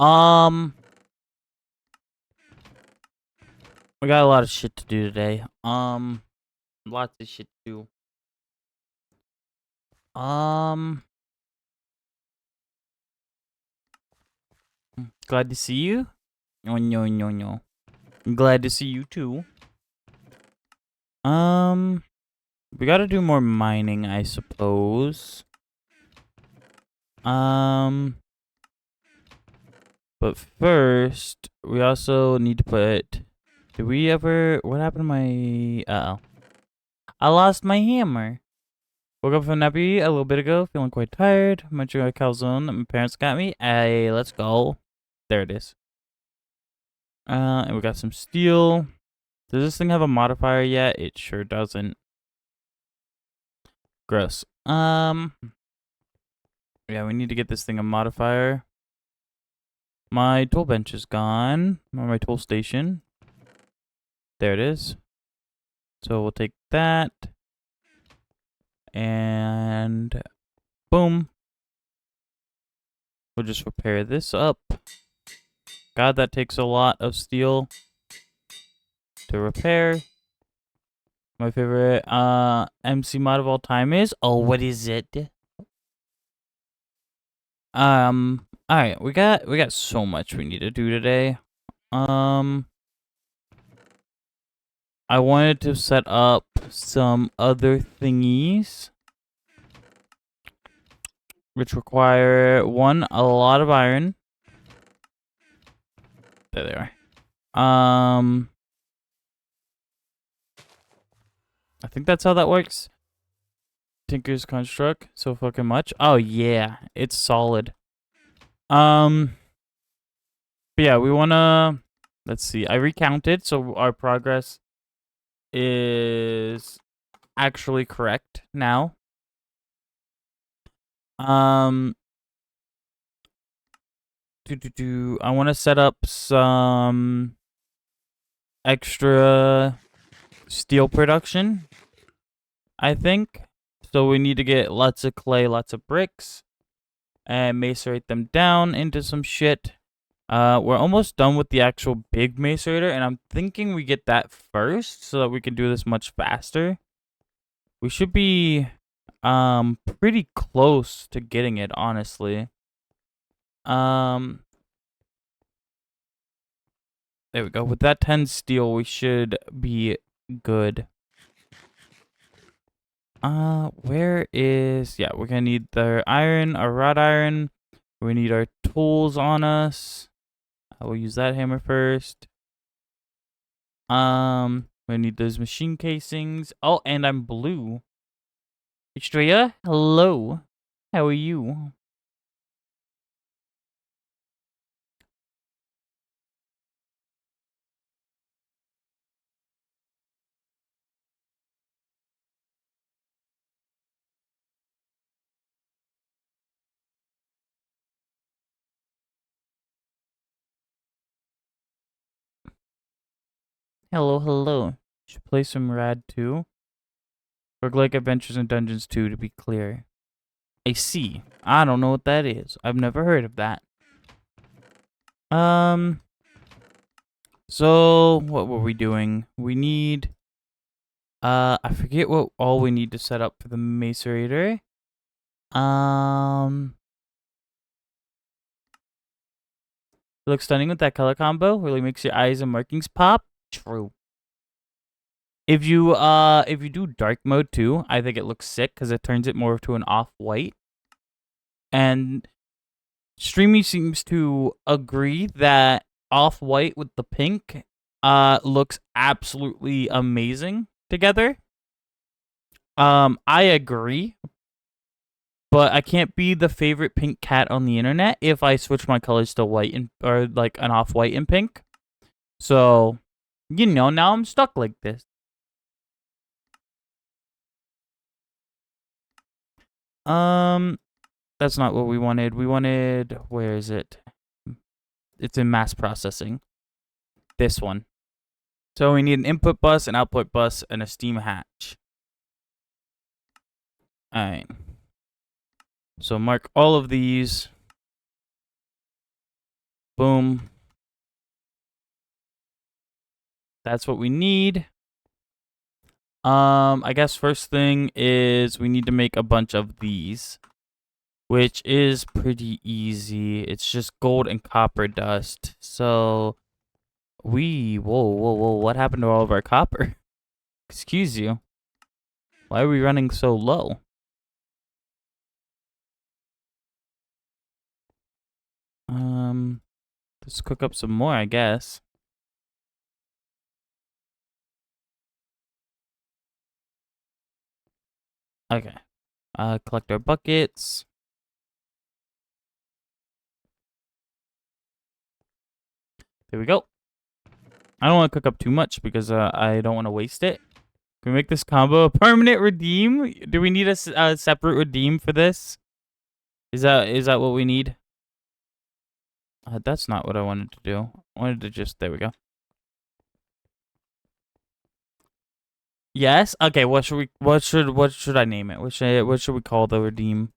We got a lot of shit to do today. Lots of shit to do. Glad to see you. No, no, no, no. Glad to see you too. We gotta do more mining, I suppose. But first, we also need to put... Did we ever... What happened to my... Uh-oh. I lost my hammer. Woke up from nappy a little bit ago, feeling quite tired. Munching on a calzone that my parents got me. Hey, let's go. There it is. And we got some steel. Does this thing have a modifier yet? It sure doesn't. Gross. Yeah, we need to get this thing a modifier. My tool bench is gone. Or my tool station. There it is. So we'll take that. And boom. We'll just repair this up. God, that takes a lot of steel to repair. My favorite MC mod of all time is... Oh, what is it? Alright, we got so much we need to do today. I wanted to set up some other thingies, which require a lot of iron. There they are. I think that's how that works. Tinker's Construct, so fucking much. Oh yeah, it's solid. But yeah, we wanna... Let's see, I recounted, so our progress is actually correct now. I want to set up some extra steel production, I think. So we need to get lots of clay, lots of bricks, and macerate them down into some shit. We're almost done with the actual big macerator, and I'm thinking we get that first so that we can do this much faster. We should be pretty close to getting it, honestly. There we go. With that 10 steel, we should be good. Where is... Yeah, we're gonna need the iron, our wrought iron. We need our tools on us. I will use that hammer first. We need those machine casings. Oh, and I'm blue. Estrella, hello. How are you? Hello, hello. Should play some Rad 2. Roguelike Adventures in Dungeons 2, to be clear. A C. I don't know what that is. I've never heard of that. So, what were we doing? We need... I forget what all we need to set up for the macerator. Looks stunning with that color combo. Really makes your eyes and markings pop. True. If you do dark mode too, I think it looks sick because it turns it more to an off-white. And Streamy seems to agree that off-white with the pink looks absolutely amazing together. I agree. But I can't be the favorite pink cat on the internet if I switch my colors to white and or like an off-white and pink. So, you know, now I'm stuck like this. That's not what we wanted. We wanted... Where is it? It's in mass processing. This one. So we need an input bus, an output bus, and a steam hatch. Alright. So mark all of these. Boom. That's what we need. I guess first thing is we need to make a bunch of these, which is pretty easy. It's just gold and copper dust. So whoa, what happened to all of our copper? Excuse you. Why are we running so low? Let's cook up some more, I guess. Okay. Collect our buckets. There we go. I don't want to cook up too much because I don't want to waste it. Can we make this combo a permanent redeem? Do we need a separate redeem for this? Is that what we need? That's not what I wanted to do. I wanted to just, there we go. Yes. Okay. What should I name it? What should we call the redeem?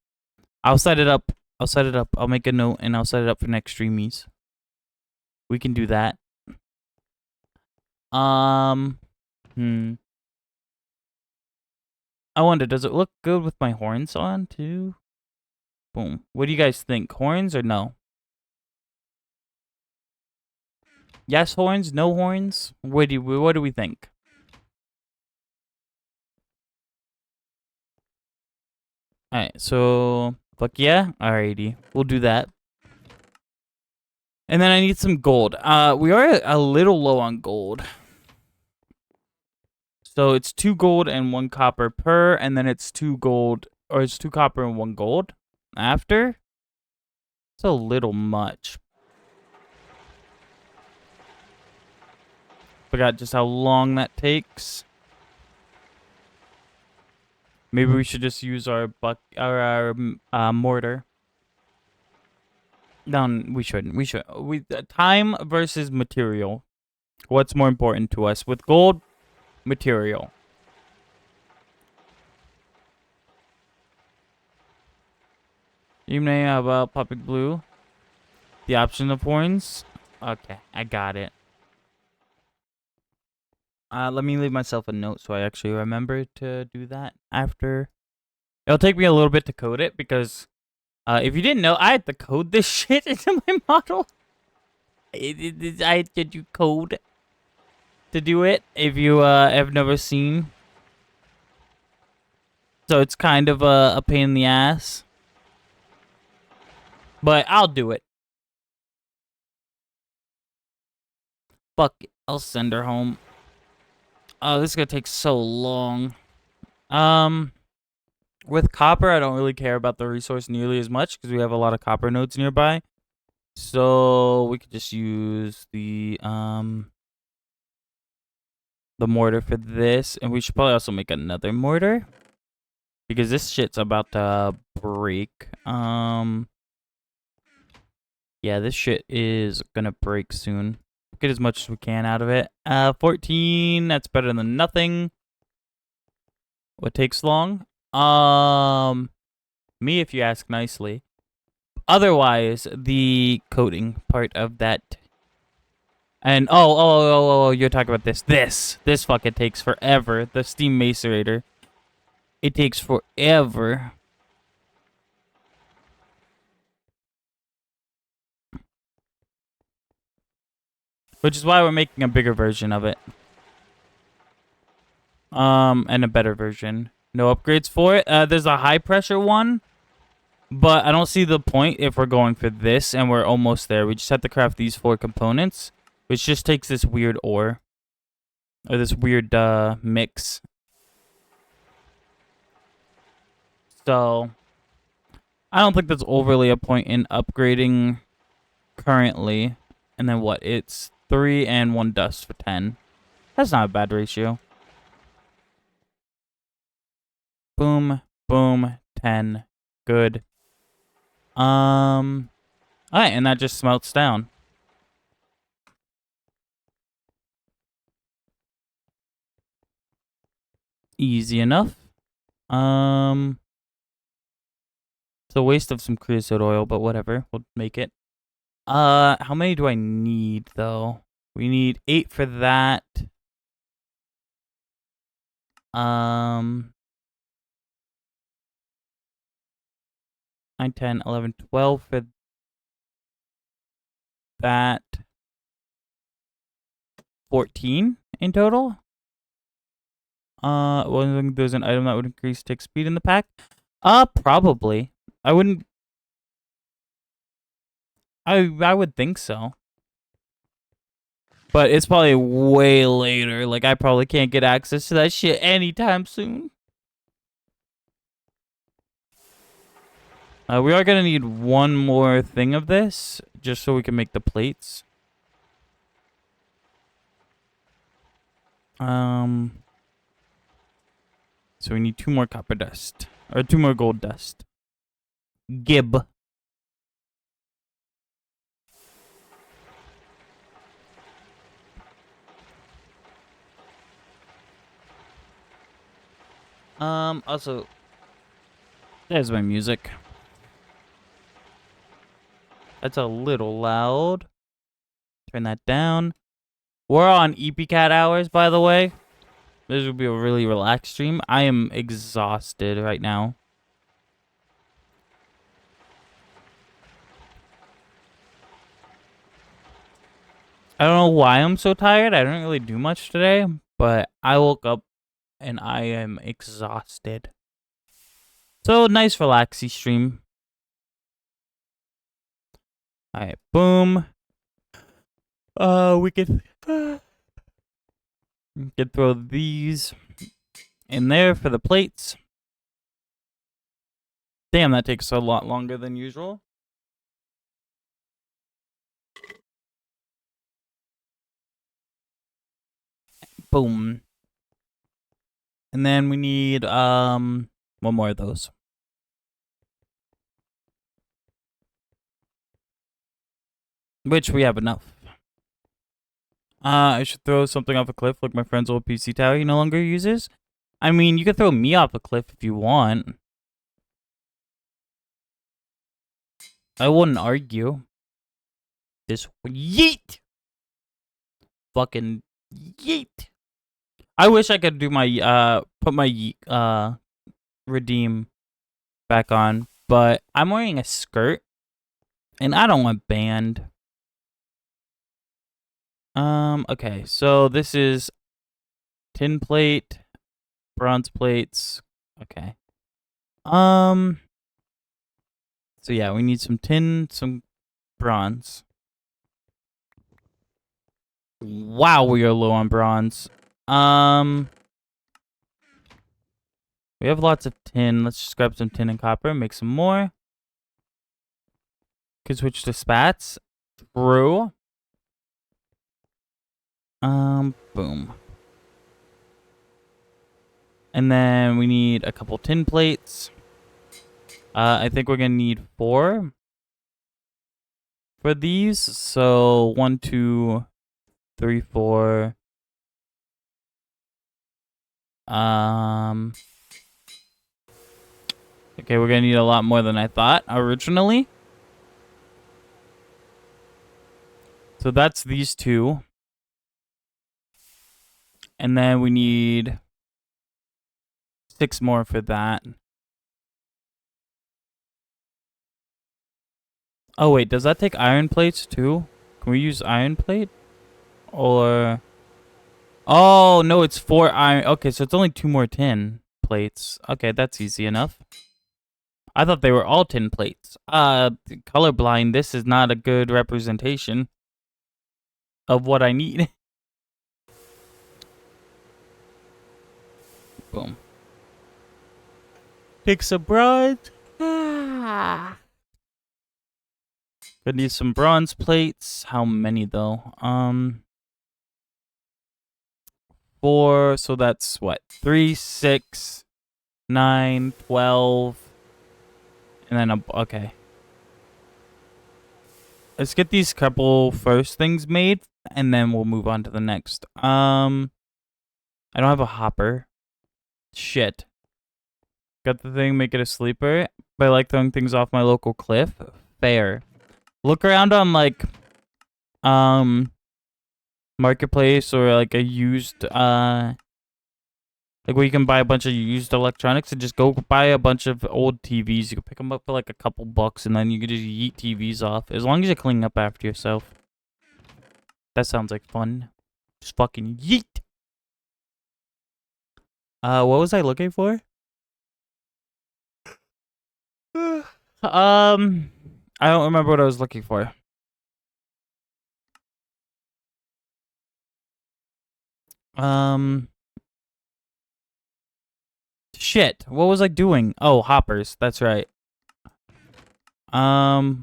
I'll set it up. I'll make a note and I'll set it up for next streamies. We can do that. I wonder, does it look good with my horns on too? Boom. What do you guys think? Horns or no? Yes, horns. No horns. What do we think? All right. So fuck yeah. Alrighty, we'll do that. And then I need some gold. We are a little low on gold. So it's 2 gold and 1 copper per, and then it's 2 gold, or it's 2 copper and 1 gold after. It's a little much. Forgot just how long that takes. Maybe we should just use our mortar. No, we shouldn't. We should. Time versus material. What's more important to us? With gold, material. You may have Puppet Blue. The option of horns. Okay, I got it. Let me leave myself a note so I actually remember to do that after. It'll take me a little bit to code it because if you didn't know, I had to code this shit into my model. I had to do code to do it if you have never seen. So it's kind of a pain in the ass. But I'll do it. Fuck it. I'll send her home. Oh, this is gonna take so long. With copper, I don't really care about the resource nearly as much because we have a lot of copper nodes nearby. So we could just use the mortar for this, and we should probably also make another mortar because this shit's about to break. Yeah, this shit is gonna break soon. Get as much as we can out of it. 14, that's better than nothing. What takes long? Me if you ask nicely. Otherwise, the coating part of that. And oh, you're talking about this. This fucking takes forever. The steam macerator. It takes forever. Which is why we're making a bigger version of it. And a better version. No upgrades for it. There's a high pressure one. But I don't see the point if we're going for this and we're almost there. We just have to craft these 4 components. Which just takes this weird ore. Or this weird mix. So I don't think there's overly a point in upgrading currently. And then what? It's 3 and 1 dust for 10. That's not a bad ratio. Boom, boom, 10. Good. Alright, and that just smelts down. Easy enough. It's a waste of some creosote oil, but whatever. We'll make it. How many do I need though? We need 8 for that. 9, 10, 11, 12 for that. 14 in total. Well, there's an item that would increase tick speed in the pack. Probably. I wouldn't. I would think so. But it's probably way later. Like, I probably can't get access to that shit anytime soon. We are gonna need one more thing of this, just so we can make the plates. So we need 2 more copper dust. Or 2 more gold dust. Gib. Also, there's my music. That's a little loud. Turn that down. We're on EPCAT hours, by the way. This will be a really relaxed stream. I am exhausted right now. I don't know why I'm so tired. I didn't really do much today, but I woke up and I am exhausted. So, nice relaxy stream. Alright, boom. We could throw these in there for the plates. Damn, that takes a lot longer than usual. Boom. And then we need one more of those. Which we have enough. I should throw something off a cliff like my friend's old PC tower he no longer uses. I mean, you could throw me off a cliff if you want. I wouldn't argue. This yeet! Fucking yeet! I wish I could do my, put my, redeem back on. But I'm wearing a skirt. And I don't want banned. Okay, so this is tin plate, bronze plates. Okay. So yeah, we need some tin, some bronze. Wow, we are low on bronze. We have lots of tin. Let's just grab some tin and copper and make some more. Can switch to spats. Through. Boom. And then we need a couple tin plates. I think we're gonna need 4 for these. So 1, 2, 3, 4. Okay, we're gonna need a lot more than I thought originally. So that's these 2. And then we need 6 more for that. Oh, wait. Does that take iron plates, too? Can we use iron plate? Or... Oh, no, it's 4 iron. Okay, so it's only 2 more tin plates. Okay, that's easy enough. I thought they were all tin plates. Colorblind, this is not a good representation of what I need. Boom. Take some bronze. Gonna need some bronze plates. How many though? 4. So that's what? 3, 6, 9, 12. And then okay. Let's get these couple first things made, and then we'll move on to the next. I don't have a hopper. Shit. Got the thing, make it a sleeper. But I like throwing things off my local cliff. Fair. Look around on like marketplace or like a used like where you can buy a bunch of used electronics and just go buy a bunch of old TVs. You can pick them up for like a couple bucks and then you can just yeet TVs off. As long as you clean up after yourself. That sounds like fun. Just fucking yeet. What was I looking for? I don't remember what I was looking for. Shit. What was I doing? Oh, hoppers. That's right. I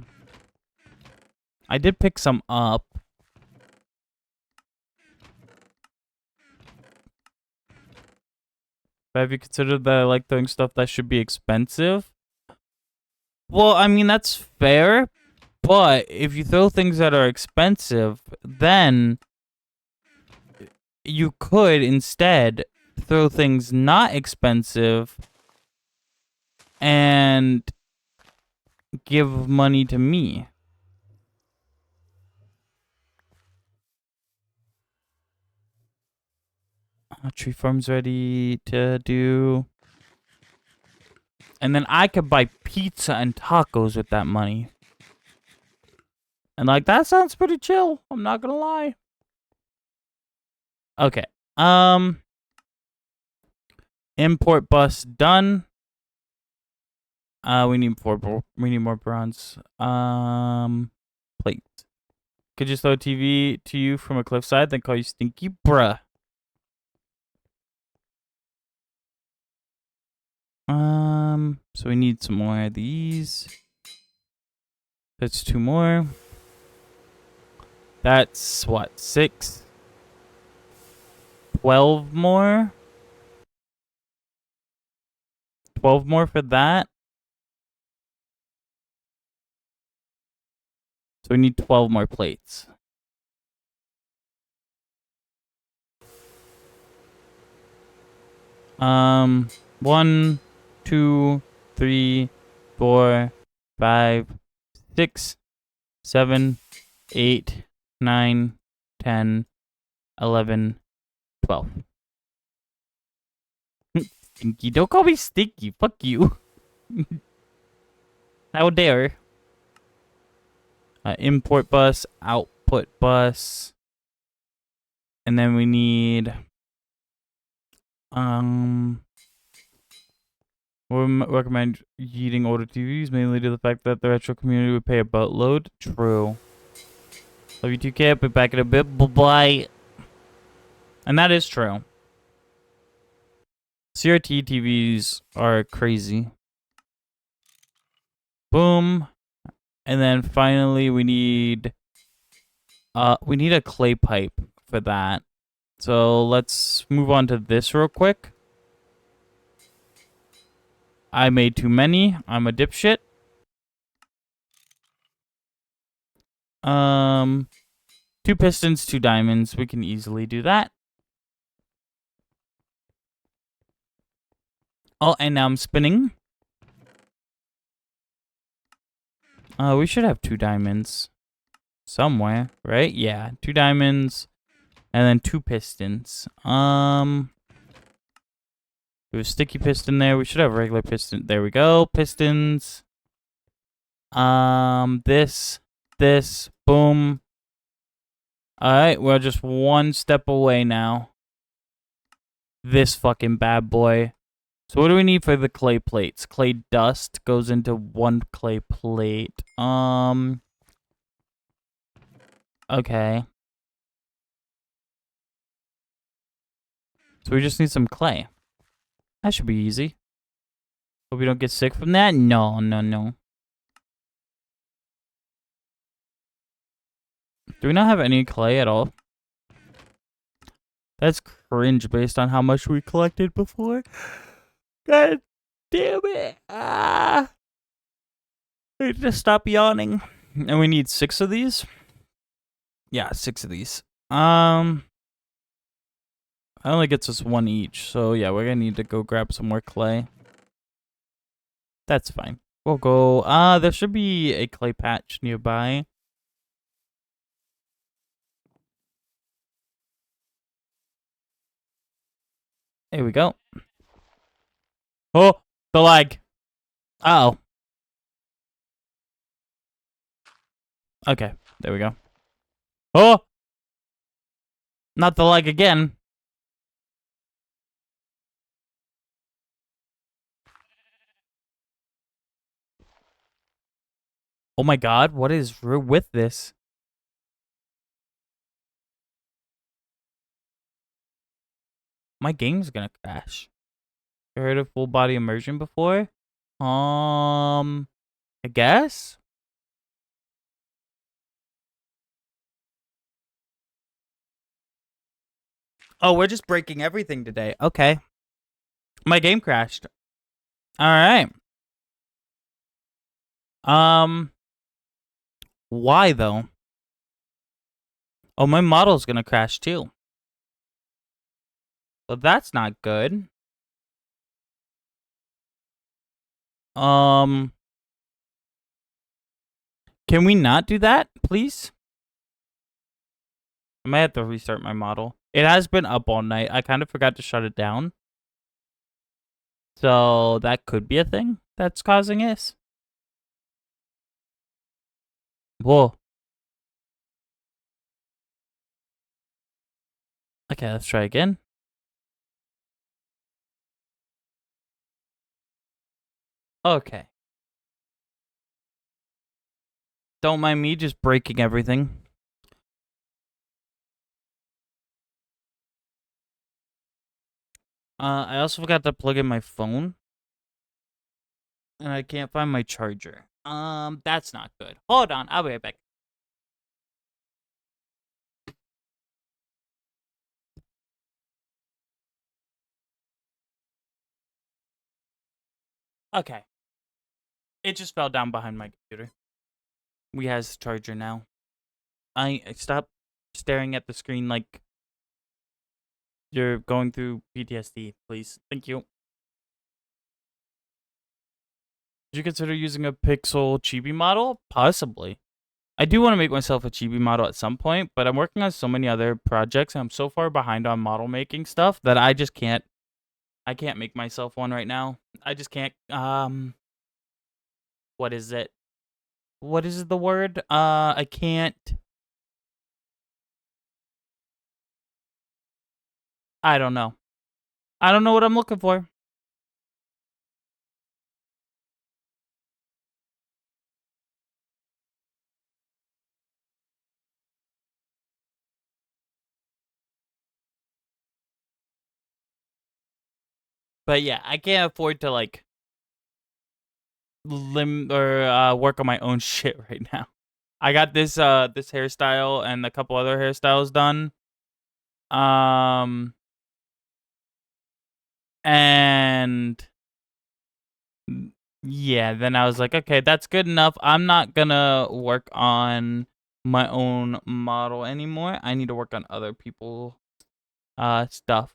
did pick some up. But have you considered that I like throwing stuff that should be expensive? Well, I mean, that's fair. But if you throw things that are expensive, then you could instead throw things not expensive and give money to me. Tree farm's ready to do. And then I could buy pizza and tacos with that money. And like, that sounds pretty chill. I'm not gonna lie. Okay. Import bus done. We need more bronze. Plate. Could just throw a TV to you from a cliffside, then call you stinky, bruh. So we need some more of these. That's 2 more. That's what, 6? 12 more? 12 more for that? So we need 12 more plates. One, 2, 3, 4, 5, 6, 7, 8, 9, 10, 11, 12. Stinky, don't call me stinky. Fuck you. How dare. Import bus, output bus. And then we need we recommend yeeting older TVs, mainly due to the fact that the retro community would pay a boatload. True. Love you 2K, I'll be back in a bit. Bye-bye. And that is true. CRT TVs are crazy. Boom. And then finally we need a clay pipe for that. So let's move on to this real quick. I made too many. I'm a dipshit. 2 pistons, 2 diamonds. We can easily do that. Oh, and now I'm spinning. We should have 2 diamonds somewhere, right? Yeah, 2 diamonds and then 2 pistons. We have a sticky piston there. We should have a regular piston. There we go. Pistons. This. Boom. Alright, we're just 1 step away now. This fucking bad boy. So what do we need for the clay plates? Clay dust goes into 1 clay plate. Okay. So we just need some clay. That should be easy. Hope we don't get sick from that. No. Do we not have any clay at all? That's cringe based on how much we collected before. God damn it. I need to stop yawning. And we need 6 of these? Yeah, 6 of these. It only gets us 1 each, so yeah, we're gonna need to go grab some more clay. That's fine. We'll go, there should be a clay patch nearby. Here we go. Oh, the lag. Uh-oh. Okay, there we go. Oh! Not the lag again. Oh my god, what is with this? My game's gonna crash. You heard of full body immersion before? I guess? Oh, we're just breaking everything today. Okay. My game crashed. Alright. Why though? Oh, my model's gonna crash too. Well, that's not good. Can we not do that, please? I might have to restart my model. It has been up all night. I kind of forgot to shut it down. So that could be a thing that's causing this. Whoa. Okay, let's try again. Okay. Don't mind me just breaking everything. I also forgot to plug in my phone. And I can't find my charger. That's not good. Hold on, I'll be right back. Okay. It just fell down behind my computer. We has charger now. I stop staring at the screen like you're going through PTSD, please. Thank you. Did you consider using a Pixel Chibi model? Possibly. I do want to make myself a Chibi model at some point, but I'm working on so many other projects and I'm so far behind on model making stuff that I just can't make myself one right now. I just can't what is it? What is the word? I can't. I don't know. I don't know what I'm looking for. But yeah, I can't afford to like work on my own shit right now. I got this this hairstyle and a couple other hairstyles done. And yeah, then I was like, okay, that's good enough. I'm not gonna work on my own model anymore. I need to work on other people stuff.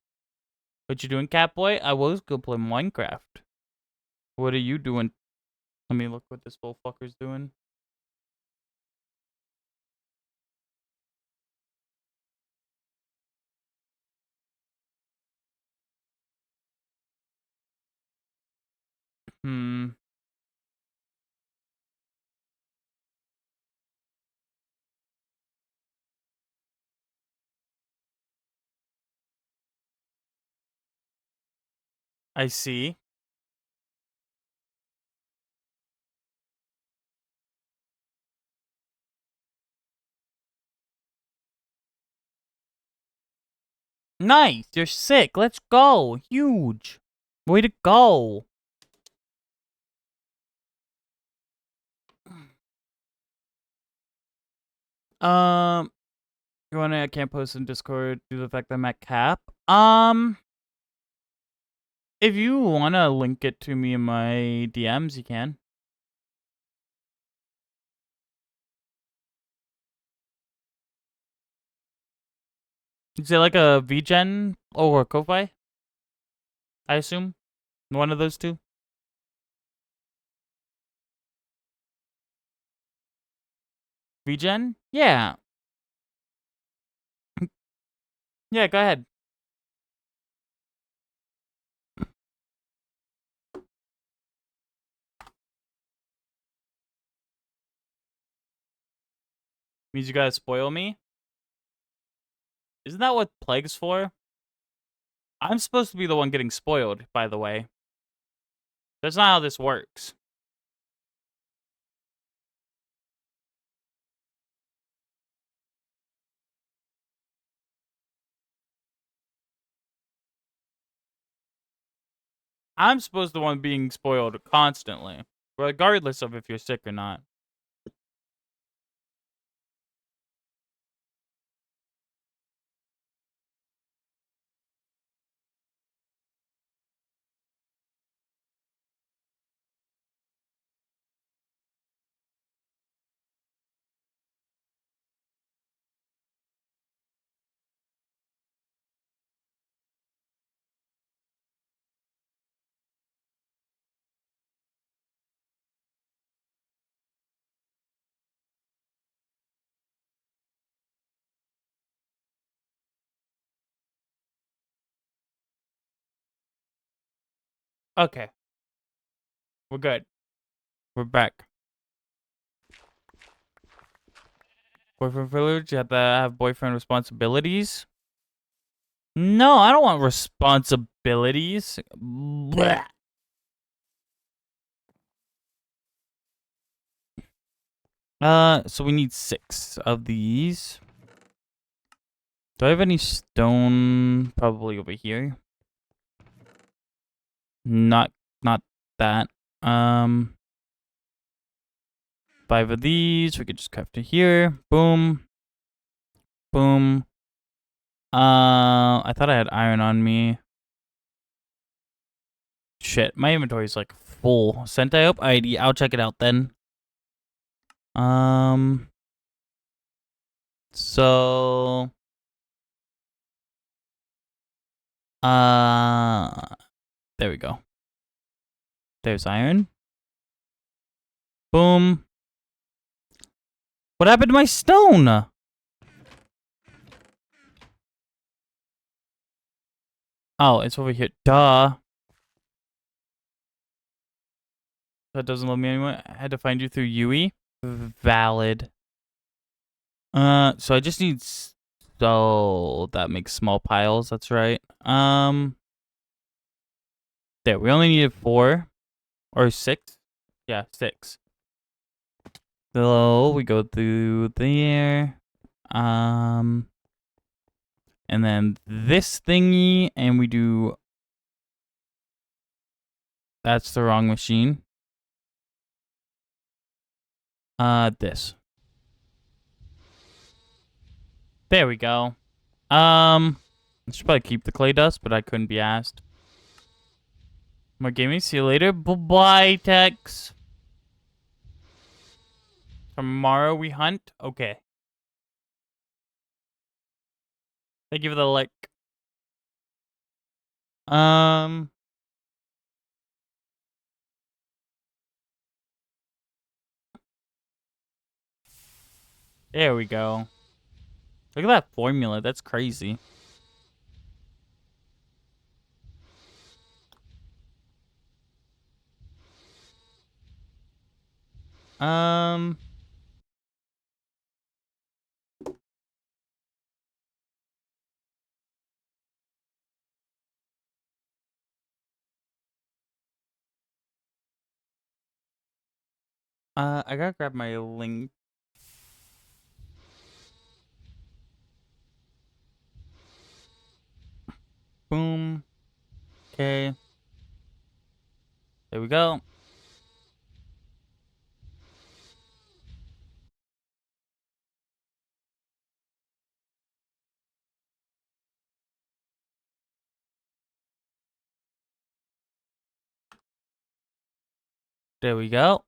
What you doing, Catboy? I was gonna play Minecraft. What are you doing? Let me look what this little fucker's doing. I see. Nice. You're sick. Let's go. Huge. Way to go. You wanna? I can't post in Discord due to the fact that I'm at cap. If you wanna link it to me in my DMs, you can. Is it like a VGen or a Ko-Fi? I assume one of those two. VGen? Yeah. Yeah. Go ahead. Means you gotta spoil me? Isn't that what Plague's for? I'm supposed to be the one getting spoiled, by the way. That's not how this works. I'm supposed to be the one being spoiled constantly, regardless of if you're sick or not. Okay. We're good. We're back. Boyfriend privilege? You have to have boyfriend responsibilities? No, I don't want responsibilities. Blech. So we need 6 of these. Do I have any stone? Probably over here. Not that. 5 of these. We could just craft it here. Boom. Boom. I thought I had iron on me. Shit, my inventory is like full. Sentiope ID. I'll check it out then. So there we go. There's iron. Boom. What happened to my stone? Oh, it's over here. Duh. That doesn't let me anymore. I had to find you through Yui. Valid. So I just need so that makes small piles, that's right. There, we only needed 4 or 6. Yeah, 6. So we go through there. And then this thingy, and we do. That's the wrong machine. This. There we go. I should probably keep the clay dust, but I couldn't be asked. More gaming. See you later. Bye-bye, Tex. Tomorrow we hunt. Okay. Thank you for the like. There we go. Look at that formula. That's crazy. I gotta grab my link. Boom. Okay. There we go. There we go.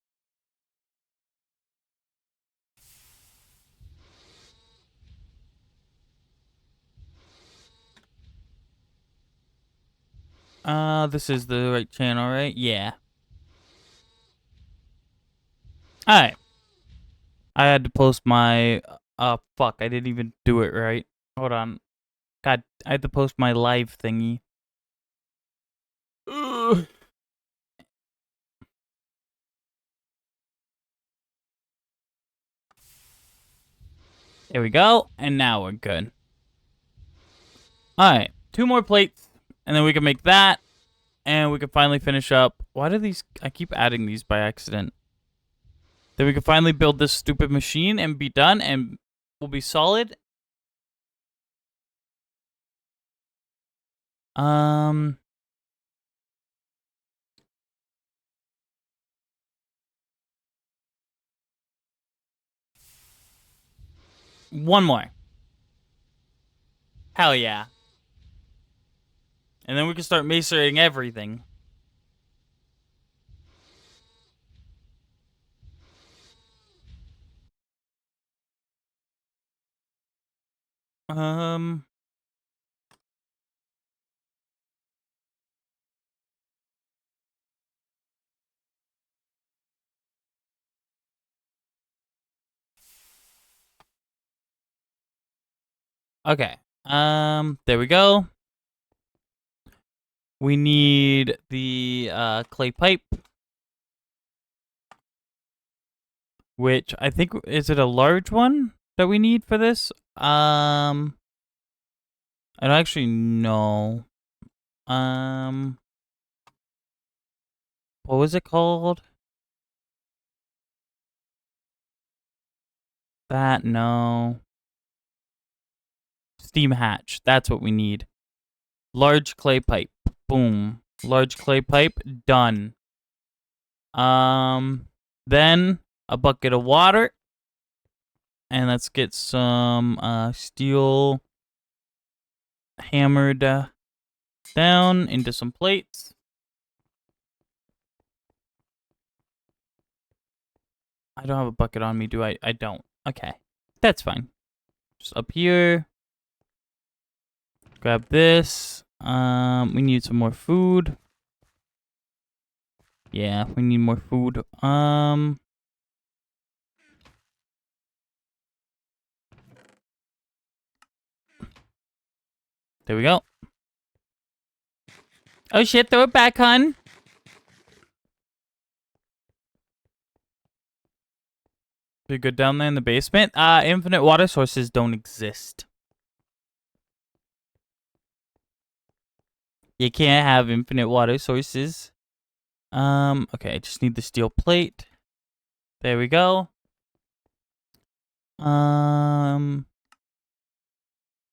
This is the right channel, right? Yeah. Alright. I had to post my, fuck, I didn't even do it right. Hold on. God, I had to post my live thingy. Ugh. There we go. And now we're good. Alright. 2 more plates. And then we can make that. And we can finally finish up. Why do these... I keep adding these by accident. Then we can finally build this stupid machine and be done. And we'll be solid. One more. Hell yeah. And then we can start macerating everything. Okay. There we go. We need the clay pipe, which I think is it a large one that we need for this? I don't actually know. What was it called? That no. Steam hatch. That's what we need. Large clay pipe. Boom. Large clay pipe. Done. Then a bucket of water. And let's get some steel hammered down into some plates. I don't have a bucket on me, do I? I don't. Okay. That's fine. Just up here. Grab this. We need some more food. Yeah, we need more food. There we go. Oh shit, throw it back, hun. You're good down there in the basement? Infinite water sources don't exist. You can't have infinite water sources. Okay, I just need the steel plate. There we go.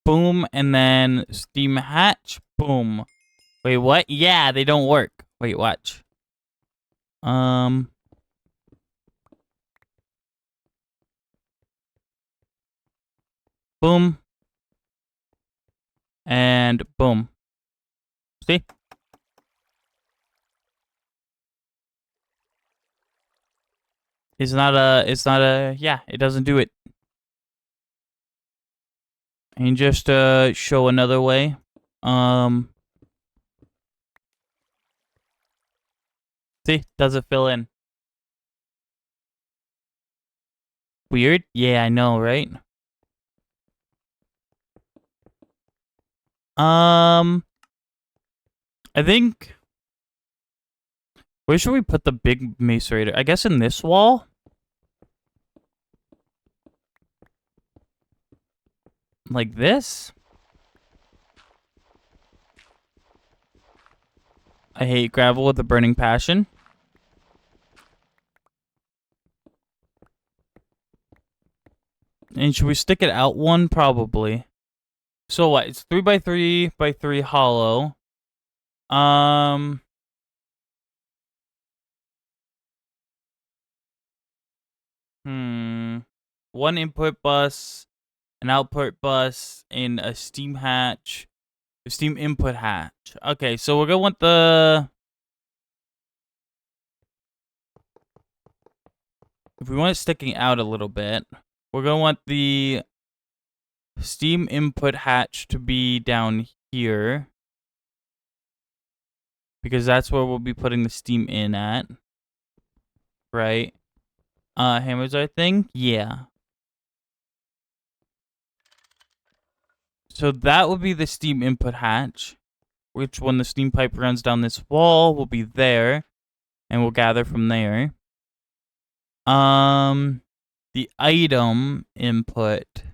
Boom, and then steam hatch. Boom. Wait, what? Yeah, they don't work. Wait, watch. Boom. And boom. See? It's not a, yeah, it doesn't do it. And just show another way. See, does it fill in? Weird? Yeah, I know, right? I think... Where should we put the big macerator? I guess in this wall? Like this? I hate gravel with a burning passion. And should we stick it out one? Probably. So what? It's 3x3x3 hollow. One input bus, an output bus, and a steam hatch. A steam input hatch. Okay, so we're gonna want the... If we want it sticking out a little bit, we're gonna want the steam input hatch to be down here. Because that's where we'll be putting the steam in at. Right? Hammers our thing? Yeah. So that will be the steam input hatch. Which when the steam pipe runs down this wall will be there. And we'll gather from there. The item input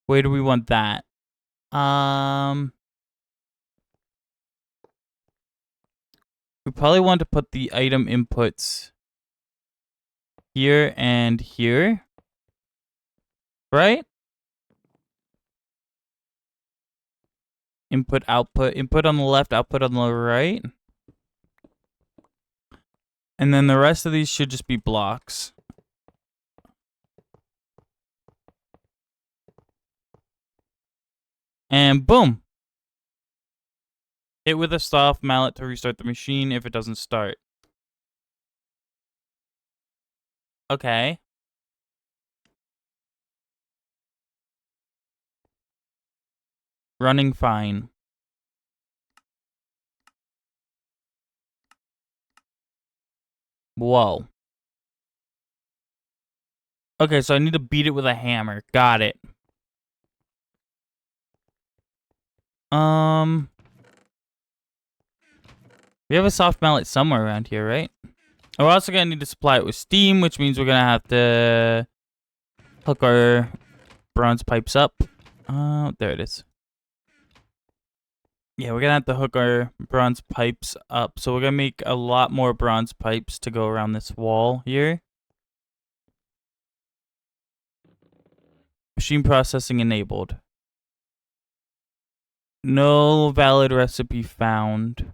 Where do we want that? We probably want to put the item inputs here and here. Right? Input, output. Input on the left, output on the right. And then the rest of these should just be blocks. And boom. Hit with a soft mallet to restart the machine if it doesn't start. Okay. Running fine. Whoa. Okay, so I need to beat it with a hammer. Got it. We have a soft mallet somewhere around here, right? We're also gonna need to supply it with steam, which means we're gonna have to hook our bronze pipes up. There it is. Yeah, we're gonna have to hook our bronze pipes up. So we're gonna make a lot more bronze pipes to go around this wall here. Machine processing enabled. No valid recipe found.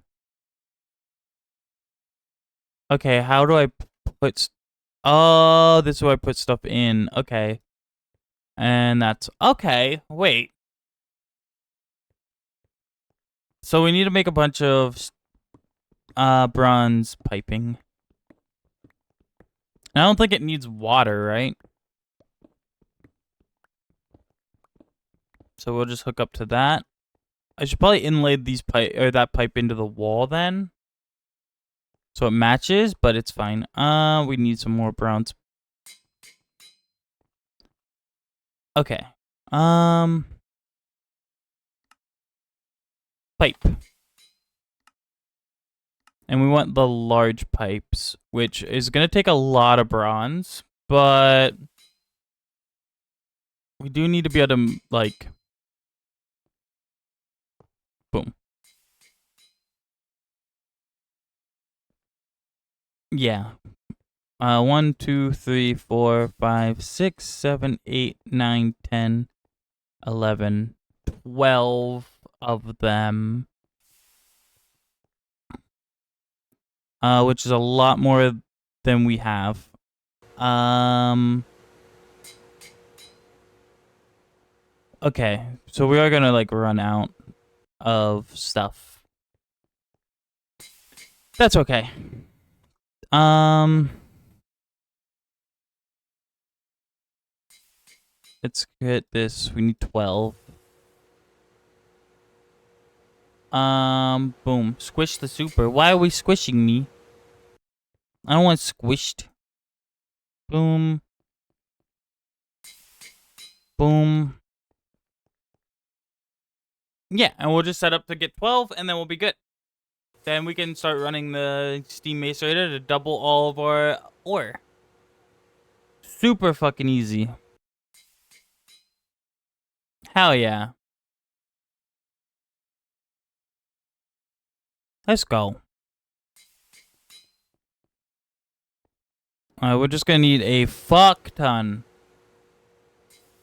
Okay, how do I put... Oh, this is where I put stuff in. Okay. And that's... Okay, wait. So we need to make a bunch of bronze piping. I don't think it needs water, right? So we'll just hook up to that. I should probably inlay these pipe or that pipe into the wall then. So it matches, but it's fine. We need some more bronze. Okay. Pipe. And we want the large pipes, which is going to take a lot of bronze, but we do need to be able to, like, boom. Yeah. 1, 2, 3, 4, 5, 6, 7, 8, 9, 10, 11, 12 of them. Which is a lot more than we have. Okay, so we are gonna like run out of stuff. That's okay. Let's get this. We need 12. Boom. Squish the super. Why are we squishing me? I don't want squished. Boom. Boom. Yeah, and we'll just set up to get 12, and then we'll be good. Then we can start running the steam macerator to double all of our ore. Super fucking easy. Hell yeah. Let's go. We're just gonna need a fuck ton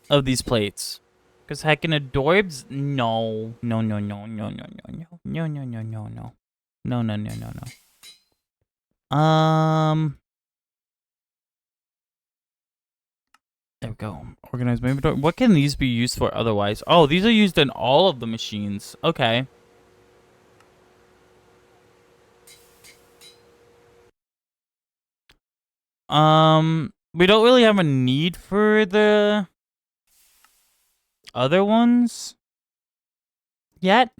of these plates. Cause heckin' adorbs? No. No, no, no, no, no, no, no. No, no, no, no, no. No, no, no, no, no. There we go. Organize my inventory. What can these be used for otherwise? Oh, these are used in all of the machines. Okay. We don't really have a need for the other ones yet.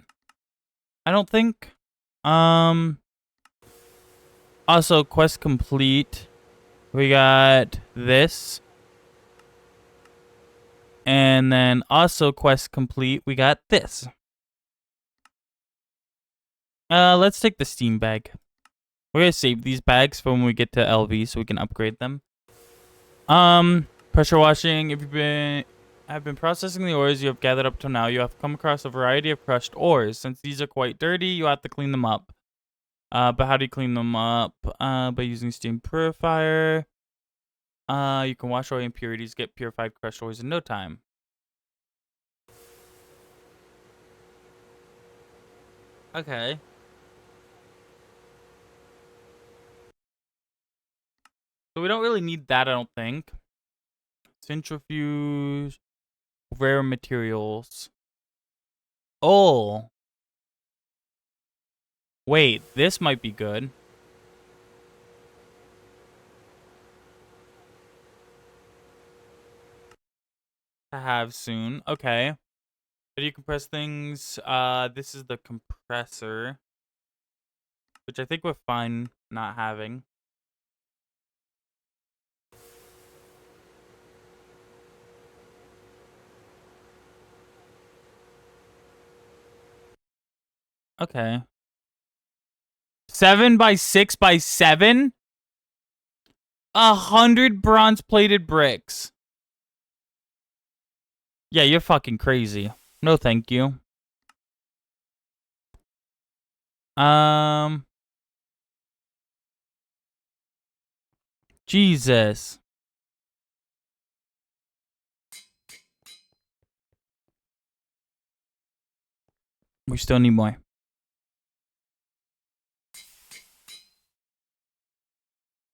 I don't think. Also, quest complete. We got this. And then also quest complete, we got this. Let's take the steam bag. We're gonna save these bags for when we get to LV so we can upgrade them. Pressure washing. If you've been have been processing the ores you have gathered up till now. You have come across a variety of crushed ores. Since these are quite dirty, you have to clean them up. But how do you clean them up? By using steam purifier. You can wash away impurities, get purified crushed ores in no time. Okay. So we don't really need that, I don't think. Centrifuge. Rare materials. Oh. Wait, this might be good. To have soon. Okay. How do you compress things? This is the compressor. Which I think we're fine not having. Okay. 7 by 6 by 7? 100 bronze-plated bricks. Yeah, you're fucking crazy. No, thank you. Jesus. We still need more.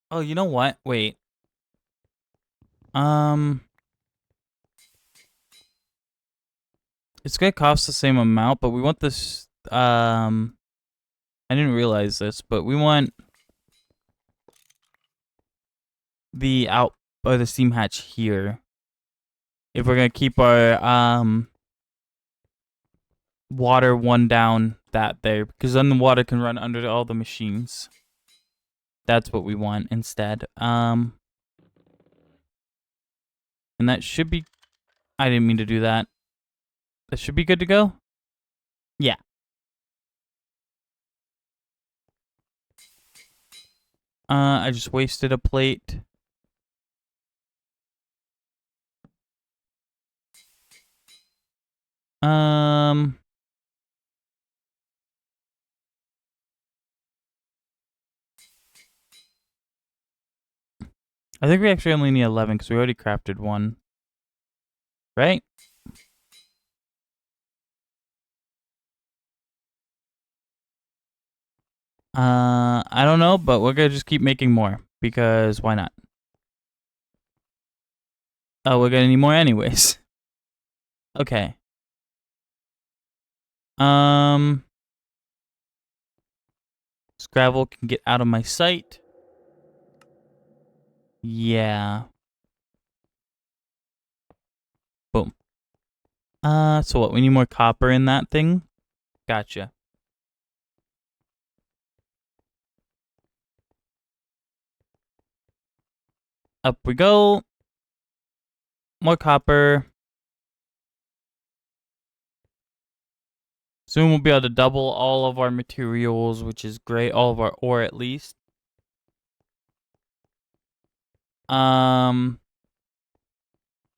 Oh, you know what? Wait. It's gonna cost the same amount, but we want this. I didn't realize this, but we want the the steam hatch here. If we're gonna keep our water one down that there, because then the water can run under all the machines. That's what we want instead. And that should be. I didn't mean to do that. That should be good to go. Yeah. I just wasted a plate. I think we actually only need 11 because we already crafted one. Right? I don't know, but we're gonna just keep making more because why not? Oh, we're gonna need more anyways. Okay. Scrabble can get out of my sight. Yeah. Boom. So what? We need more copper in that thing? Gotcha. Up we go. More copper. Soon we'll be able to double all of our materials, which is great. All of our ore, at least. Which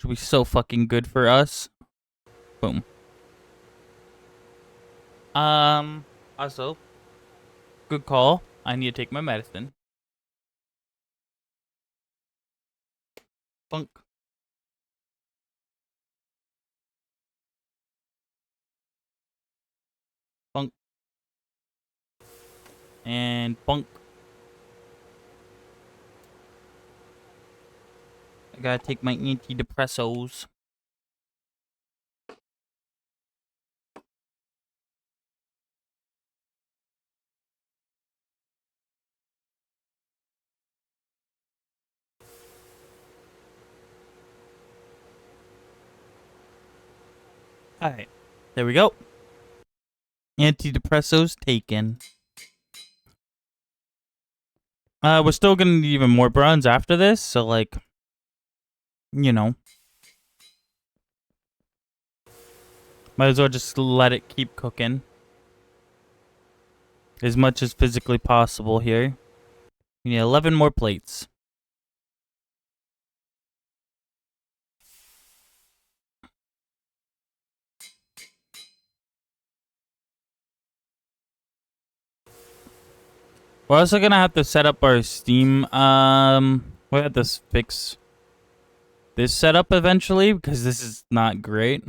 will be so fucking good for us. Boom. Also, good call. I need to take my medicine. Bunk. Bunk. And bunk. I gotta take my antidepressants. Alright. There we go. Antidepressants taken. We're still gonna need even more bronze after this, so like, you know. Might as well just let it keep cooking. As much as physically possible here. We need 11 more plates. We're also gonna have to set up our Steam. We have to fix this setup eventually because this is not great.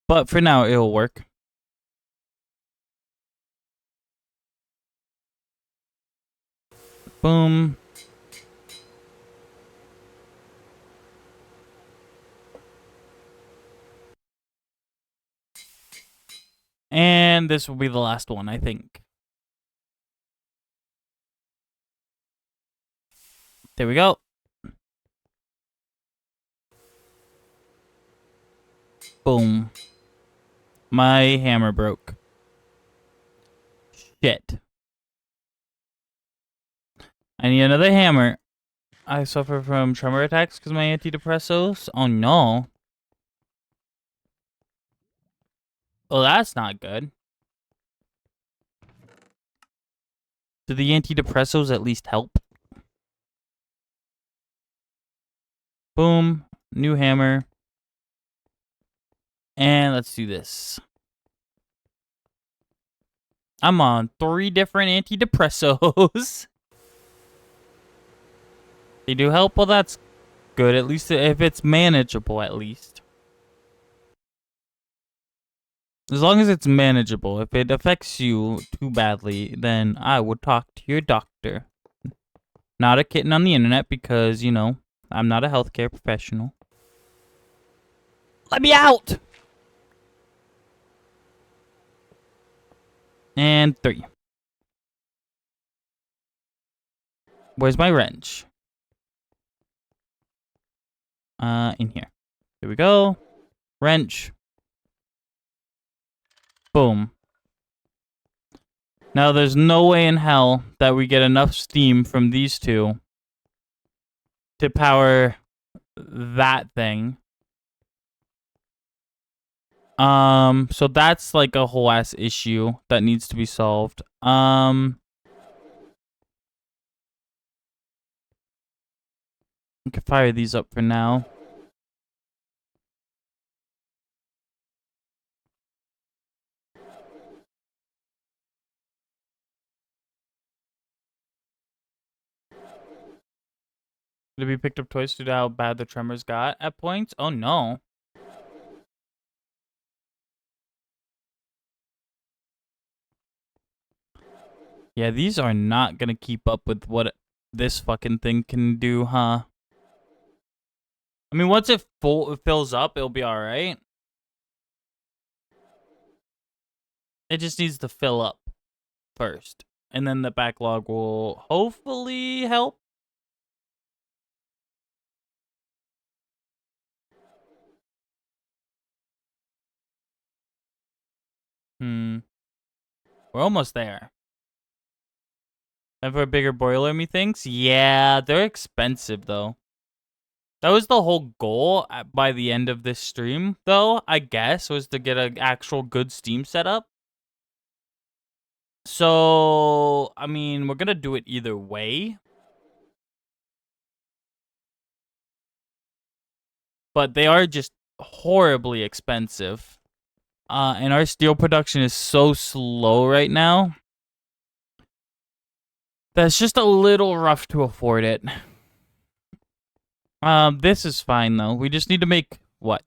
But for now, it'll work. Boom. And this will be the last one, I think. There we go. Boom. My hammer broke. Shit. I need another hammer. I suffer from tremor attacks because of my antidepressants. Oh no. Oh, that's not good. Do the antidepressants at least help? Boom. New hammer. And let's do this. I'm on 3 different antidepressants. They do help? Well, that's good. At least if it's manageable, at least. As long as it's manageable. If it affects you too badly, then I would talk to your doctor. Not a kitten on the internet because, you know, I'm not a healthcare professional. Let me out! And 3. Where's my wrench? In here. Here we go. Wrench. Boom. Now there's no way in hell that we get enough steam from these two to power that thing. So that's like a whole ass issue that needs to be solved. We can fire these up for now. Did we picked up toys due to how bad the tremors got at points? Oh no. Yeah, these are not gonna keep up with what this fucking thing can do, huh? I mean, once it fills up, it'll be alright. It just needs to fill up first. And then the backlog will hopefully help. We're almost there. And for a bigger boiler, methinks? Yeah, they're expensive, though. That was the whole goal by the end of this stream, though, I guess, was to get an actual good Steam setup. So, I mean, we're going to do it either way. But they are just horribly expensive. And our steel production is so slow right now. That's just a little rough to afford it. This is fine, though. We just need to make, what?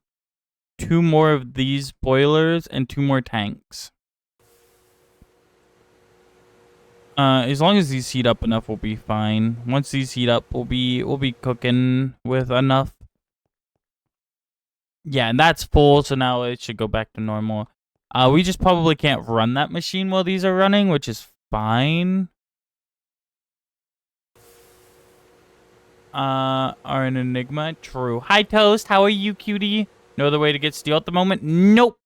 2 more of these boilers and 2 more tanks. As long as these heat up enough, we'll be fine. Once these heat up, we'll be cooking with enough. Yeah, and that's full, so now it should go back to normal. We just probably can't run that machine while these are running, which is fine. Are an enigma. True. Hi, Toast. How are you, cutie? No other way to get steel at the moment? Nope.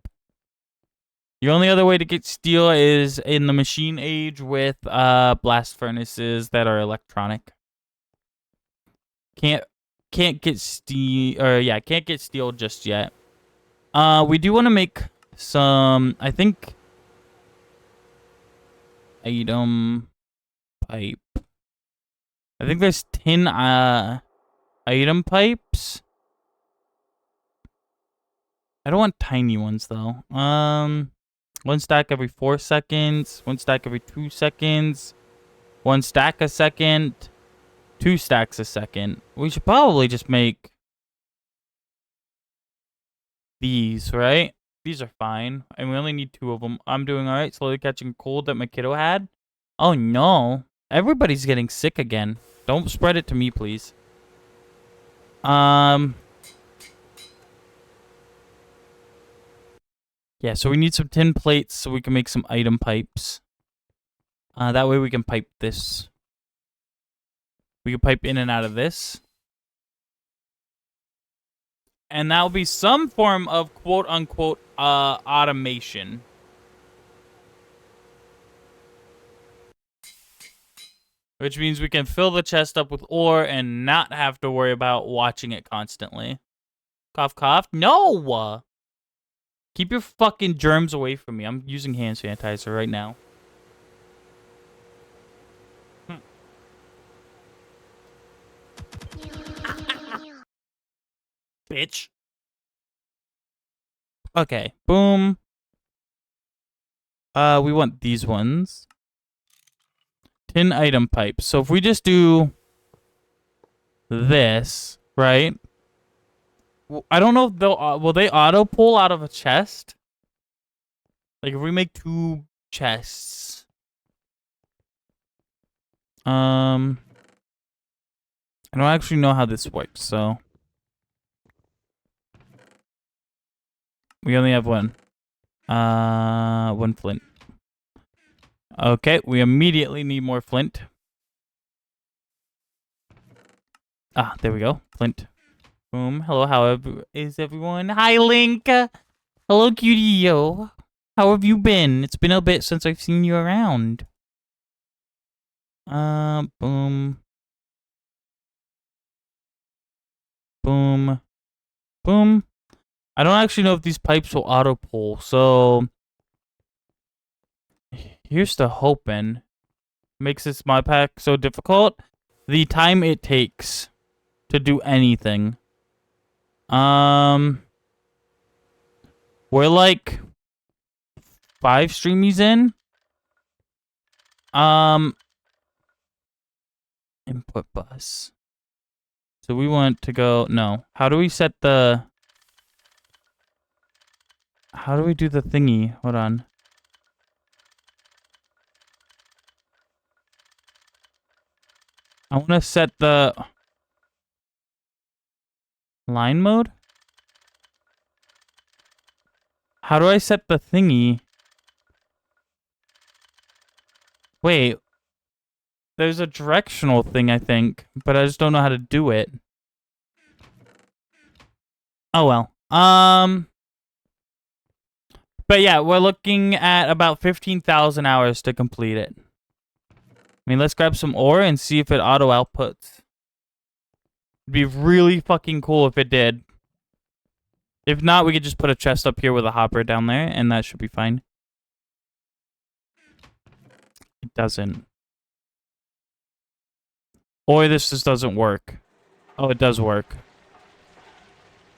The only other way to get steel is in the machine age with blast furnaces that are electronic. Can't get steel, or yeah, can't get steel just yet. We do want to make some, I think, item pipe. I think there's tin item pipes. I don't want tiny ones though. 1 stack every 4 seconds. 1 stack every 2 seconds. 1 stack a second. 2 stacks a second. We should probably just make these, right? These are fine. And we only need 2 of them. I'm doing alright. Slowly catching a cold that my kiddo had. Oh no. Everybody's getting sick again. Don't spread it to me, please. Yeah, so we need some tin plates so we can make some item pipes. That way we can pipe this. We can pipe in and out of this. And that'll be some form of quote-unquote automation. Which means we can fill the chest up with ore and not have to worry about watching it constantly. Cough, cough. No! Keep your fucking germs away from me. I'm using hand sanitizer right now. Bitch. Okay. Boom. We want these ones. Tin item pipe. So if we just do this, right? I don't know if they'll will they auto pull out of a chest? Like if we make 2 chests. I don't actually know how this works, so we only have 1. 1 flint. Okay, we immediately need more flint. Ah, there we go. Flint. Boom. Hello, how is everyone? Hi, Link. Hello, cutie-yo. How have you been? It's been a bit since I've seen you around. Boom. Boom. Boom. I don't actually know if these pipes will auto-pull, so here's the hoping. Makes this mod pack so difficult. The time it takes to do anything. We're like 5 streamies in. Input bus. So we want to go, no. How do we set the, how do we do the thingy? Hold on. I want to set the line mode. How do I set the thingy? Wait. There's a directional thing, I think, but I just don't know how to do it. Oh well. But yeah, we're looking at about 15,000 hours to complete it. I mean, let's grab some ore and see if it auto outputs. It'd be really fucking cool if it did. If not, we could just put a chest up here with a hopper down there, and that should be fine. It doesn't. Or this just doesn't work. Oh, it does work.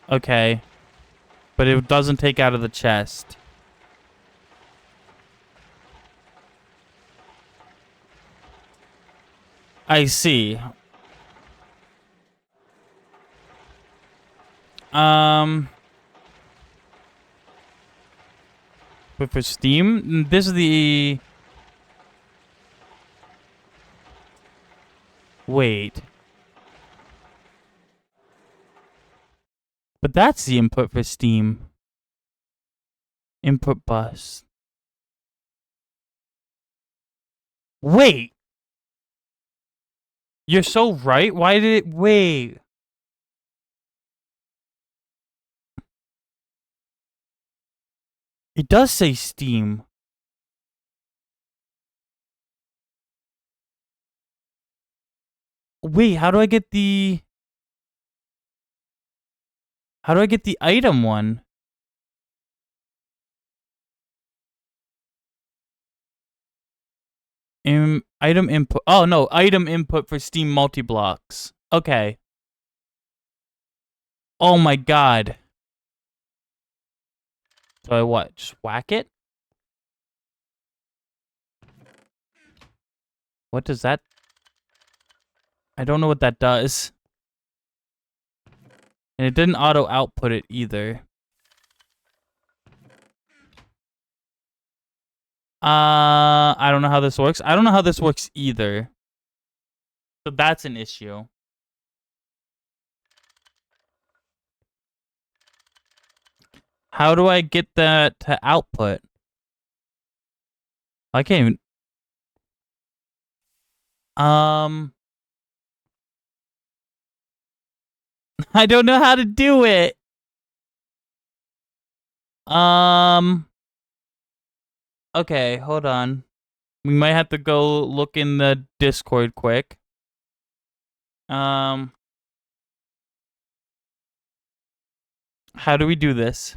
Okay. But it doesn't take out of the chest. I see. But for Steam, this is the... Wait. But that's the input for Steam. Input bus. Wait. You're so right. Why did it... Wait. It does say Steam. Wait, how do I get the... How do I get the item one? Item input. Oh, no. Item input for Steam multi-blocks. Okay. Oh my god. So I what? Just whack it? What does that... I don't know what that does. And it didn't auto output it either. I don't know how this works. I don't know how this works either. So that's an issue. How do I get that to output? I can't even... I don't know how to do it. Okay, hold on. We might have to go look in the Discord quick. How do we do this?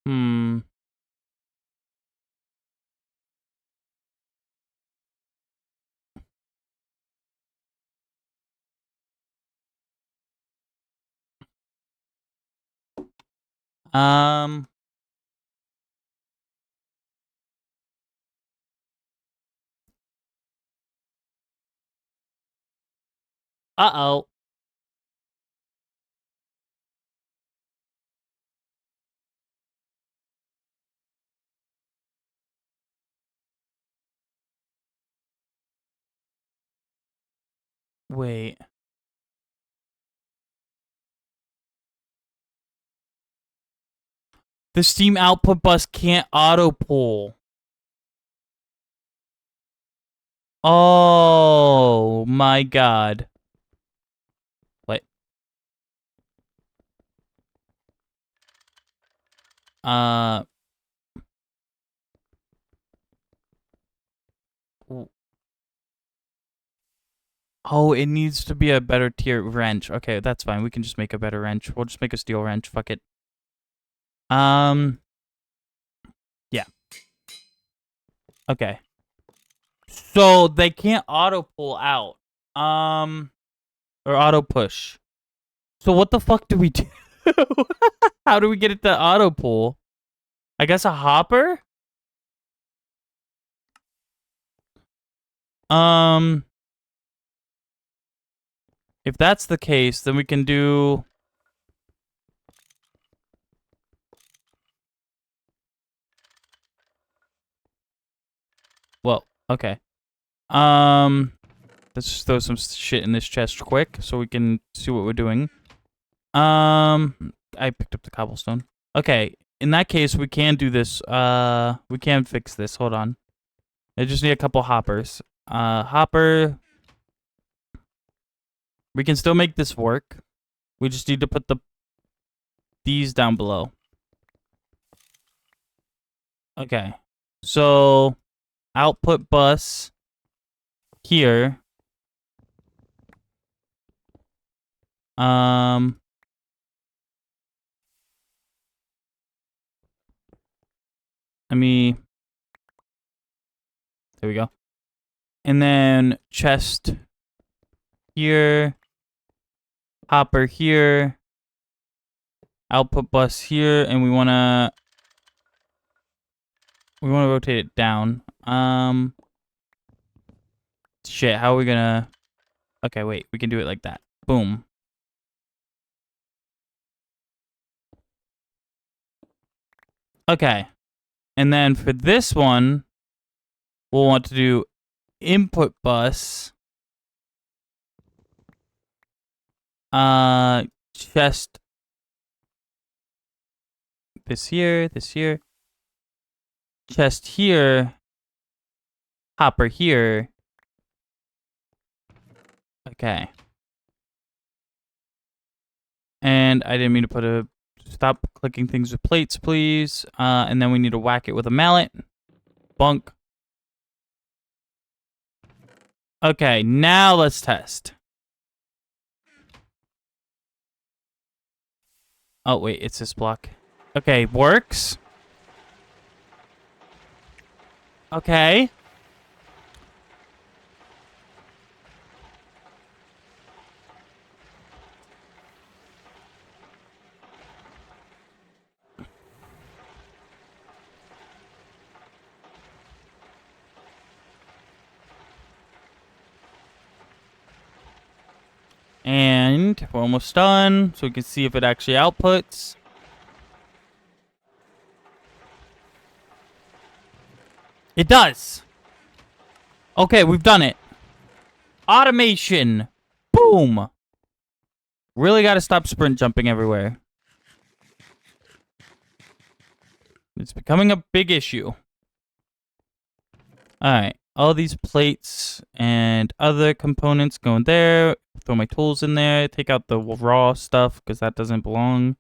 Hmm. Um. Uh-oh. Wait. The Steam output bus can't auto pull. Oh my god. What? Uh. Oh, it needs to be a better tier wrench. Okay, that's fine. We can just make a better wrench. We'll just make a steel wrench. Fuck it. Yeah. Okay. So they can't auto pull out. Or auto push. So what the fuck do we do? How do we get it to auto pull? I guess a hopper? If that's the case, then we can do... Well, okay. Let's just throw some shit in this chest quick so we can see what we're doing. I picked up the cobblestone. Okay, in that case, we can do this. We can fix this. Hold on. I just need a couple hoppers. Hopper. We can still make this work. We just need to put these down below. Okay. So, output bus here. There we go. And then chest here. Hopper here. Output bus here. And we want to rotate it down. Shit, how are we gonna... Okay, wait. We can do it like that. Boom. Okay. And then for this one, we'll want to do input bus. Chest. This here. Chest here. Hopper here. Okay. And I didn't mean to put a... Stop clicking things with plates, please. And then we need to whack it with a mallet. Bunk. Okay, now let's test. Oh, wait, it's this block. Okay, works. Okay. And we're almost done, so we can see if it actually outputs. It does. Okay, we've done it. Automation. Boom. Really got to stop sprint jumping everywhere. It's becoming a big issue. Alright. All these plates and other components go in there. Throw my tools in there. Take out the raw stuff because that doesn't belong.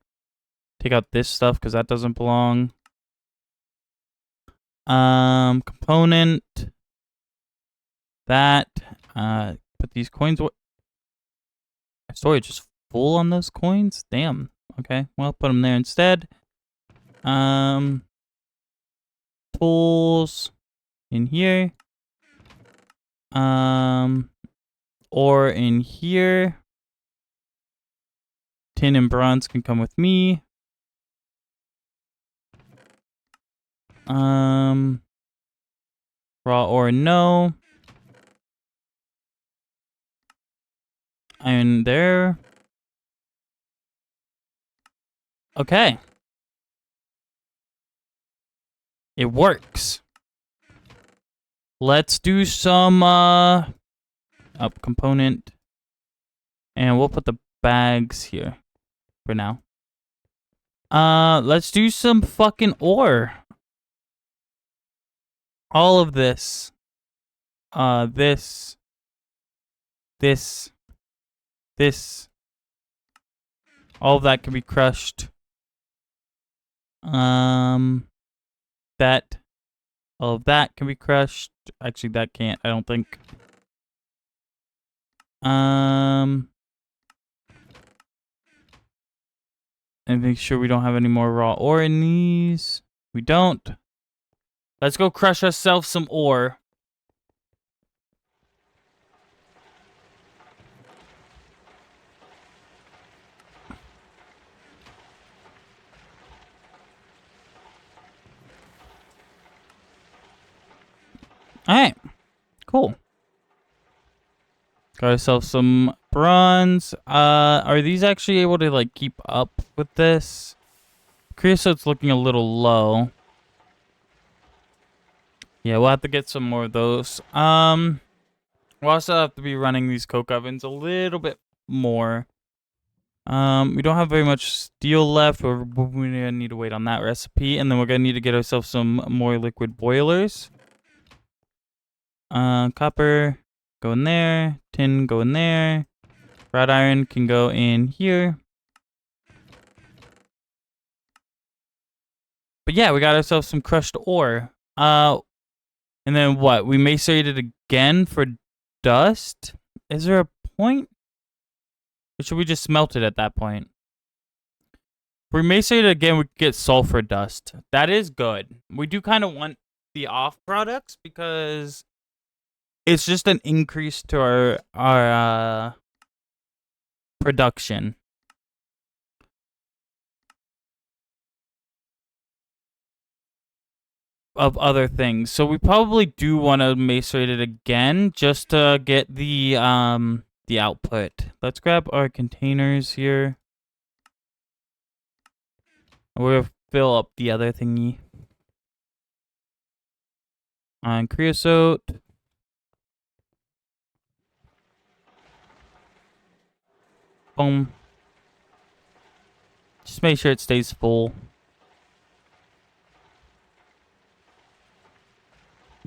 Take out this stuff because that doesn't belong. Component. That. Put these coins away. Storage is full on those coins? Damn. Okay. Well, put them there instead. Tools in here. Ore in here. Tin and bronze can come with me. Raw ore, no. Iron there. Okay. It works. Let's do some up component. And we'll put the bags here for now. Let's do some fucking ore. All of this. This. All of that can be crushed. That. All of that can be crushed. Actually, that can't, I don't think. And make sure we don't have any more raw ore in these. We don't. Let's go crush ourselves some ore. Alright. Cool. Got ourselves some bronze. Are these actually able to, like, keep up with this? Creosote's looking a little low. Yeah, we'll have to get some more of those. We'll also have to be running these coke ovens a little bit more. We don't have very much steel left. We're gonna need to wait on that recipe. And then we're gonna need to get ourselves some more liquid boilers. Copper, go in there. Tin, go in there. Wrought iron can go in here. But yeah, we got ourselves some crushed ore. And then what? We macerated again for dust? Is there a point? Or should we just smelt it at that point? If we macerate it again, we could get sulfur dust. That is good. We do kind of want the off products because it's just an increase to our production. Of other things. So we probably do want to macerate it again just to get the output. Let's grab our containers here. We'll fill up the other thingy. On creosote. Boom. Just make sure it stays full.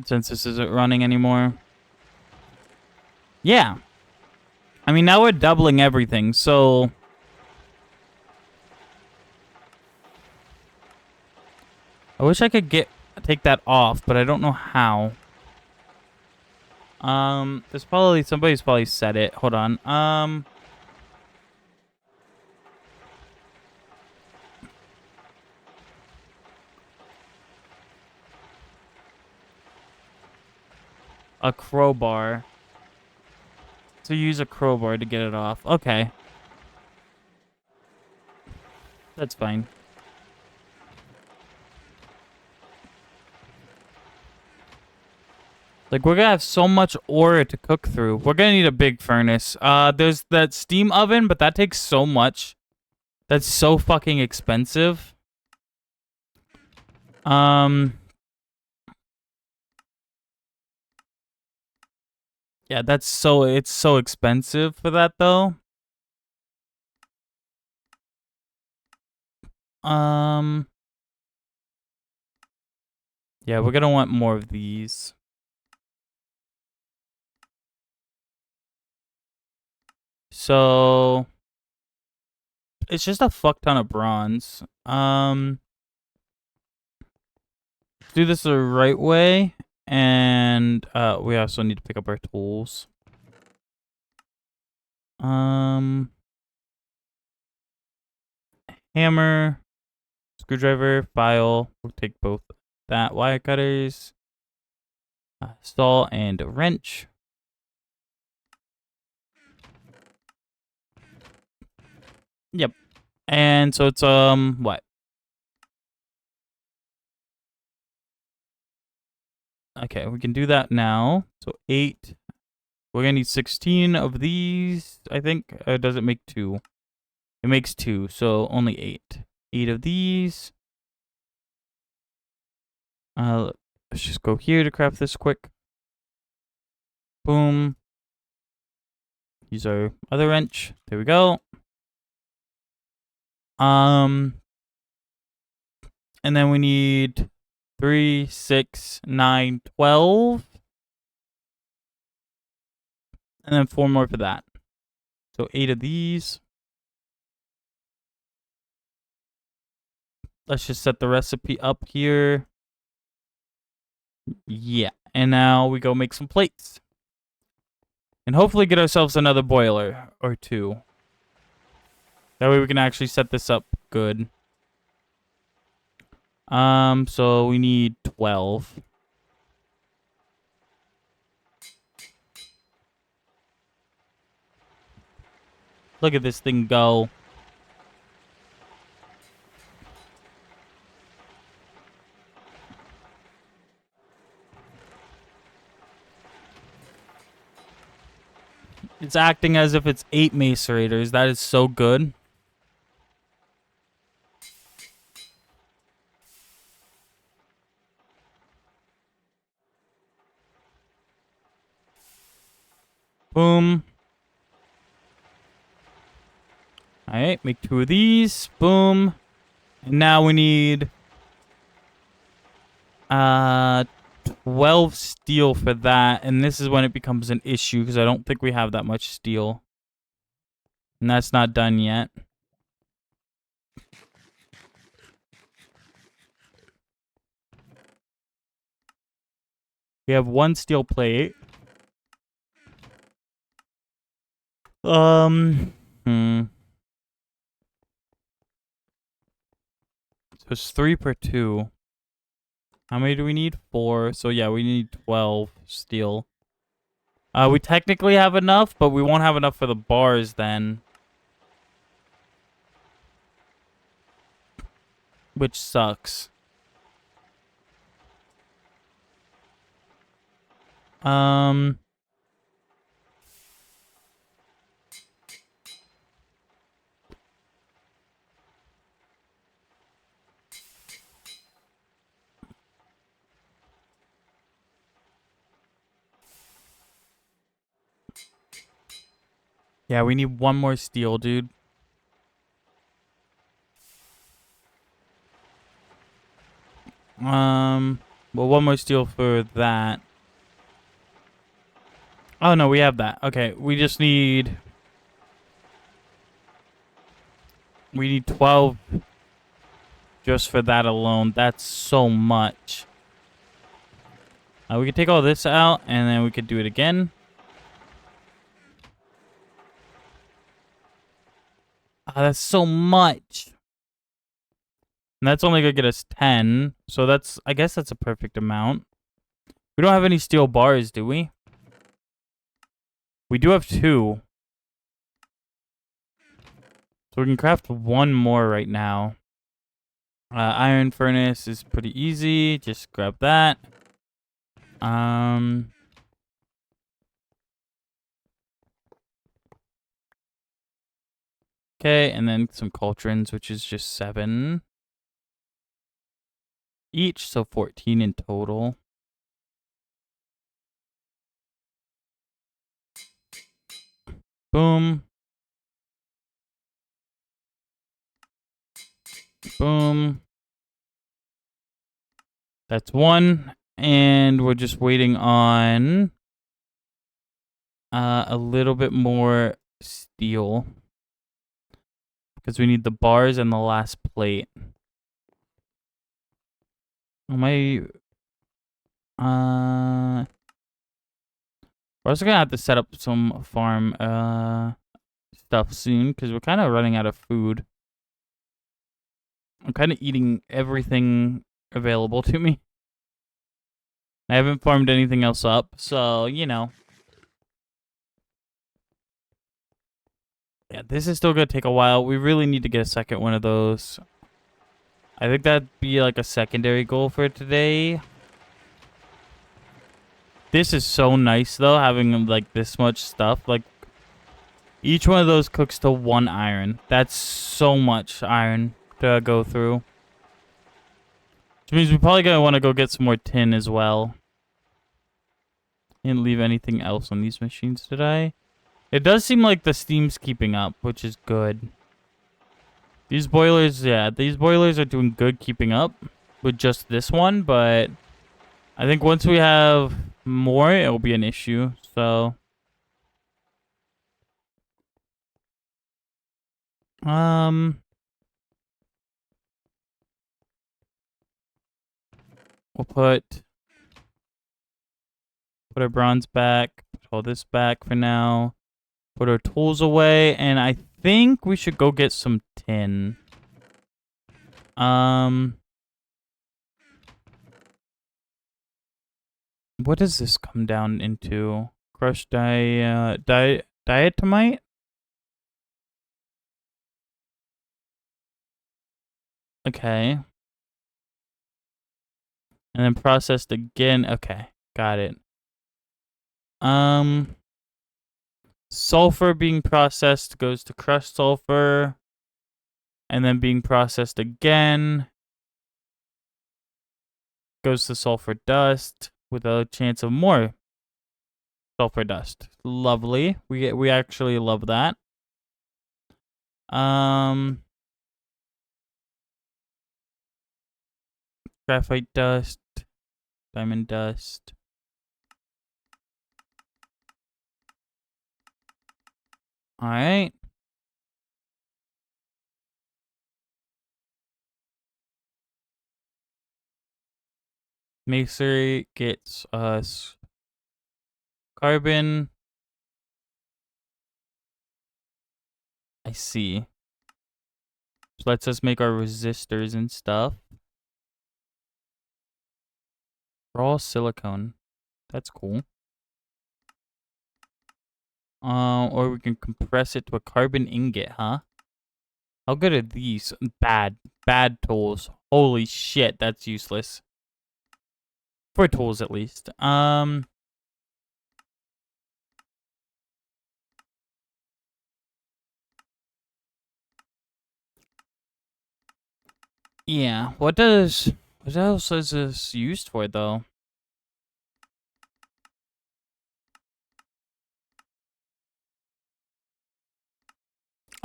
Since this isn't running anymore. Yeah. I mean, now we're doubling everything, so... I wish I could take that off, but I don't know how. There's probably... Somebody's probably said it. Hold on. a crowbar. So use a crowbar to get it off. Okay. That's fine. Like, we're gonna have so much ore to cook through. We're gonna need a big furnace. There's that steam oven, but that takes so much. That's so fucking expensive. Yeah, it's so expensive for that though. Yeah, we're gonna want more of these. So it's just a fuck ton of bronze. Do this the right way, and we also need to pick up our tools. Hammer, screwdriver, file. We'll take both. That wire cutters, saw, and a wrench. Yep. And so it's what? Okay, we can do that now. So 8. We're gonna need 16 of these. I think. Does it make 2? It makes 2, so only 8. 8 of these. Let's just go here to craft this quick. Boom. Use our other wrench. There we go. And then we need 3, 6, 9, 12. And then 4 more for that. So 8 of these. Let's just set the recipe up here. Yeah. And now we go make some plates. And hopefully get ourselves another boiler or 2. That way we can actually set this up good. So we need 12. Look at this thing go. It's acting as if it's 8 macerators. That is so good. Boom. Alright, make 2 of these. Boom. And now we need 12 steel for that. And this is when it becomes an issue because I don't think we have that much steel. And that's not done yet. We have 1 steel plate. So it's 3 per 2. How many do we need? 4. So yeah, we need 12 steel. We technically have enough, but we won't have enough for the bars then. Which sucks. Yeah, we need 1 more steel, dude. Well, 1 more steel for that. Oh, no, we have that. Okay, we just need... We need 12 just for that alone. That's so much. We could take all this out, and then we could do it again. That's so much. And that's only gonna get us 10. So that's, I guess that's a perfect amount. We don't have any steel bars, do we? We do have 2. So we can craft 1 more right now. Iron furnace is pretty easy. Just grab that. Okay, and then some cauldrons, which is just 7 each, so 14 in total. Boom. Boom. That's 1. And we're just waiting on a little bit more steel. Because we need the bars and the last plate. We're also gonna have to set up some farm stuff soon because we're kind of running out of food. I'm kind of eating everything available to me. I haven't farmed anything else up, so you know. Yeah, this is still gonna take a while. We really need to get a second one of those. I think that'd be like a secondary goal for today. This is so nice though, having like this much stuff. Like each one of those cooks to 1 iron. That's so much iron to go through. Which means we're probably gonna want to go get some more tin as well. Didn't leave anything else on these machines, did I? It does seem like the steam's keeping up, which is good. These boilers, yeah, these boilers are doing good keeping up with just this one, but I think once we have more, it'll be an issue, so. We'll put our bronze back, put all this back for now. Put our tools away, and I think we should go get some tin. What does this come down into? Crushed diatomite? Okay. And then processed again. Okay, got it. Sulfur being processed goes to crushed sulfur. And then being processed again goes to sulfur dust with a chance of more sulfur dust. Lovely. We actually love that. Graphite dust, diamond dust. All right. Masonry gets us carbon. I see. So lets us make our resistors and stuff. Raw silicone. That's cool. Or we can compress it to a carbon ingot, huh? How good are these? Bad tools. Holy shit, that's useless. For tools, at least. Yeah. What else is this used for, though?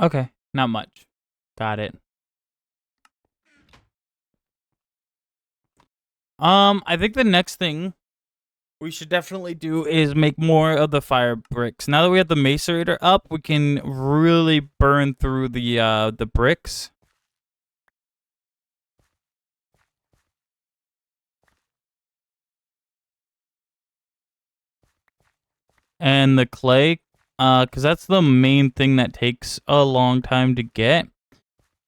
Okay, not much. Got it. I think the next thing we should definitely do is make more of the fire bricks. Now that we have the macerator up, we can really burn through the bricks. And the clay, because that's the main thing that takes a long time to get,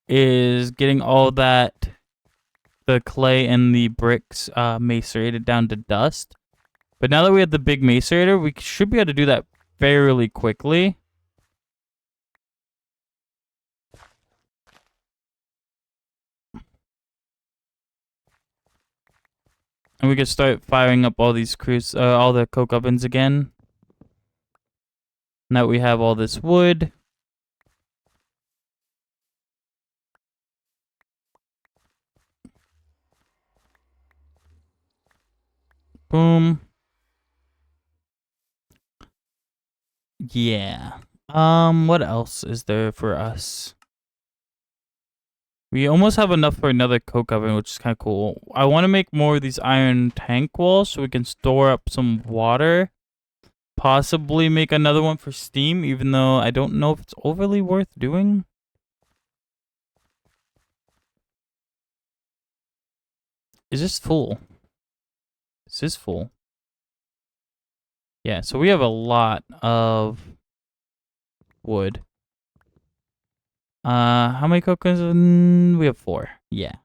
is getting all that, the clay and the bricks macerated down to dust. But now that we have the big macerator, we should be able to do that fairly quickly. And we can start firing up all these all the coke ovens again. Now we have all this wood. Boom. Yeah. What else is there for us? We almost have enough for another coke oven, which is kind of cool. I want to make more of these iron tank walls so we can store up some water. Possibly make another one for steam, even though I don't know if it's overly worth doing. Is this full? This is full. Yeah, so we have a lot of wood. How many coke ovens? We have 4. Yeah.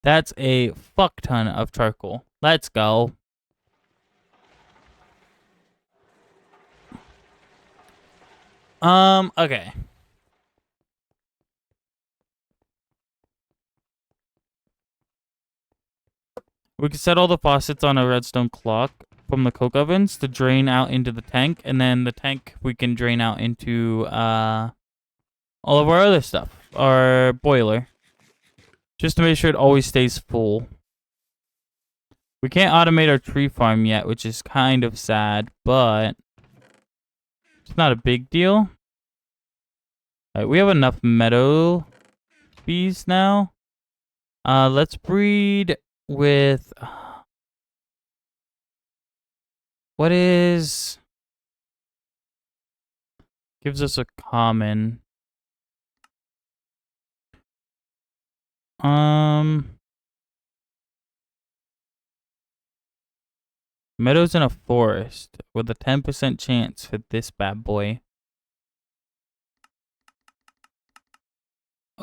That's a fuck ton of charcoal. Let's go. Okay. We can set all the faucets on a redstone clock from the coke ovens to drain out into the tank, and then the tank we can drain out into all of our other stuff, our boiler, just to make sure it always stays full. We can't automate our tree farm yet, which is kind of sad, but it's not a big deal. All right, we have enough meadow bees now. Let's breed with what is gives us a common meadows in a forest with a 10% chance for this bad boy.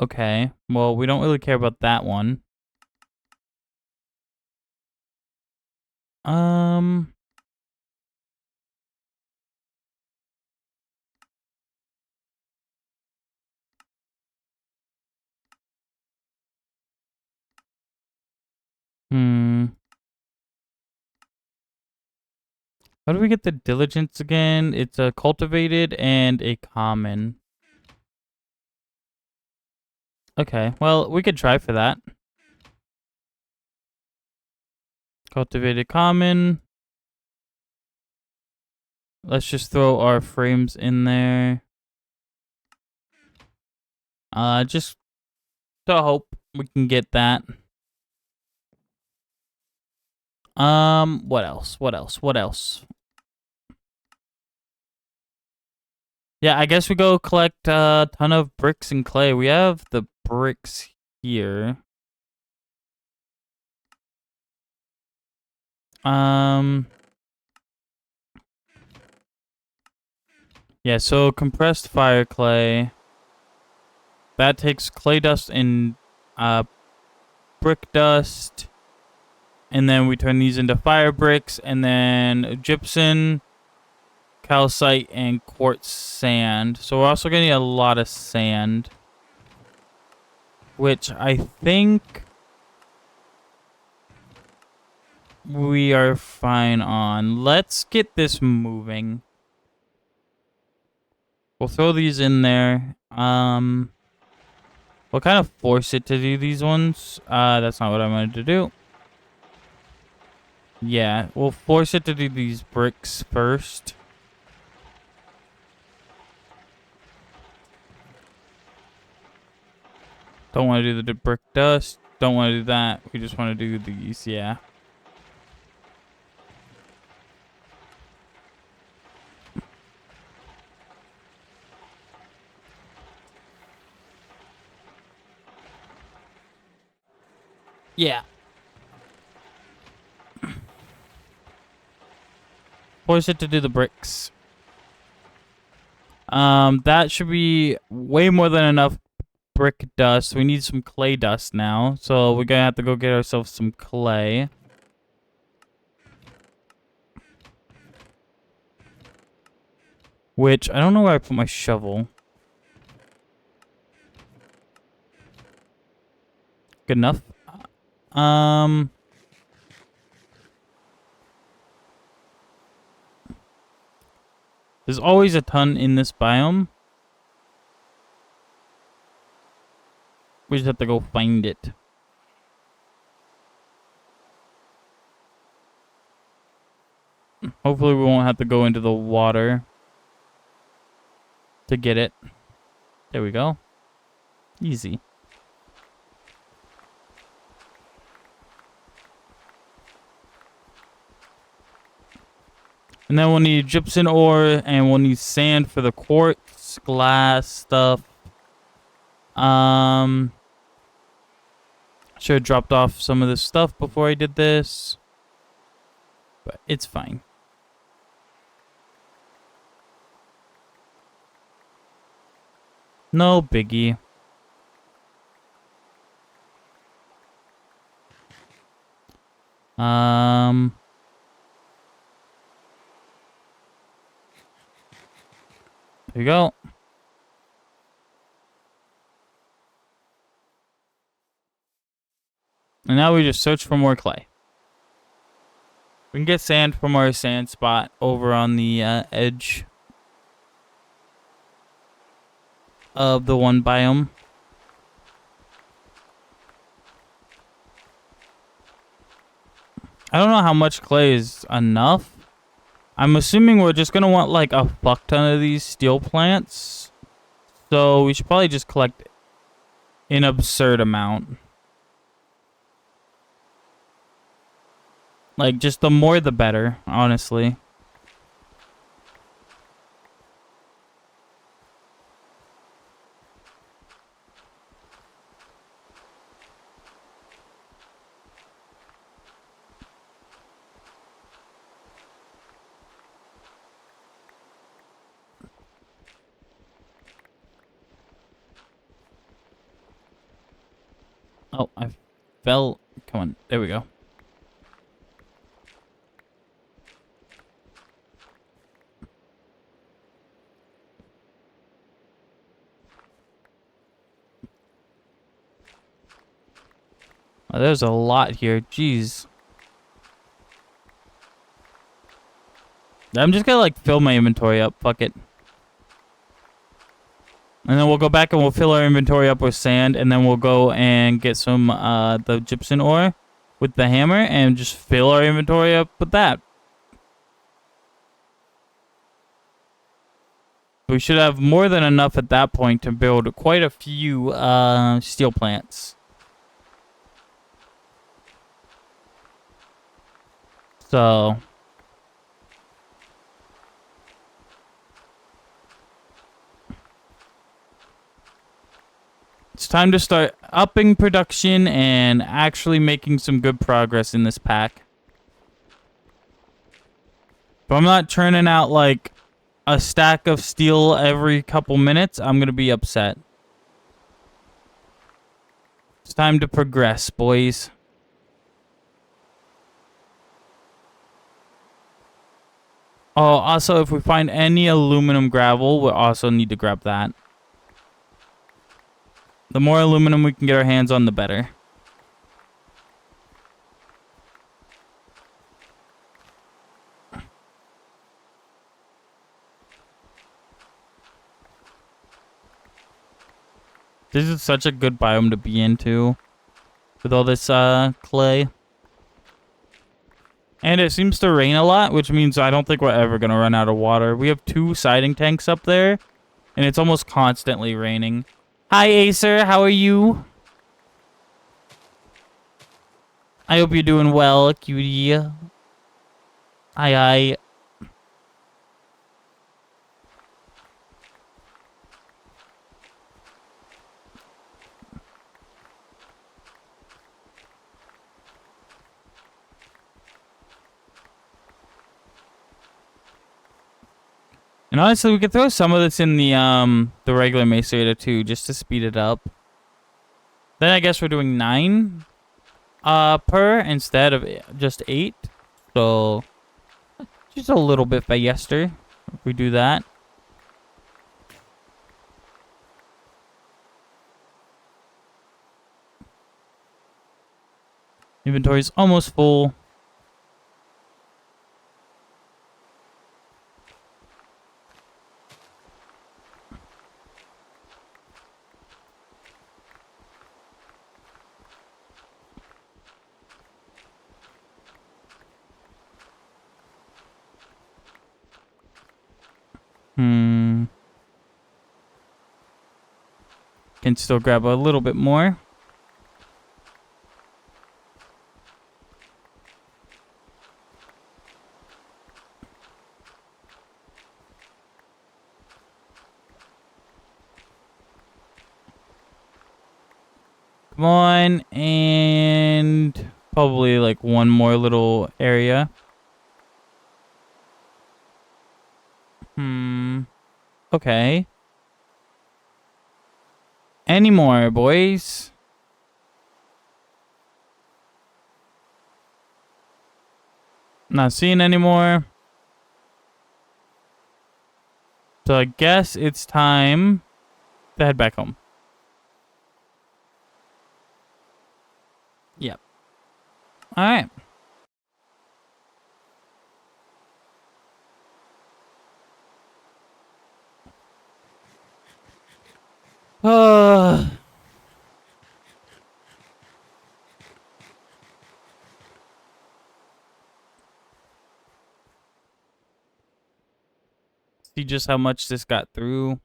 Okay, well, we don't really care about that one. How do we get the diligence again? It's a cultivated and a common. Okay, well, we could try for that. Cultivated common. Let's just throw our frames in there. Just to hope we can get that. What else? What else? What else? Yeah, I guess we go collect a ton of bricks and clay. We have the bricks here. Yeah, so compressed fire clay. That takes clay dust and brick dust. And then we turn these into fire bricks, and then gypsum, calcite, and quartz sand. So we're also getting a lot of sand, which I think we are fine on. Let's get this moving. We'll throw these in there. We'll kind of force it to do these ones. That's not what I wanted to do. Yeah, we'll force it to do these bricks first. Don't want to do the brick dust. Don't want to do that. We just want to do these, yeah. Yeah. Force it to do the bricks. That should be way more than enough brick dust. We need some clay dust now. So we're gonna have to go get ourselves some clay. Which, I don't know where I put my shovel. Good enough. There's always a ton in this biome. We just have to go find it. Hopefully we won't have to go into the water to get it. There we go. Easy. And then we'll need gypsum ore, and we'll need sand for the quartz, glass stuff. Should have dropped off some of this stuff before I did this. But it's fine. No biggie. There you go. And now we just search for more clay. We can get sand from our sand spot over on the edge of the one biome. I don't know how much clay is enough. I'm assuming we're just gonna want like a fuck ton of these steel plants. So we should probably just collect an absurd amount. Like, just the more the better, honestly. Oh, I fell. Come on. There we go. Oh, there's a lot here. Jeez. I'm just gonna like fill my inventory up. Fuck it. And then we'll go back and we'll fill our inventory up with sand, and then we'll go and get some the gypsum ore with the hammer and just fill our inventory up with that. We should have more than enough at that point to build quite a few steel plants. So it's time to start upping production and actually making some good progress in this pack. If I'm not churning out like a stack of steel every couple minutes, I'm gonna be upset. It's time to progress, boys. Oh, also, if we find any aluminum gravel, we'll also need to grab that. The more aluminum we can get our hands on, the better. This is such a good biome to be into with all this clay. And it seems to rain a lot, which means I don't think we're ever going to run out of water. We have 2 siding tanks up there, and it's almost constantly raining. Hi, Acer. How are you? I hope you're doing well, cutie. Hi. And honestly, we could throw some of this in the regular macerator too, just to speed it up. Then I guess we're doing 9 per instead of just 8. So just a little bit faster if we do that. Inventory's almost full. Can still grab a little bit more. Come on, and probably like one more little area. Okay. Any more, boys? Not seeing any more. So I guess it's time to head back home. Yep. All right. See just how much this got through.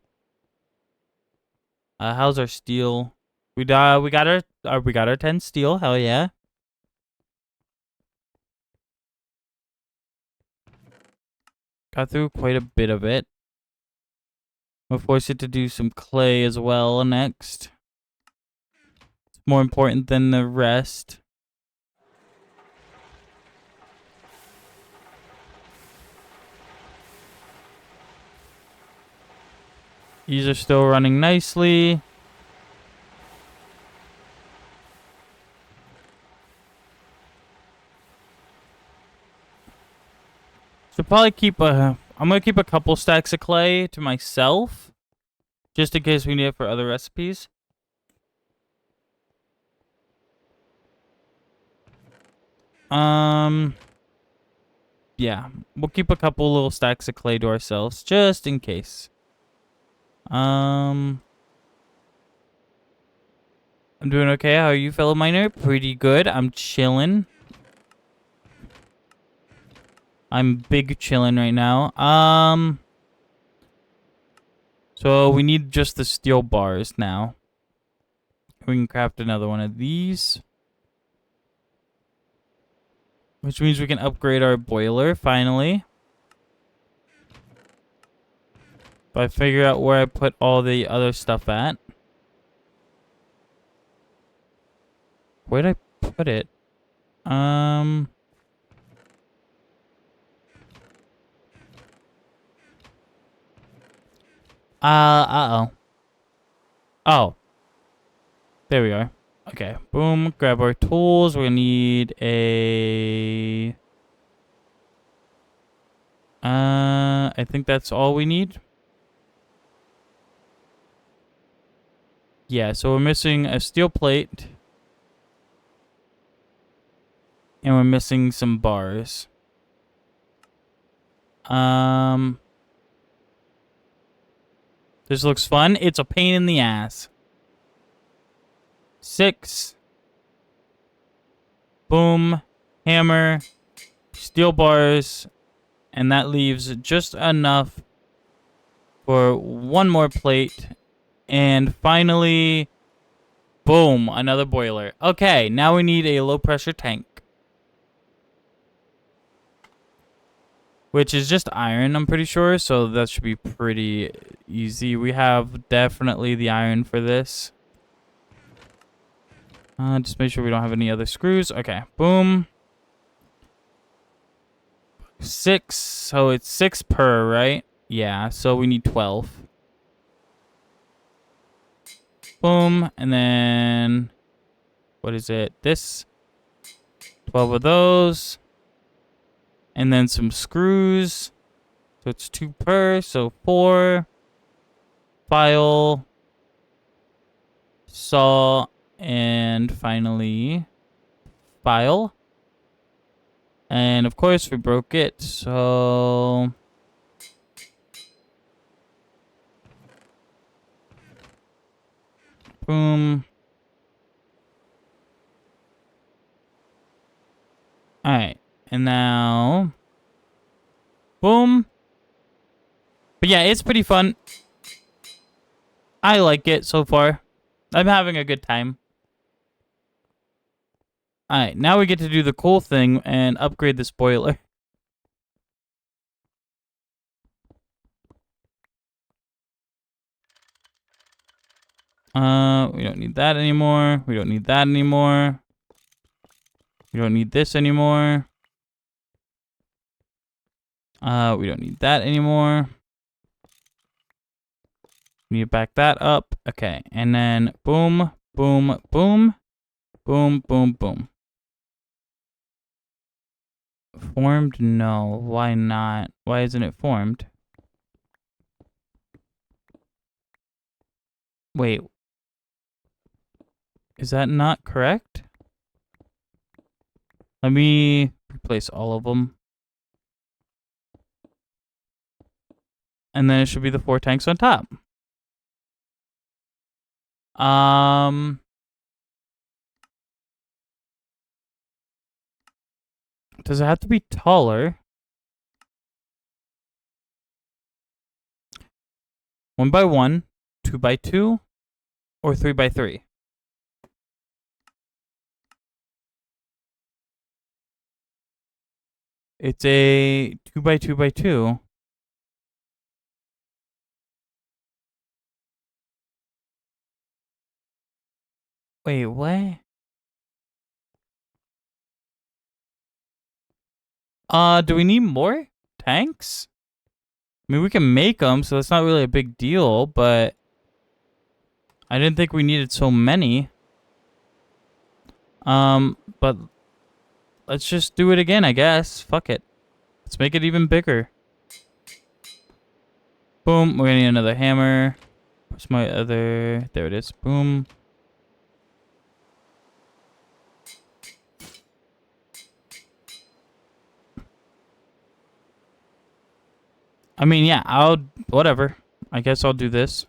How's our steel? We got our 10 steel. Hell yeah. Got through quite a bit of it. We'll force it to do some clay as well next. It's more important than the rest. These are still running nicely. Should probably keep I'm gonna keep a couple stacks of clay to myself, just in case we need it for other recipes. Yeah, we'll keep a couple little stacks of clay to ourselves, just in case. I'm doing okay. How are you, fellow miner? Pretty good. I'm chilling. I'm big chilling right now. So we need just the steel bars now. We can craft another one of these. Which means we can upgrade our boiler, finally. If I figure out where I put all the other stuff at. Where'd I put it? Uh-oh. Oh. There we are. Okay, boom, grab our tools. We're gonna need a... I think that's all we need. Yeah, so we're missing a steel plate. And we're missing some bars. This looks fun. It's a pain in the ass. 6. Boom. Hammer. Steel bars. And that leaves just enough for one more plate. And finally, boom, another boiler. Okay, now we need a low pressure tank. Which is just iron, I'm pretty sure. So that should be pretty easy. We have definitely the iron for this. Just make sure we don't have any other screws. Okay, boom. 6. So it's 6 per, right? Yeah, so we need 12. Boom, and then what is it? This 12 of those. And then some screws. So it's 2 per, so 4. File. Saw. And finally, file. And of course we broke it, so boom. Alright, and now boom. But yeah, it's pretty fun. I like it so far. I'm having a good time. Alright, now we get to do the cool thing and upgrade the spoiler. We don't need that anymore. We don't need that anymore. We don't need this anymore. We don't need that anymore. We need to back that up. Okay, and then boom, boom, boom, boom, boom, boom. Formed? No. Why not? Why isn't it formed? Wait. Is that not correct? Let me replace all of them. And then it should be the 4 tanks on top. Does it have to be taller? 1 by 1, 2 by 2, or 3 by 3? It's a 2 by 2 by 2. Wait, what? Do we need more tanks? I mean, we can make them, so it's not really a big deal, but I didn't think we needed so many. But let's just do it again, I guess. Fuck it. Let's make it even bigger. Boom, we're gonna need another hammer. Where's my other... There it is. Boom. I mean, yeah, whatever. I guess I'll do this.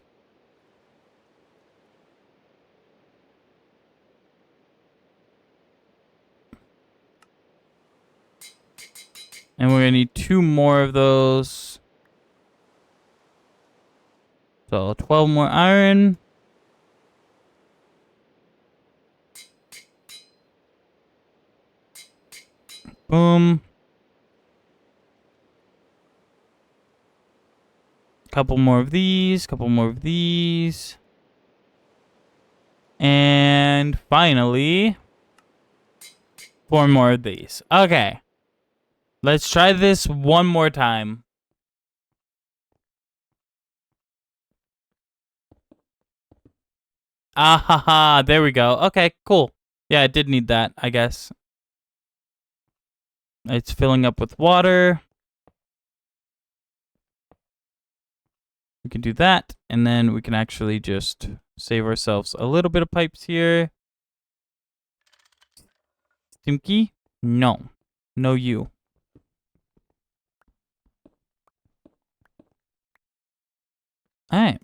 And we're gonna need 2 more of those. So 12 more iron. Boom. Couple more of these. Couple more of these. And finally, 4 more of these. Okay. Let's try this one more time. Ah ha ha. There we go. Okay, cool. Yeah, it did need that, I guess. It's filling up with water. We can do that, and then we can actually just save ourselves a little bit of pipes here. Stimky? No. No you. Alright.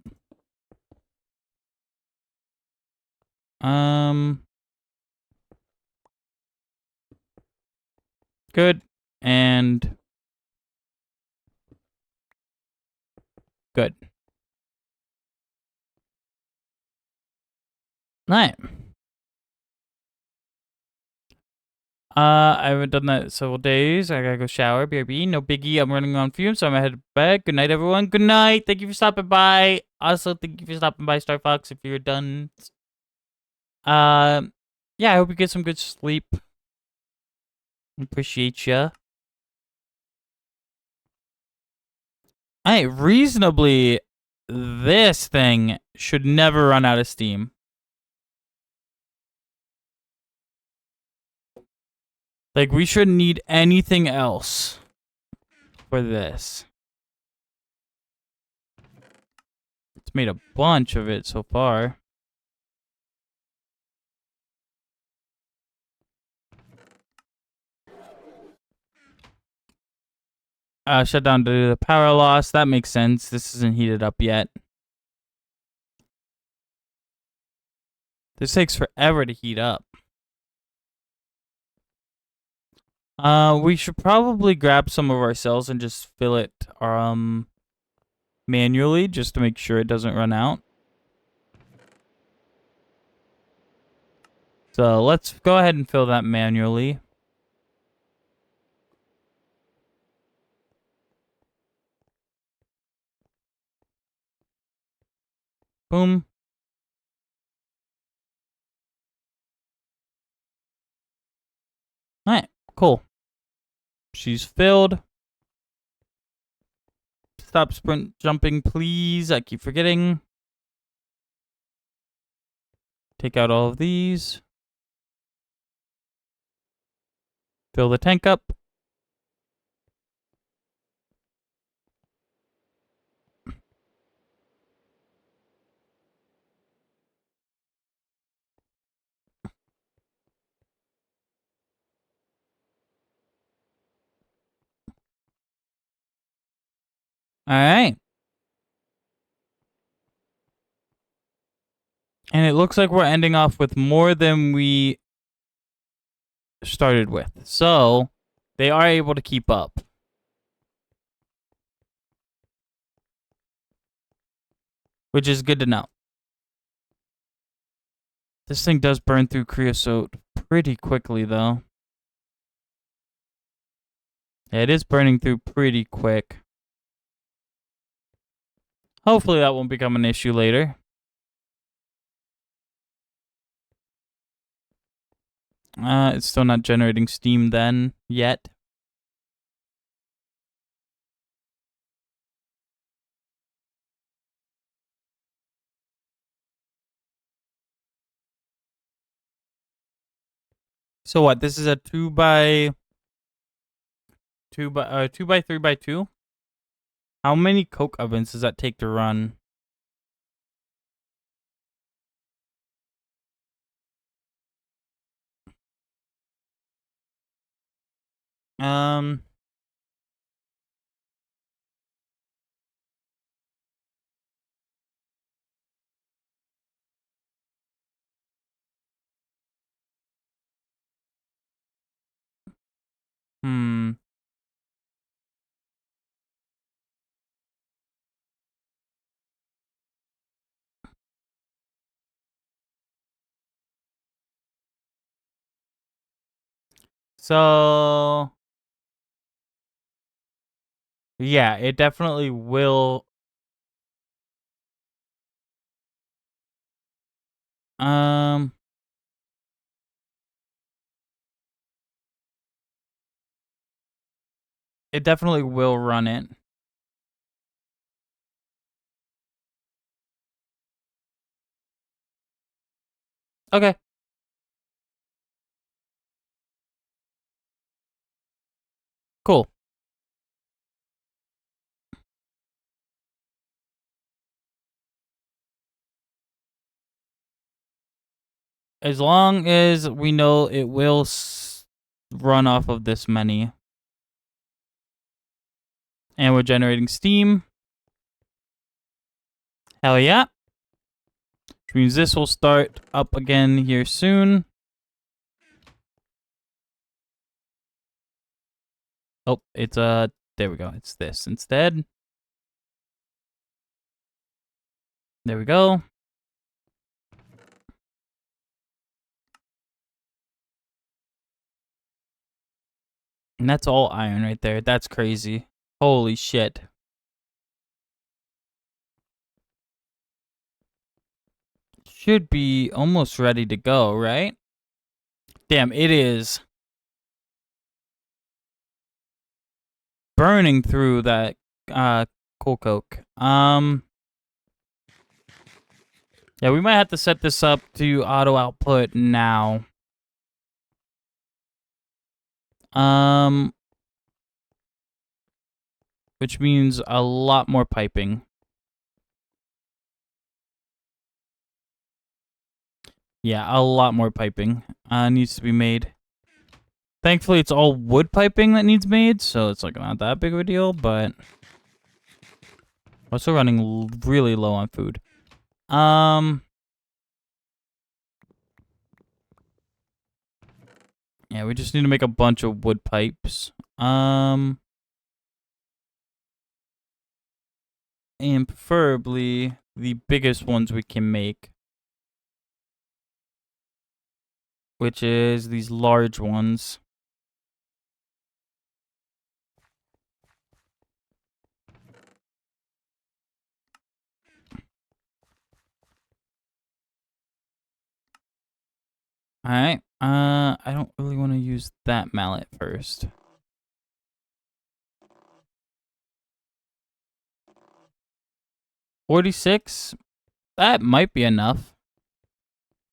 Good. And good. Alright. I haven't done that in several days. I gotta go shower. BRB. No biggie. I'm running on fumes, so I'm gonna head to bed. Good night, everyone. Good night. Thank you for stopping by. Also, thank you for stopping by, Star Fox, if you're done. Yeah, I hope you get some good sleep. Appreciate ya. Reasonably, this thing should never run out of steam. Like, we shouldn't need anything else for this. It's made a bunch of it so far. Shut down due to the power loss. That makes sense. This isn't heated up yet. This takes forever to heat up. We should probably grab some of our cells and just fill it manually just to make sure it doesn't run out. So let's go ahead and fill that manually. Boom. Alright, cool. She's filled. Stop sprint jumping, please. I keep forgetting. Take out all of these. Fill the tank up. Alright. And it looks like we're ending off with more than we started with. So, they are able to keep up. Which is good to know. This thing does burn through creosote pretty quickly, though. Yeah, it is burning through pretty quick. Hopefully that won't become an issue later. It's still not generating steam then, yet. So what? This is a 2 by 3 by 2. How many coke ovens does that take to run? Um. Hmm. So yeah, it definitely will. Um. It definitely will run it. Okay. Cool. As long as we know it will run off of this many. And we're generating steam. Hell yeah. Which means this will start up again here soon. Oh, it's there we go. It's this instead. There we go. And that's all iron right there. That's crazy. Holy shit. Should be almost ready to go, right? Damn, it is burning through that coal coke. Yeah, we might have to set this up to auto output now. Which means a lot more piping. Yeah, a lot more piping needs to be made. Thankfully, it's all wood piping that needs made, so it's like not that big of a deal, but also running really low on food. Yeah, we just need to make a bunch of wood pipes. And preferably the biggest ones we can make, which is these large ones. Alright, I don't really want to use that mallet first. $46? That might be enough.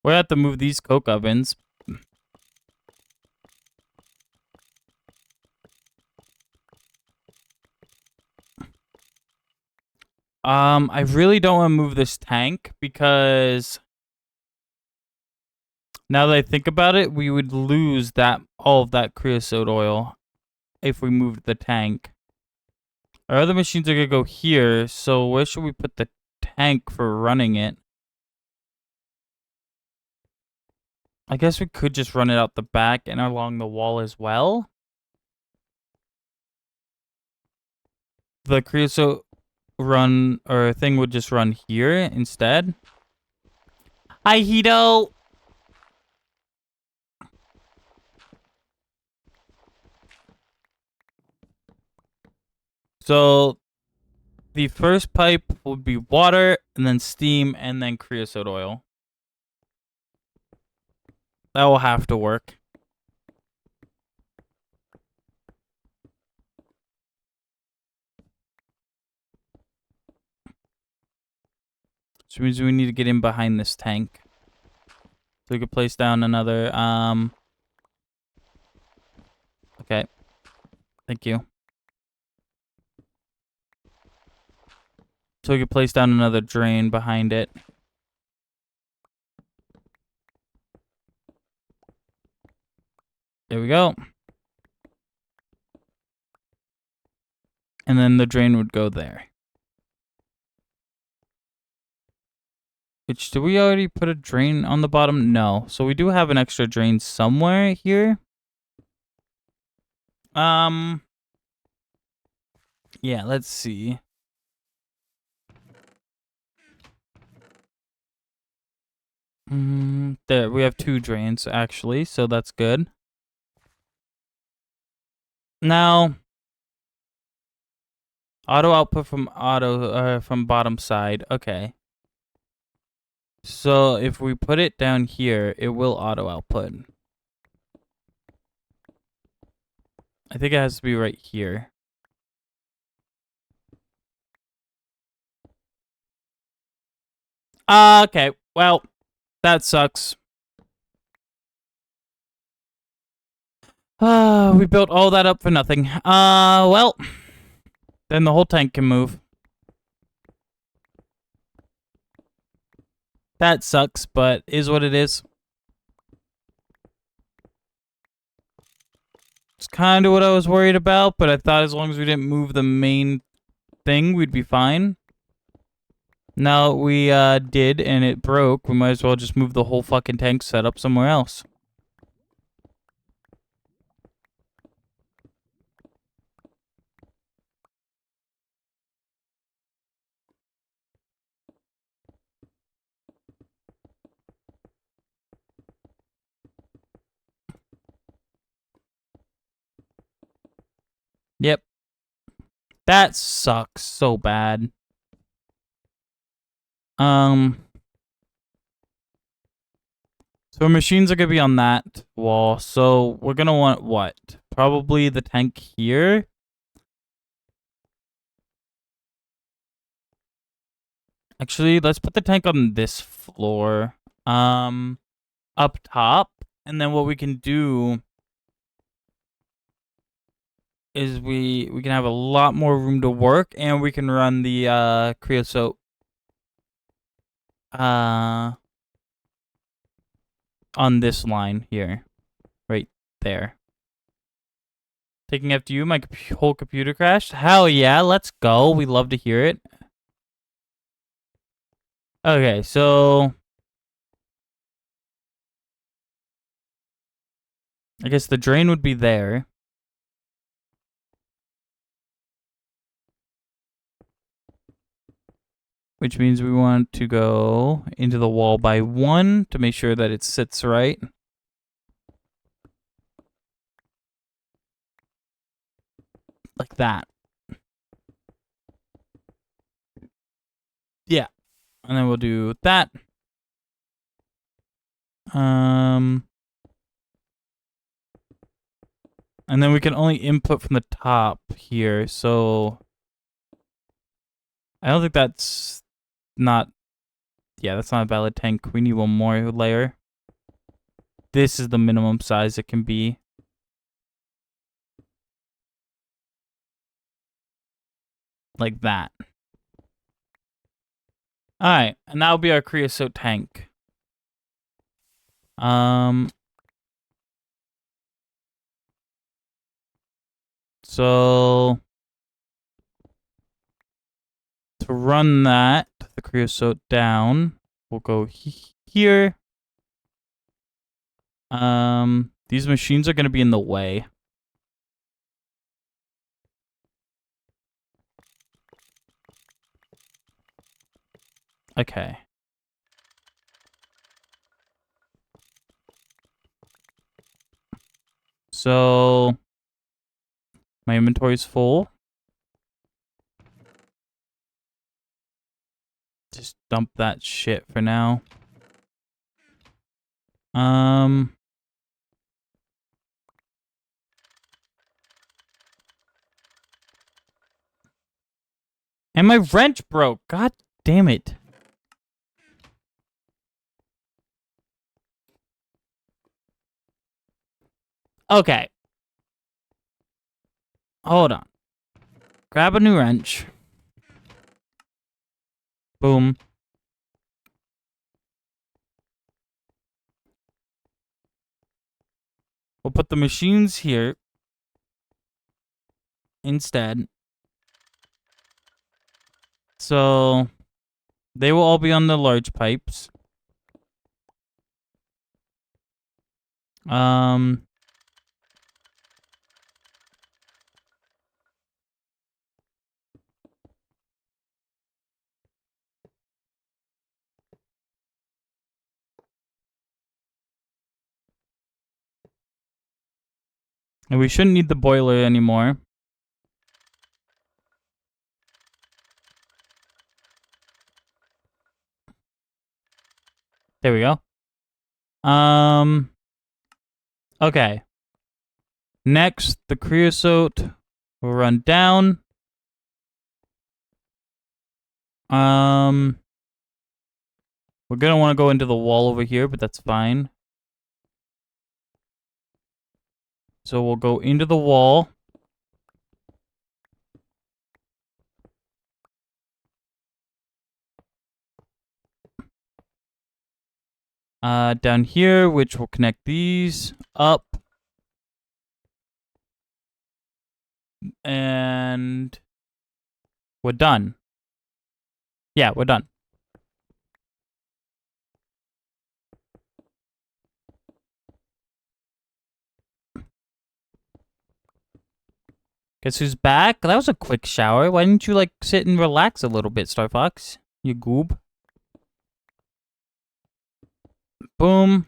We're gonna have to move these coke ovens. I really don't want to move this tank because now that I think about it, we would lose all of that creosote oil if we moved the tank. Our other machines are gonna go here, so where should we put the tank for running it? I guess we could just run it out the back and along the wall as well. The creosote run or thing would just run here instead. Hi, Hito. So the first pipe would be water and then steam and then creosote oil. That will have to work. Which means we need to get in behind this tank. So we could place down another, okay. Thank you. So we could place down another drain behind it. There we go. And then the drain would go there. Which, did we already put a drain on the bottom? No. So we do have an extra drain somewhere here. Yeah, let's see. There, we have 2 drains, actually, so that's good. Now, auto output from from bottom side. Okay. So if we put it down here, it will auto output. I think it has to be right here. Okay. Well, that sucks. We built all that up for nothing. Well, then the whole tank can move. That sucks, but is what it is. It's kind of what I was worried about, but I thought as long as we didn't move the main thing, we'd be fine. Now we did, and it broke. We might as well just move the whole fucking tank setup somewhere else. Yep. That sucks so bad. So machines are gonna be on that wall. So we're gonna want what? Probably the tank here. Actually, let's put the tank on this floor. Up top. And then what we can do is we can have a lot more room to work, and we can run the creosote on this line here, right there. Taking after you, my whole computer crashed. Hell yeah, let's go. We love to hear it. Okay, so I guess the drain would be there. Which means we want to go into the wall by 1 to make sure that it sits right. Like that. Yeah. And then we'll do that. And then we can only input from the top here, so I don't think that's not, yeah, that's not a valid tank. We need one more layer. This is the minimum size it can be. Like that. Alright, and that'll be our creosote tank. So to run that, the creosote down, we'll go here. These machines are going to be in the way. Okay. So my inventory's full. Just dump that shit for now. And my wrench broke. God damn it. Okay. Hold on. Grab a new wrench. Boom. We'll put the machines here instead. So they will all be on the large pipes. And we shouldn't need the boiler anymore. There we go. Okay. Next, the creosote will run down. We're gonna want to go into the wall over here, but that's fine. So we'll go into the wall. Down here, which will connect these up. And we're done. Yeah, we're done. Guess who's back? That was a quick shower. Why didn't you, like, sit and relax a little bit, Star Fox? You goob. Boom.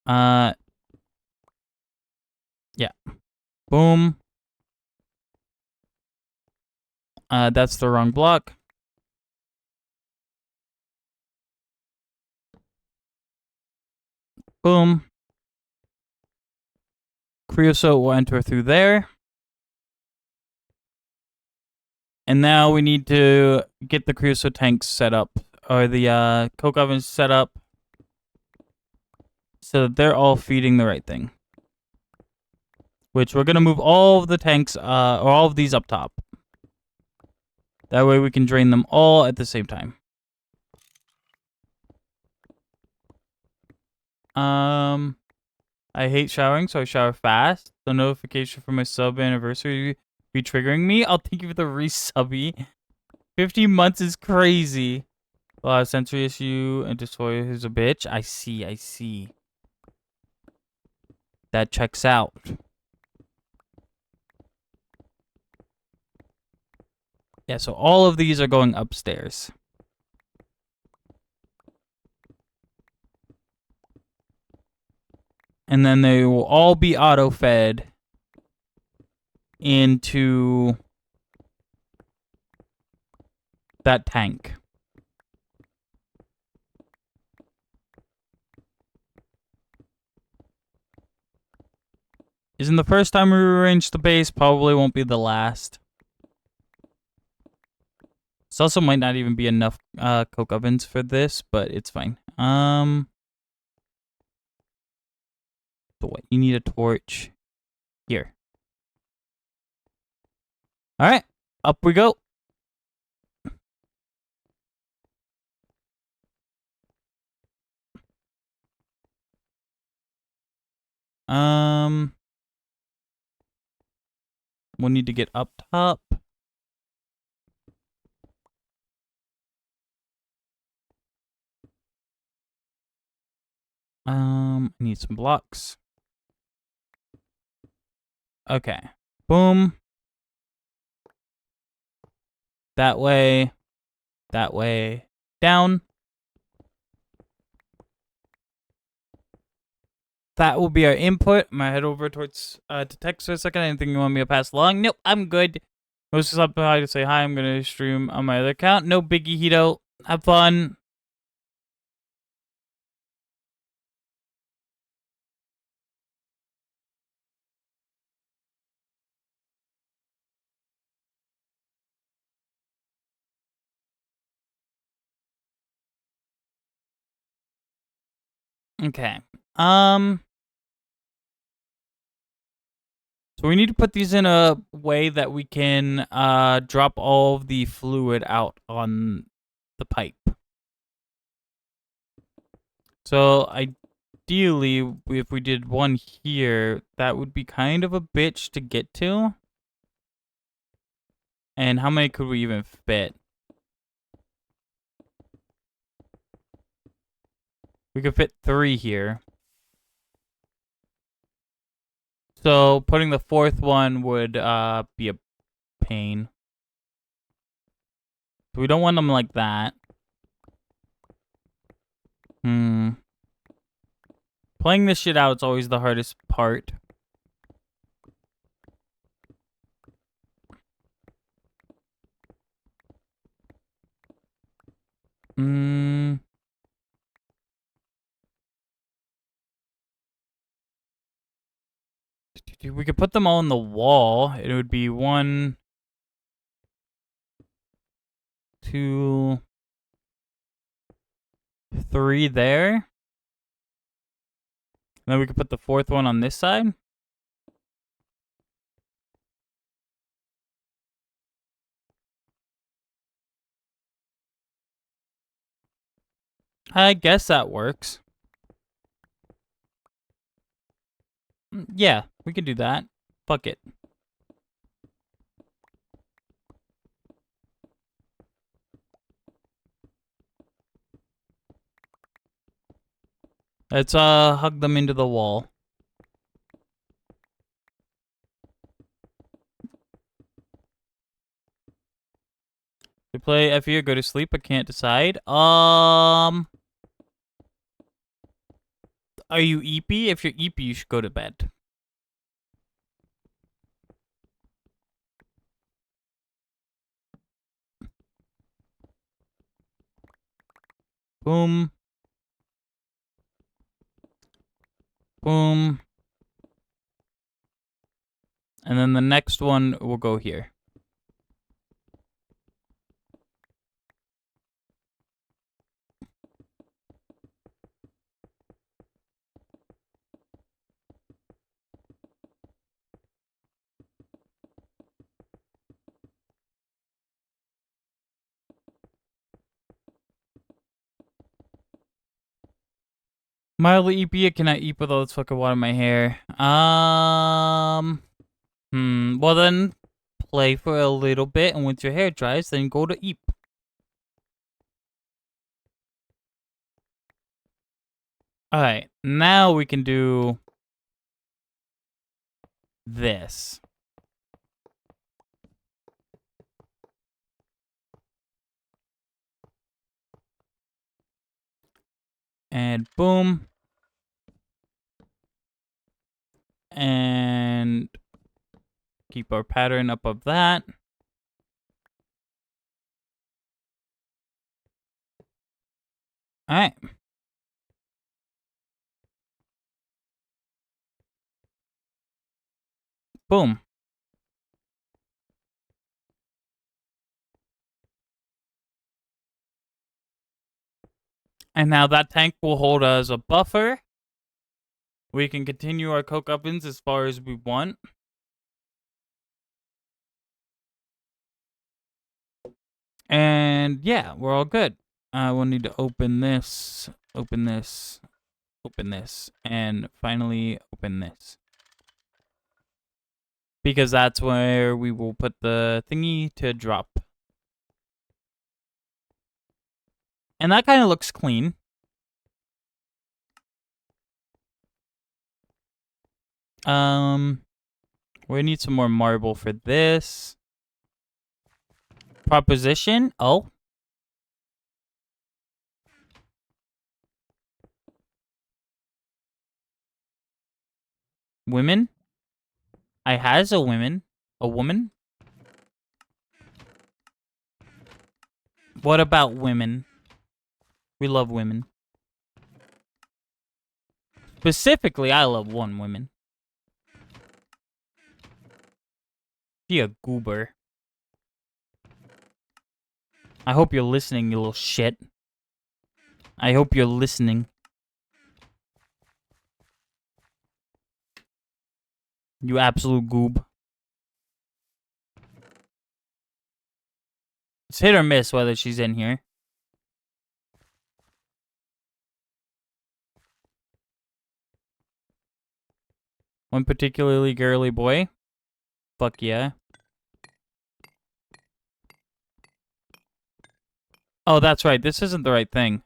Yeah. Boom. That's the wrong block. Boom. Creosote will enter through there. And now we need to get the creosote tanks set up, or the coke ovens set up. so that they're all feeding the right thing. Which we're gonna move all of the tanks, or all of these up top. That way we can drain them all at the same time. I hate showering, so I shower fast. The notification for my sub anniversary be triggering me. I'll thank you for the resubby. 15 months is crazy. Sensory issue and destroy who's a bitch. I see. That checks out. Yeah, so all of these are going upstairs. And then they will all be auto-fed into that tank. Isn't the first time we rearrange the base, probably won't be the last. This also might not even be enough coke ovens for this, but it's fine. So what? You need a torch. Here. Alright, up we go. We'll need to get up top. I need some blocks. Okay. Boom. That way. That way. Down. That will be our input. I'm gonna head over towards to text for a second. Anything you want me to pass along? Nope, I'm good. Most up by to say hi. I'm gonna stream on my other account. No biggie, Hito. Have fun. Okay. So we need to put these in a way that we can drop all of the fluid out on the pipe. So ideally, if we did one here, that would be kind of a bitch to get to. And how many could we even fit? We could fit 3 here. So putting the 4th one would be a pain. So we don't want them like that. Playing this shit out is always the hardest part. We could put them all on the wall. It would be 1, 2, 3 there. And then we could put the 4th one on this side. I guess that works. Yeah, we could do that. Fuck it. Let's hug them into the wall. We play FE or go to sleep. I can't decide. Are you EP? If you're EP, you should go to bed. Boom. Boom. And then the next one will go here. Mildly eepy, I cannot eat with all this fucking water in my hair. Well then, play for a little bit, and once your hair dries, then go to eep. Alright, now we can do this. And boom. And keep our pattern up of that. Alright. Boom. And now that tank will hold as a buffer. We can continue our coke ovens as far as we want. And yeah, we're all good. We'll need to open this, open this, open this, and finally open this. Because that's where we will put the thingy to drop. And that kind of looks clean. We need some more marble for this. Proposition? Oh. Women? I has a woman. A woman? What about women? We love women. Specifically, I love one woman. She a goober. I hope you're listening, you little shit. I hope you're listening. You absolute goob. It's hit or miss whether she's in here. One particularly girly boy. Fuck yeah. Oh, that's right. This isn't the right thing.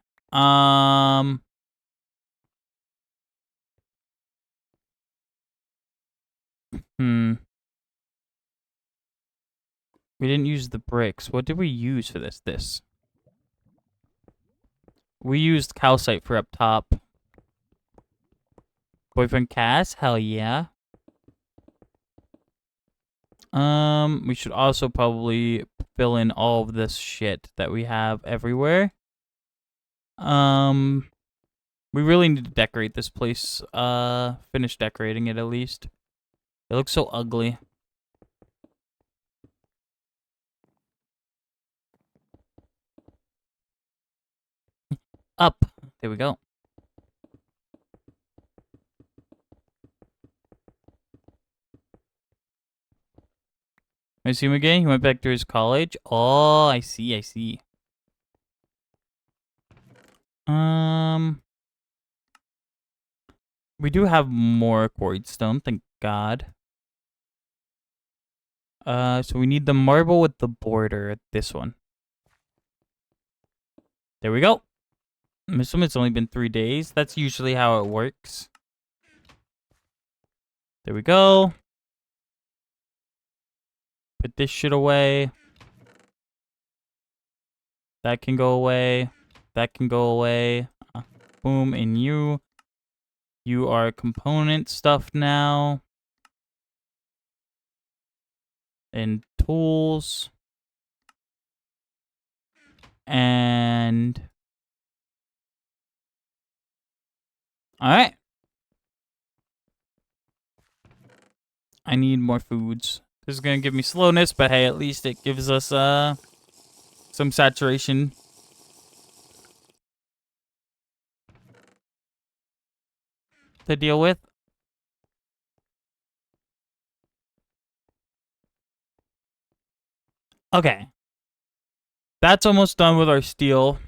We didn't use the bricks. What did we use for this? This. We used calcite for up top. Boyfriend Cass? Hell yeah. We should also probably fill in all of this shit that we have everywhere. We really need to decorate this place. Finish decorating it at least. It looks so ugly. Up. There we go. I see him again. He went back to his college. Oh, I see. I see. We do have more quarried stone, thank God. So we need the marble with the border. This one. There we go. I'm assuming it's only been 3 days. That's usually how it works. There we go. Put this shit away. That can go away. That can go away. Boom, and you. You are component stuff now. And tools. And... Alright. I need more foods. This is gonna give me slowness, but hey, at least it gives us some saturation. To deal with. Okay. That's almost done with our steel.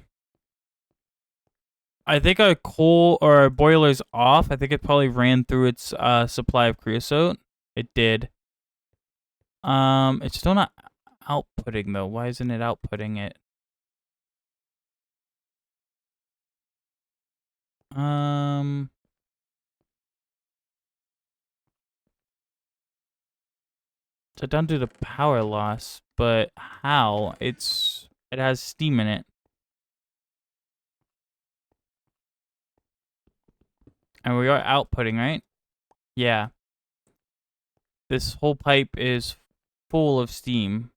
I think our coal or our boiler's off. I think it probably ran through its supply of creosote. It did. It's still not outputting though. Why isn't it outputting it? So down to the power loss, but how? It has steam in it. And we are outputting, right? Yeah. This whole pipe is full of steam.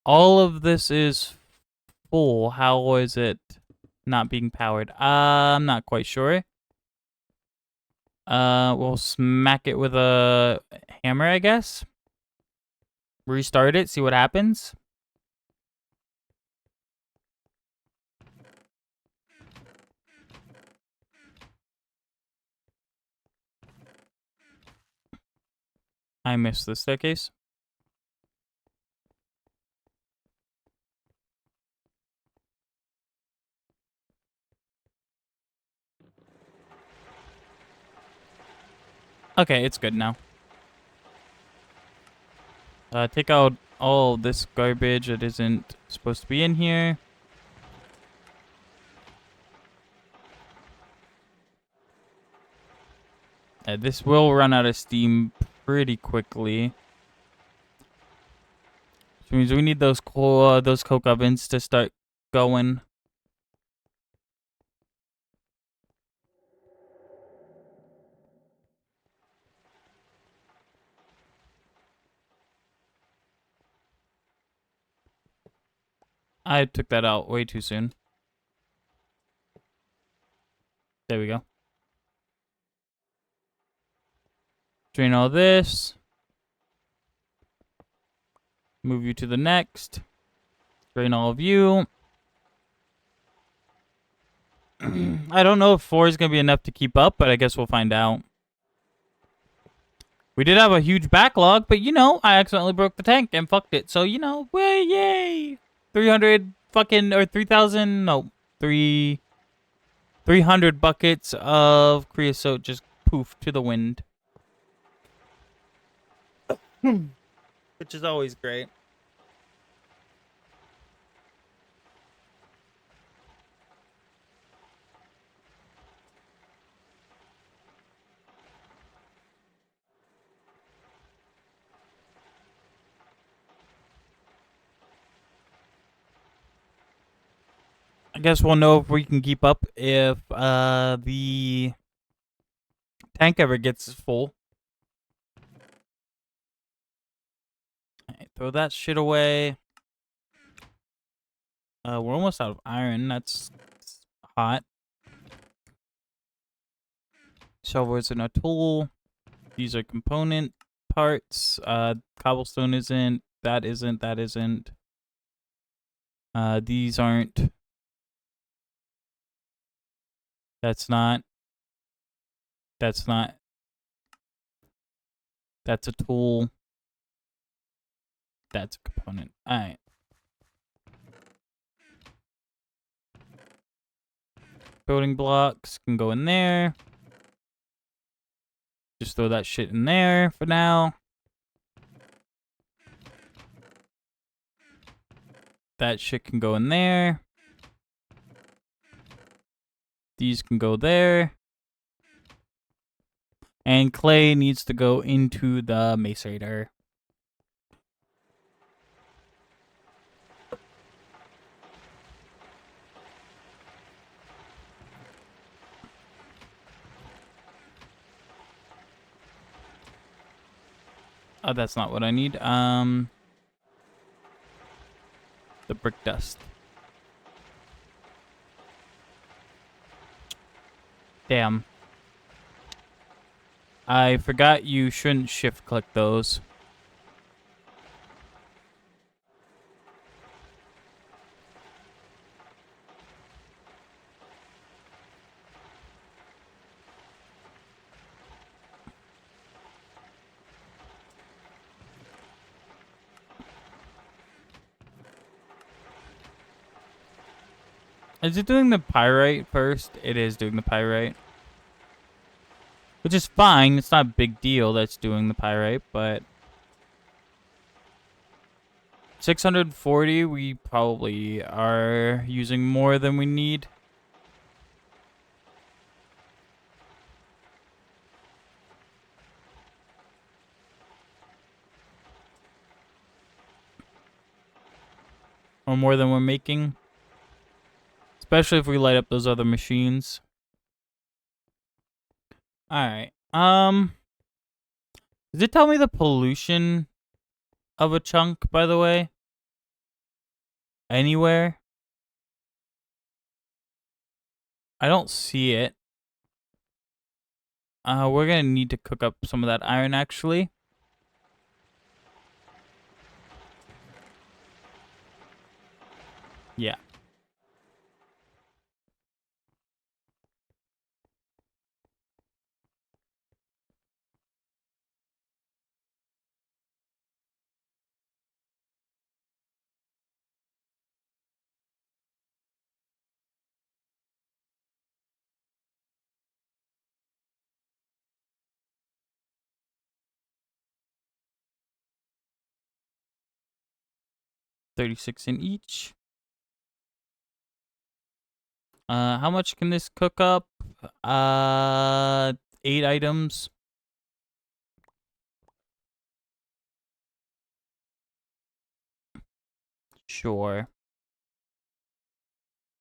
All of this is full. How is it not being powered? I'm not quite sure. We'll smack it with a hammer, I guess. Restart it, see what happens. I missed the staircase. Okay, it's good now. Take out all this garbage that isn't supposed to be in here. This will run out of steam pretty quickly. Which means we need those coke ovens to start going. I took that out way too soon. There we go. Drain all this. Move you to the next. Drain all of you. I don't know if 4 is going to be enough to keep up, but I guess we'll find out. We did have a huge backlog, but you know, I accidentally broke the tank and fucked it. So, you know, way yay! 300 fucking, or 3,000, no, 300 buckets of creosote just poof to the wind. Which is always great. I guess we'll know if we can keep up if the tank ever gets full. Alright, throw that shit away. We're almost out of iron. That's hot. Shovel's in a tool. These are component parts. Cobblestone isn't. That isn't. That isn't. These aren't. That's not. That's not. That's a tool. That's a component. Alright. Building blocks can go in there. Just throw that shit in there for now. That shit can go in there. These can go there. And clay needs to go into the macerator. Oh, that's not what I need. The brick dust. Damn. I forgot you shouldn't shift click those. Is it doing the pyrite first? It is doing the pyrite. Which is fine. It's not a big deal that's doing the pyrite, but 640, we probably are using more than we need. Or more than we're making. Especially if we light up those other machines. Alright. Does it tell me the pollution of a chunk, by the way? Anywhere? I don't see it. We're gonna need to cook up some of that iron, actually. Yeah. $36 in each. How much can this cook up? 8 items. Sure.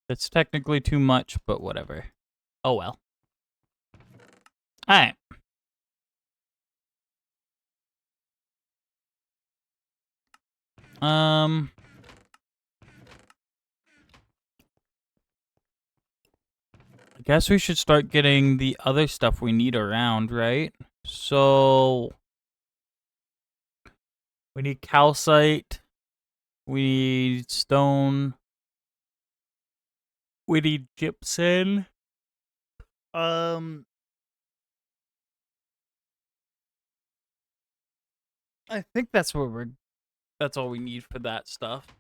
It's technically too much, but whatever. Oh well. Alright. I guess we should start getting the other stuff we need around, right? So we need calcite. We need stone. We need gypsum. I think that's all we need for that stuff.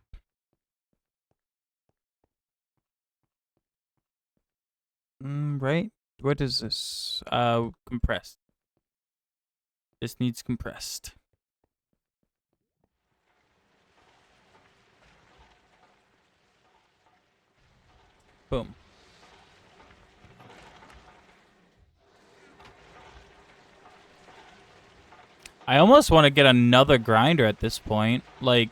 Right? What is this? Compressed. This needs compressed. Boom. I almost want to get another grinder at this point. Like,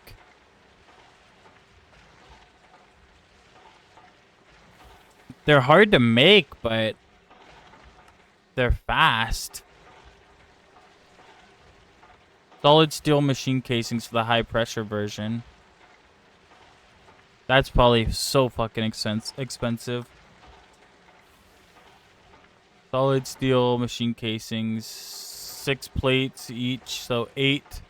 they're hard to make, but they're fast. Solid steel machine casings for the high pressure version. That's probably so fucking expensive. Solid steel machine casings, 6 plates each, so 8.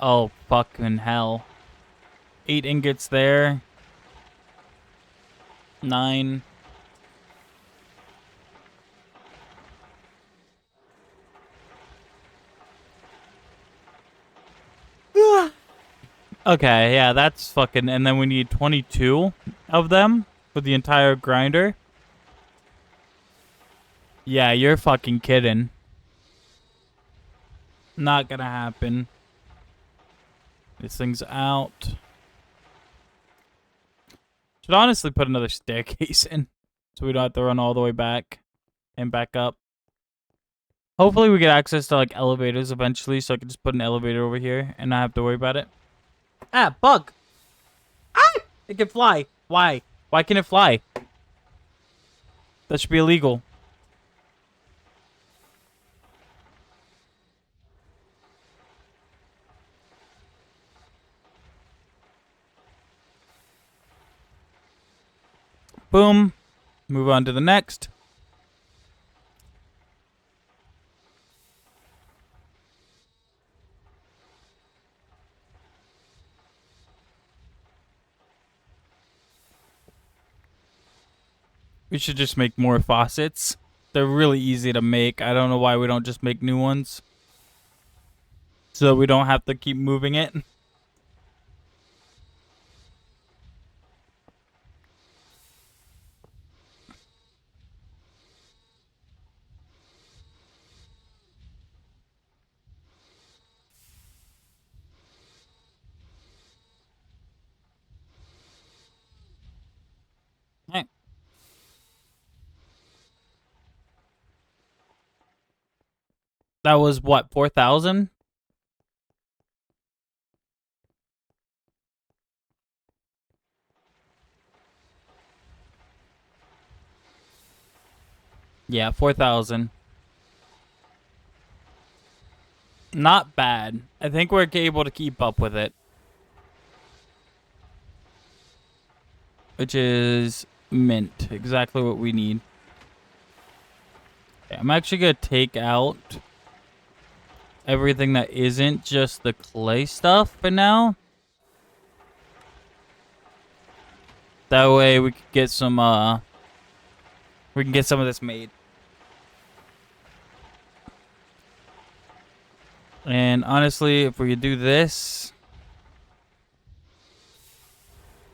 Oh, fucking hell. 8 ingots there. 9. Okay, yeah, that's fucking... And then we need 22 of them for the entire grinder. Yeah, you're fucking kidding. Not gonna happen. This thing's out. Should honestly put another staircase in, so we don't have to run all the way back and back up. Hopefully we get access to, like, elevators eventually, so I can just put an elevator over here and not have to worry about it. Ah, bug! Ah! It can fly. Why? Why can it fly? That should be illegal. Boom. Move on to the next. We should just make more faucets. They're really easy to make. I don't know why we don't just make new ones. So we don't have to keep moving it. That was what, 4,000? Yeah, 4,000. Not bad. I think we're able to keep up with it. Which is mint. Exactly what we need. Okay, I'm actually going to take out everything that isn't just the clay stuff for now. That way we can get some of this made. And honestly, if we do this,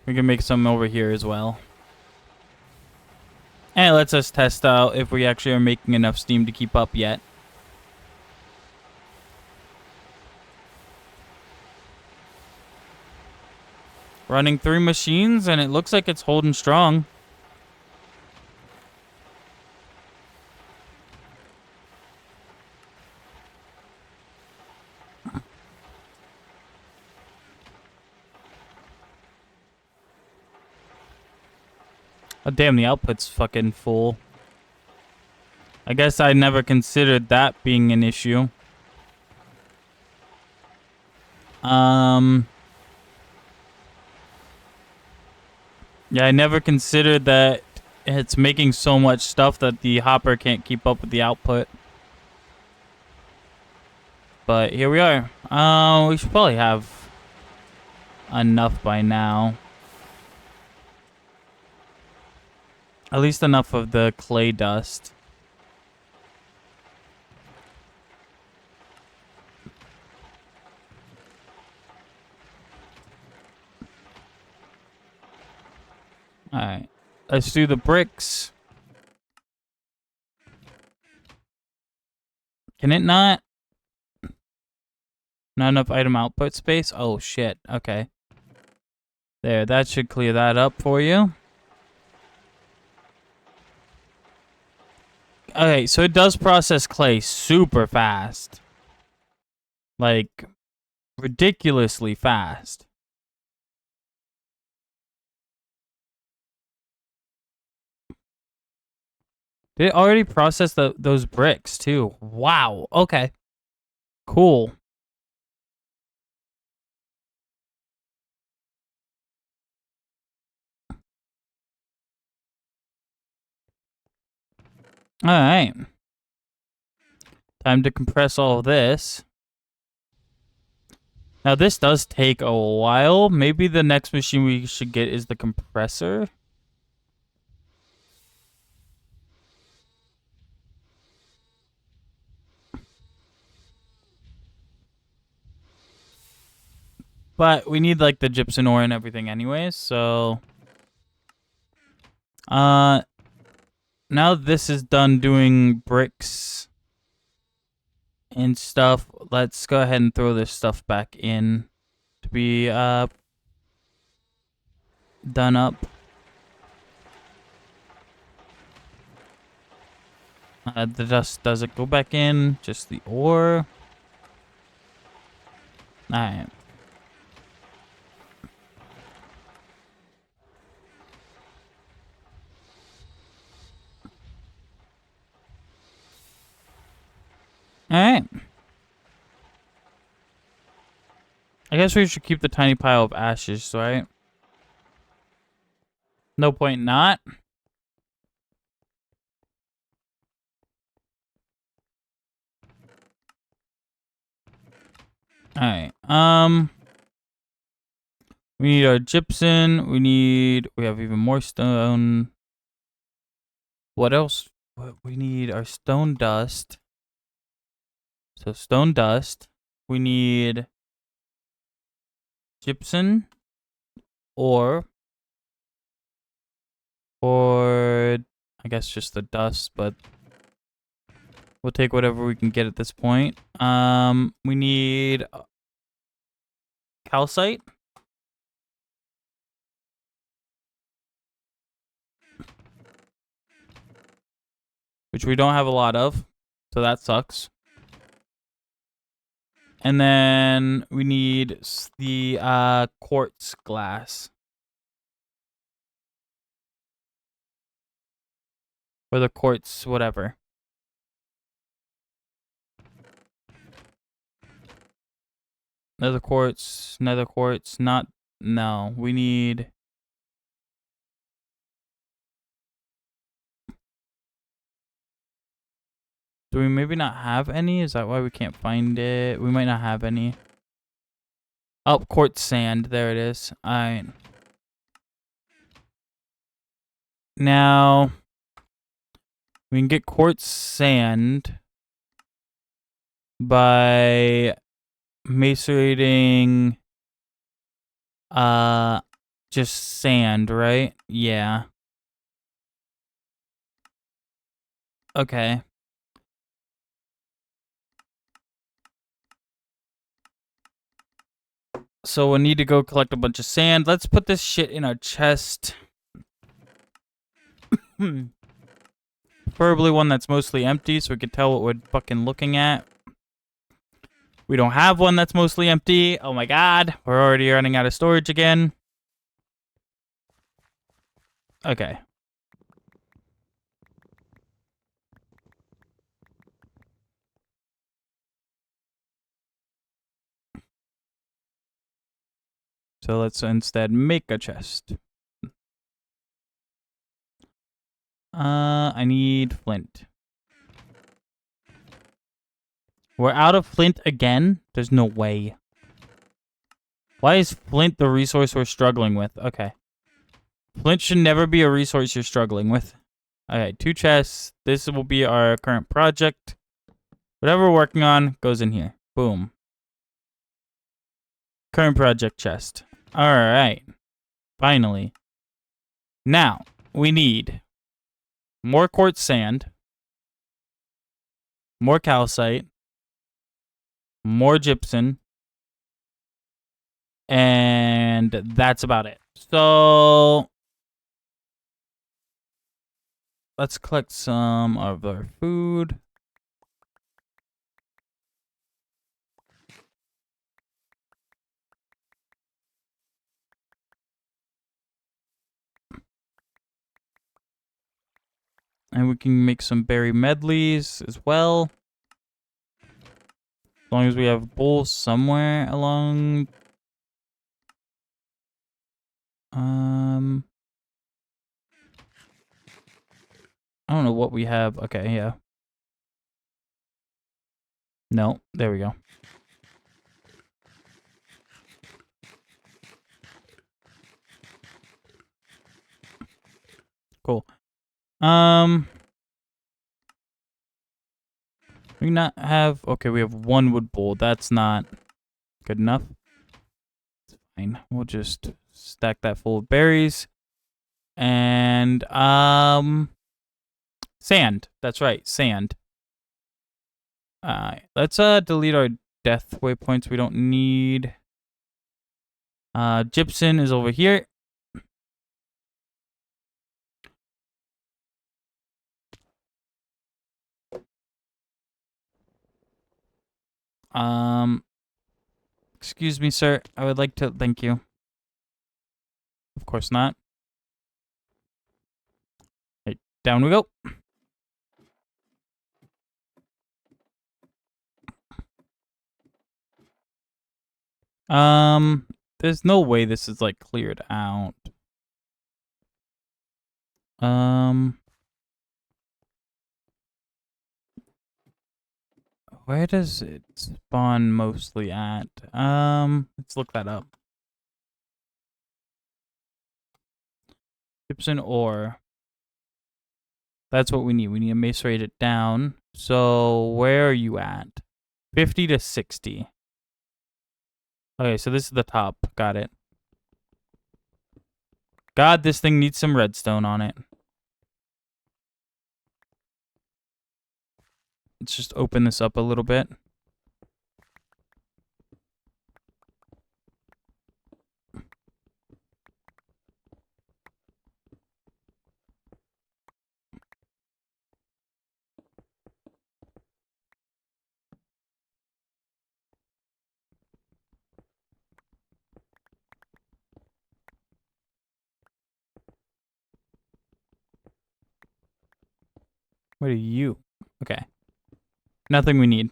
we can make some over here as well. And it lets us test out if we actually are making enough steam to keep up yet. Running 3 machines, and it looks like it's holding strong. Oh, damn, the output's fucking full. I guess I never considered that being an issue. Yeah, I never considered that it's making so much stuff that the hopper can't keep up with the output. But here we are. We should probably have enough by now. At least enough of the clay dust. Alright. Let's do the bricks. Can it not? Not enough item output space? Oh, shit. Okay. There, that should clear that up for you. Okay, so it does process clay super fast. Like, ridiculously fast. Did it already process those bricks, too? Wow. Okay. Cool. Alright. Time to compress all of this. Now, this does take a while. Maybe the next machine we should get is the compressor. But we need, like, the gypsum ore and everything anyways, so... Now this is done doing bricks and stuff, let's go ahead and throw this stuff back in to be done up. The dust doesn't go back in, just the ore. Alright. Alright. I guess we should keep the tiny pile of ashes, right? No point not. Alright. We need our gypsum. We have even more stone. What else? We need our stone dust. So stone dust. We need gypsum or I guess just the dust, but we'll take whatever we can get at this point. We need calcite. Which we don't have a lot of, so that sucks. And then we need the quartz glass. Or the quartz, whatever. Nether quartz, no, we need... Do we maybe not have any? Is that why we can't find it? We might not have any. Oh, quartz sand, there it is. Alright. Now, we can get quartz sand by macerating just sand, right? Yeah. Okay. So we'll need to go collect a bunch of sand. Let's put this shit in our chest. Preferably one that's mostly empty so we can tell what we're fucking looking at. We don't have one that's mostly empty. Oh my god. We're already running out of storage again. Okay. So let's instead make a chest. I need flint. We're out of flint again? There's no way. Why is flint the resource we're struggling with? Okay. Flint should never be a resource you're struggling with. Okay, 2 chests. This will be our current project. Whatever we're working on goes in here. Boom. Current project chest. Alright. Finally. Now, we need more quartz sand, more calcite, more gypsum, and that's about it. So, let's collect some of our food. And we can make some berry medleys as well. As long as we have bowls somewhere along. I don't know what we have. Okay, yeah. No, there we go. Cool. We not have... Okay, we have 1 wood bowl. That's not good enough. It's fine. We'll just stack that full of berries. And, sand. That's right, sand. Let's, delete our death waypoints we don't need. Gypsum is over here. Excuse me, sir. I would like to... Thank you. Of course not. Hey, down we go. There's no way this is, like, cleared out. Where does it spawn mostly at? Let's look that up. Gypsum ore. That's what we need. We need to macerate it down. So, where are you at? 50 to 60. Okay, so this is the top. Got it. God, this thing needs some redstone on it. Let's just open this up a little bit. What are you? Okay. Nothing we need.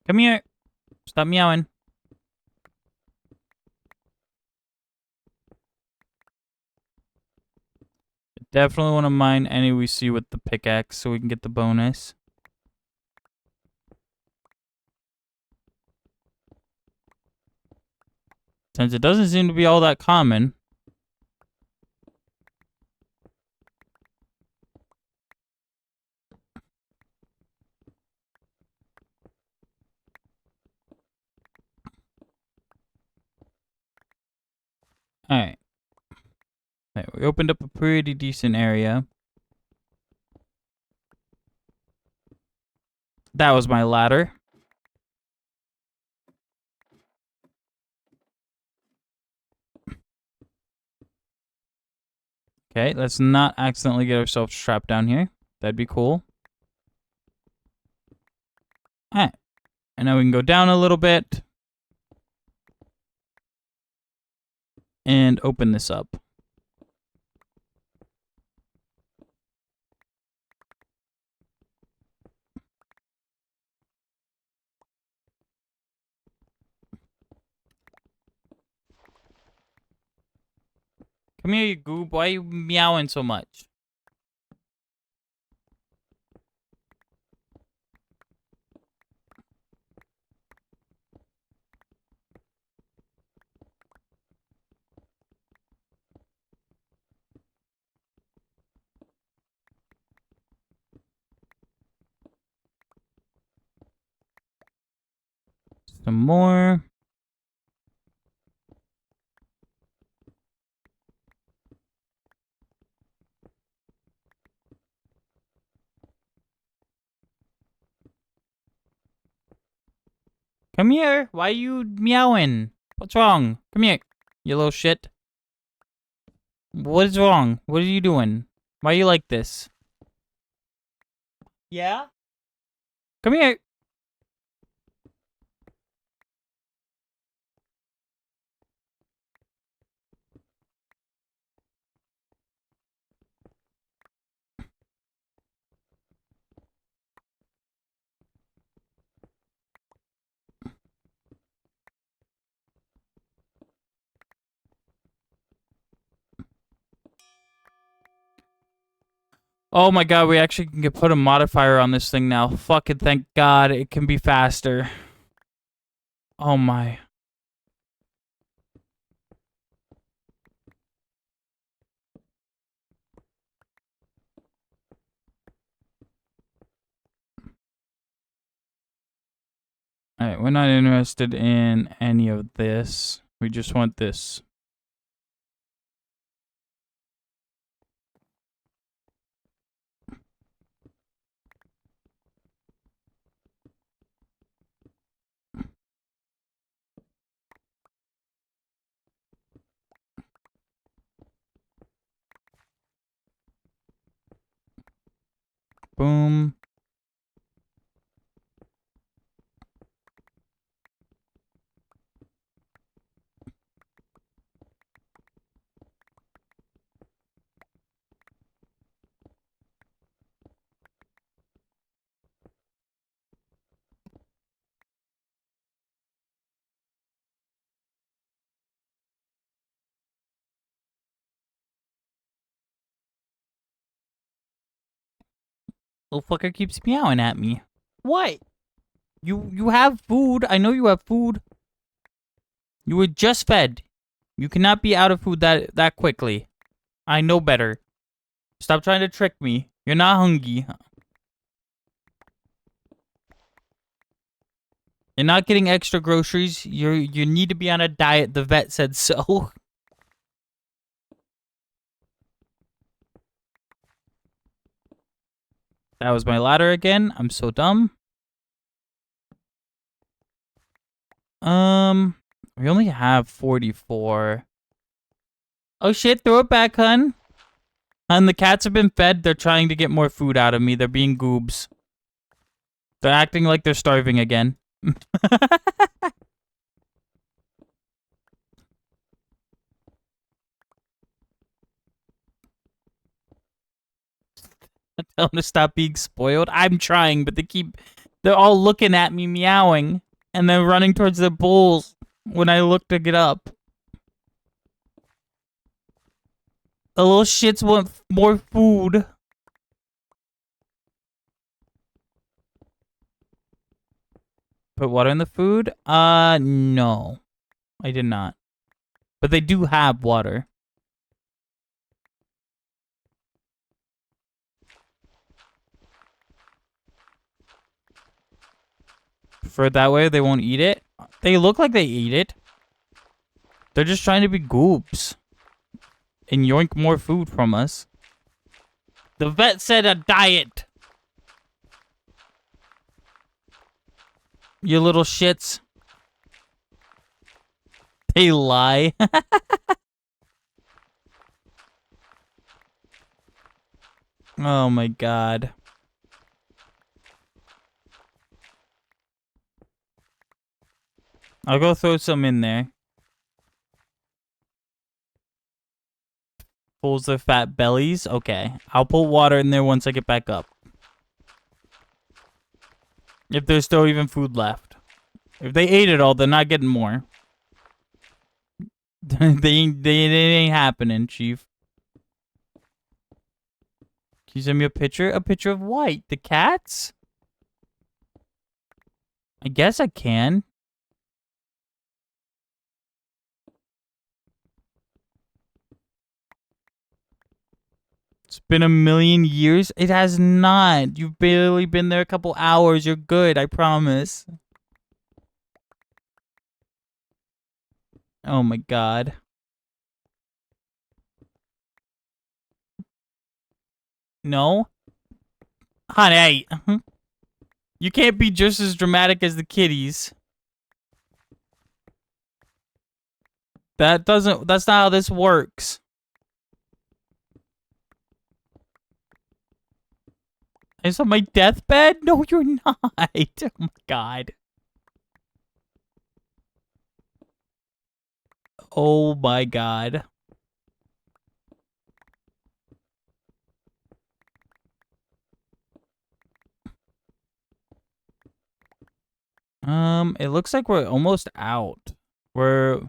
Come here. Stop meowing. Definitely want to mine any we see with the pickaxe so we can get the bonus. Since it doesn't seem to be all that common. Alright. We opened up a pretty decent area. That was my ladder. Okay, let's not accidentally get ourselves trapped down here. That'd be cool. Alright. And now we can go down a little bit. And open this up. Come here, you goob. Why are you meowing so much? Some more. Come here. Why are you meowing? What's wrong? Come here, you little shit. What is wrong? What are you doing? Why are you like this? Yeah? Come here. Oh my god, we actually can put a modifier on this thing now. Fucking thank god it can be faster. Oh my. Alright, we're not interested in any of this. We just want this. Boom. Little fucker keeps meowing at me. What? You have food. I know you have food. You were just fed. You cannot be out of food that quickly. I know better. Stop trying to trick me. You're not hungry. You're not getting extra groceries. You need to be on a diet. The vet said so. That was my ladder again. I'm so dumb. We only have 44. Oh shit, throw it back, hun. Hun, the cats have been fed. They're trying to get more food out of me. They're being goobs. They're acting like they're starving again. Tell them to stop being spoiled. I'm trying, but they're all looking at me meowing and then running towards their bowls when I look to get up. The little shits want more food. Put water in the food? No. I did not. But they do have water. For that way they won't eat it? They look like they eat it. They're just trying to be goobs. And yoink more food from us. The vet said a diet. You little shits. They lie. Oh my god. I'll go throw some in there. Fools their fat bellies. Okay. I'll put water in there once I get back up. If there's still even food left. If they ate it all, they're not getting more. they ain't happening, Chief. Can you send me a picture? A picture of White? The cats? I guess I can. It's been a million years? It has not. You've barely been there a couple hours. You're good, I promise. Oh my god. No? Honey, you can't be just as dramatic as the kitties. That's not how this works. Is on my deathbed? No, you're not. Oh my god. Oh my god. It looks like we're almost out. We're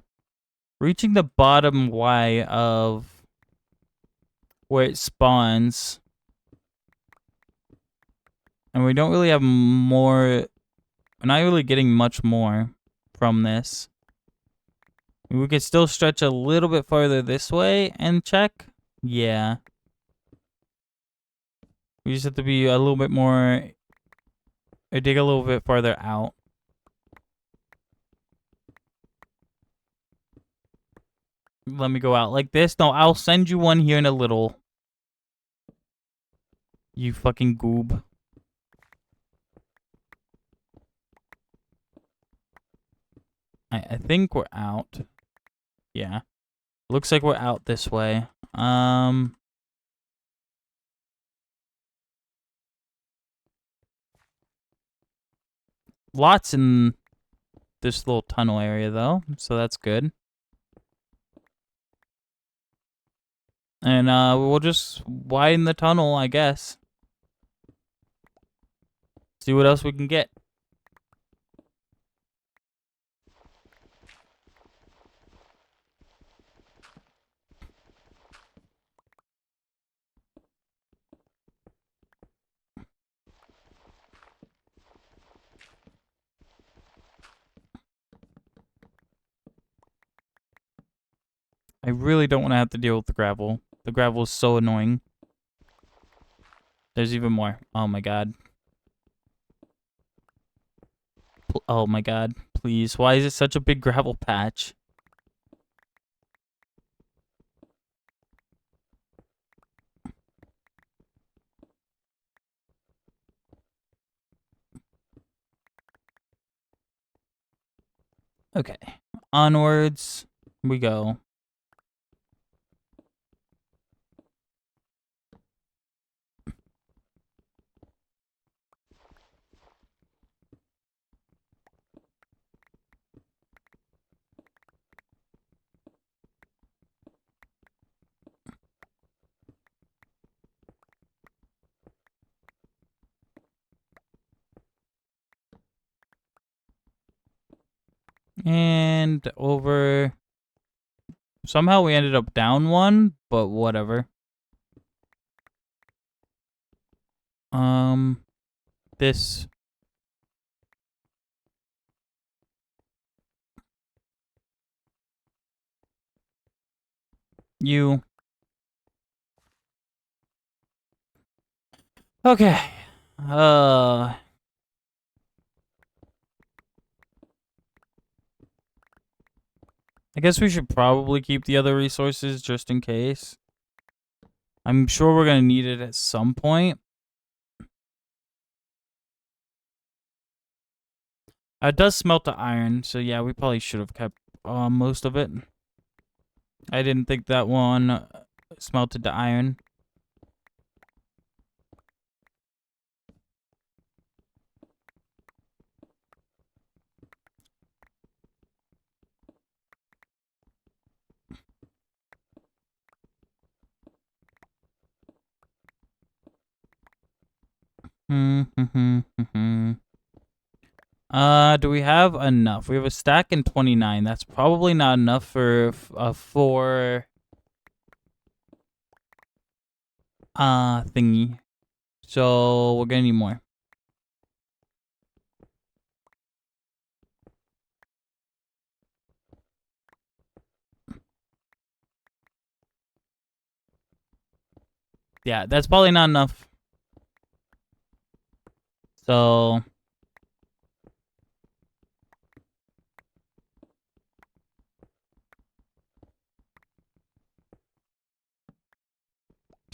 reaching the bottom Y of where it spawns. And we don't really have more. We're not really getting much more from this. We could still stretch a little bit farther this way and check. Yeah. We just have to be a little bit more. Or dig a little bit farther out. Let me go out like this. No, I'll send you one here in a little. You fucking goob. I think we're out. Yeah. Looks like we're out this way. Lots in this little tunnel area, though. So that's good. And we'll just widen the tunnel, I guess. See what else we can get. I really don't want to have to deal with the gravel. The gravel is so annoying. There's even more. Oh my god. Oh my god. Please. Why is it such a big gravel patch? Okay. Onwards we go. And over. Somehow we ended up down one, but whatever. This. You. Okay. I guess we should probably keep the other resources just in case. I'm sure we're gonna need it at some point. It does smelt to iron, so yeah, we probably should have kept most of it. I didn't think that one smelted to iron. Do we have enough? We have a stack in 29. That's probably not enough for a 4 thingy. So we're gonna need more. Yeah, that's probably not enough. So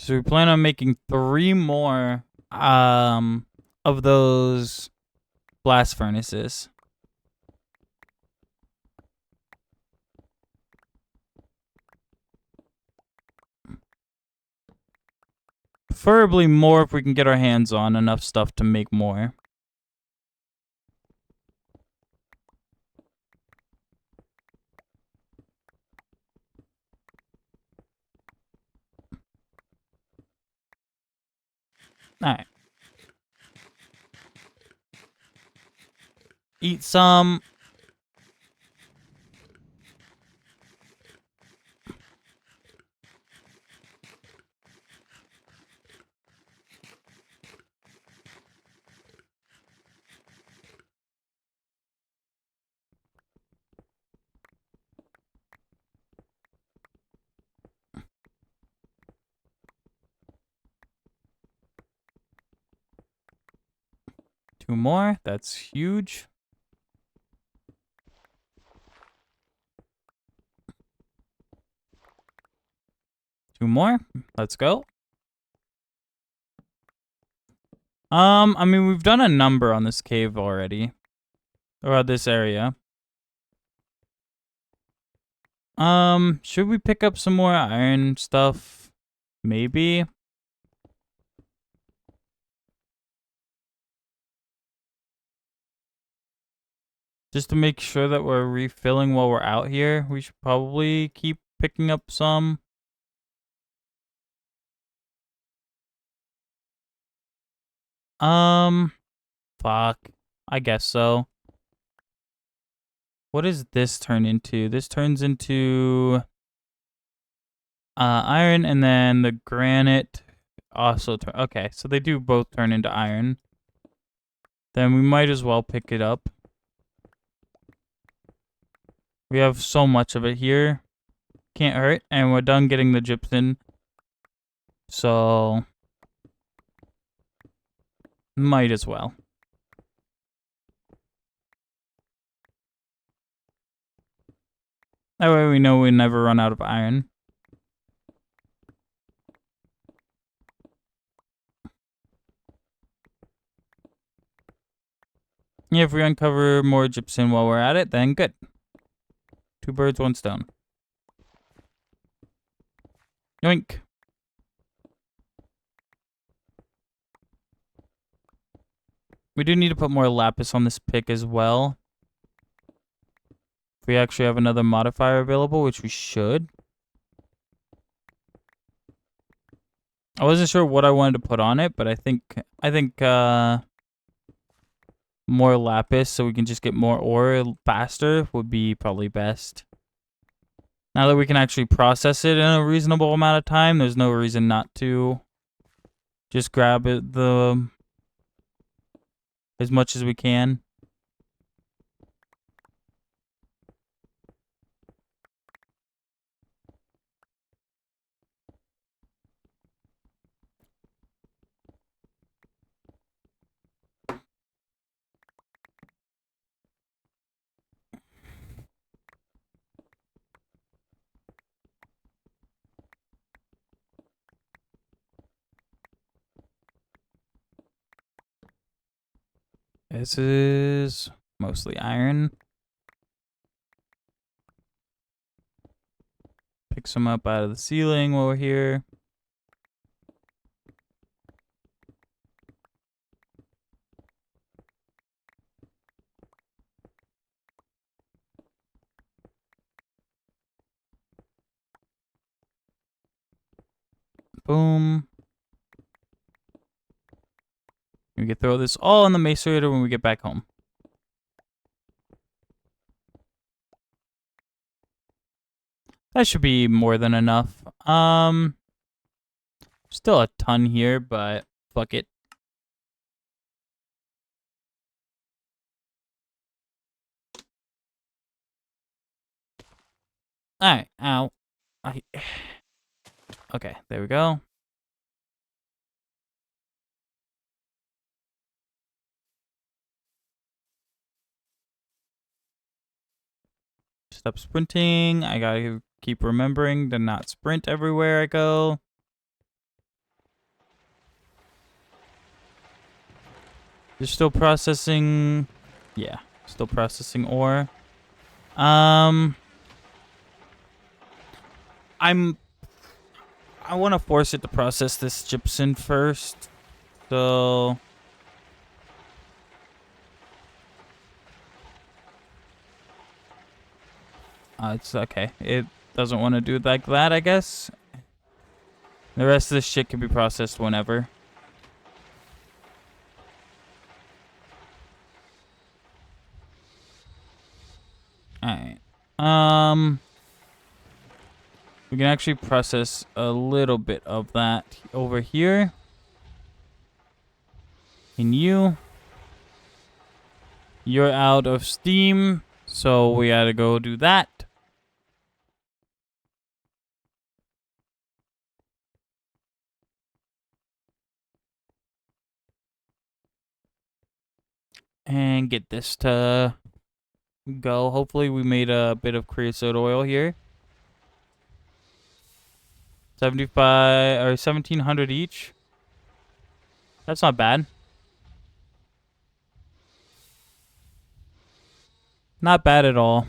we plan on making 3 more of those blast furnaces. Preferably more if we can get our hands on enough stuff to make more. Alright. Eat some. Two more. That's huge. Two more. Let's go. I mean, we've done a number on this cave already. Or this area. Should we pick up some more iron stuff? Maybe. Just to make sure that we're refilling while we're out here, we should probably keep picking up some. Fuck. I guess so. What does this turn into? This turns into iron, and then the granite also turn. Okay, so they do both turn into iron. Then we might as well pick it up. We have so much of it here. Can't hurt. And we're done getting the gypsum. So might as well. That way we know we never run out of iron. Yeah, if we uncover more gypsum while we're at it, then good. Two birds, one stone. Yoink. We do need to put more lapis on this pick as well. If we actually have another modifier available, which we should. I wasn't sure what I wanted to put on it, but I think more lapis so we can just get more ore faster would be probably best. Now that we can actually process it in a reasonable amount of time, there's no reason not to just grab it as much as we can. This is mostly iron. Pick some up out of the ceiling while we're here. Boom. We can throw this all in the macerator when we get back home. That should be more than enough. Still a ton here, but fuck it. Alright, ow. Okay, there we go. Stop sprinting. I gotta keep remembering to not sprint everywhere I go. They're still processing. Yeah, still processing ore. I want to force it to process this gypsum first. So it's okay. It doesn't want to do it like that, I guess. The rest of this shit can be processed whenever. Alright. We can actually process a little bit of that over here. And you're out of steam, so we gotta go do that. And get this to go. Hopefully we made a bit of creosote oil here. 75 or 1,700 each. That's not bad. Not bad at all.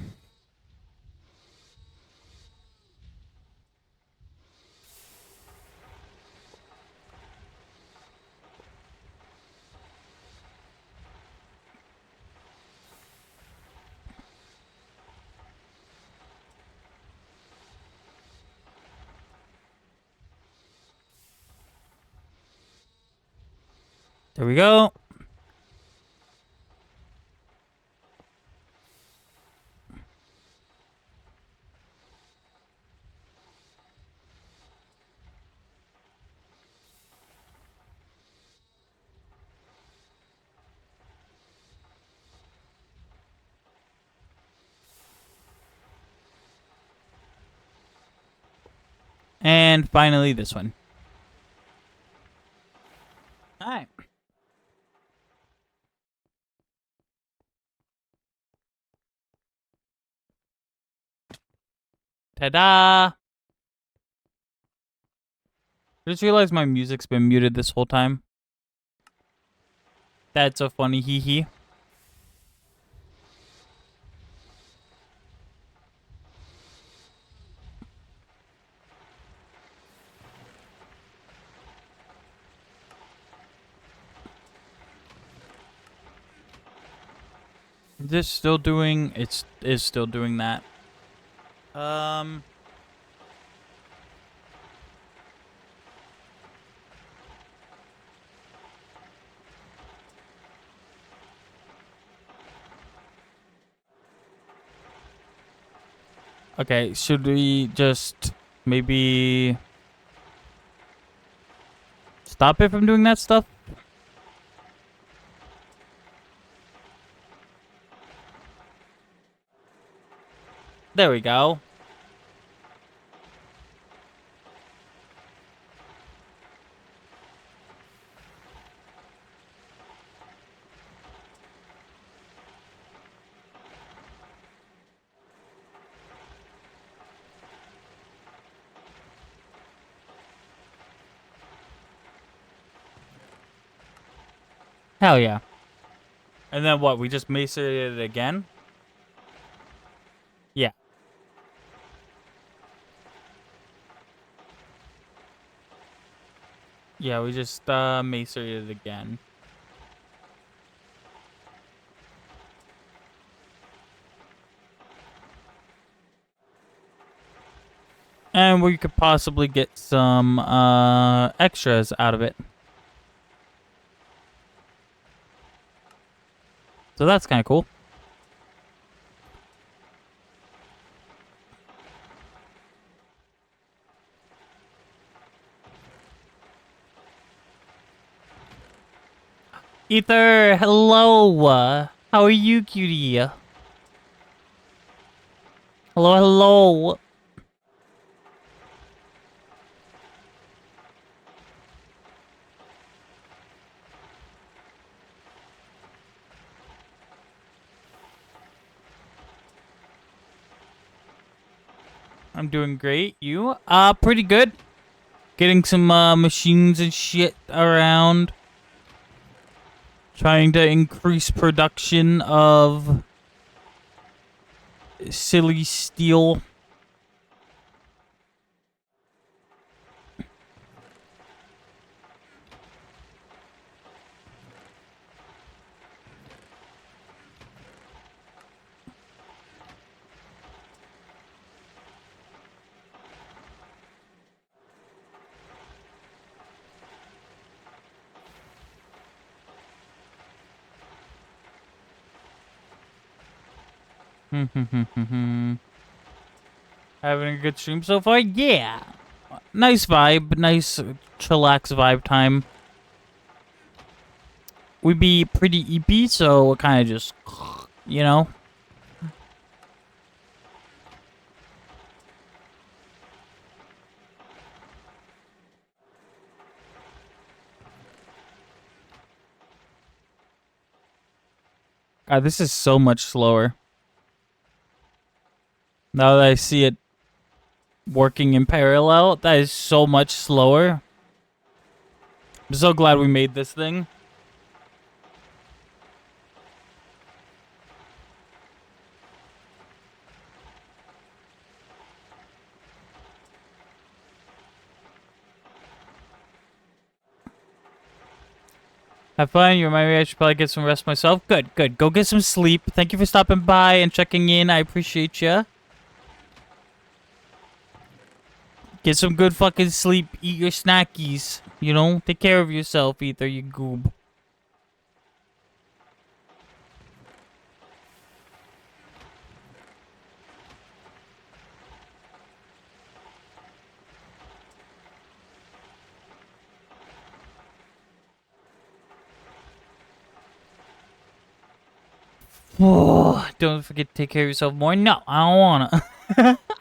There we go. And finally this one. Alright. Ta-da! I just realized my music's been muted this whole time. That's so funny, hee hee. This still doing? It is still doing that. Okay, should we just maybe stop it from doing that stuff? There we go. Hell yeah. And then what? We just macerated it again? Yeah. Yeah, we just macerated it again. And we could possibly get some extras out of it. So that's kind of cool. Ether, hello. How are you, cutie? Hello, hello. I'm doing great. You? Pretty good. Getting some machines and shit around. Trying to increase production of silly steel. Having a good stream so far? Yeah. Nice vibe. Nice chillax vibe time. We be pretty EP, so it kind of just, you know. God, this is so much slower. Now that I see it working in parallel, that is so much slower. I'm so glad we made this thing. Have fun. You remind me I should probably get some rest myself. Good, good. Go get some sleep. Thank you for stopping by and checking in. I appreciate you. Get some good fucking sleep. Eat your snackies. You know, take care of yourself, Ether, you goob. Oh, don't forget to take care of yourself more. No, I don't wanna.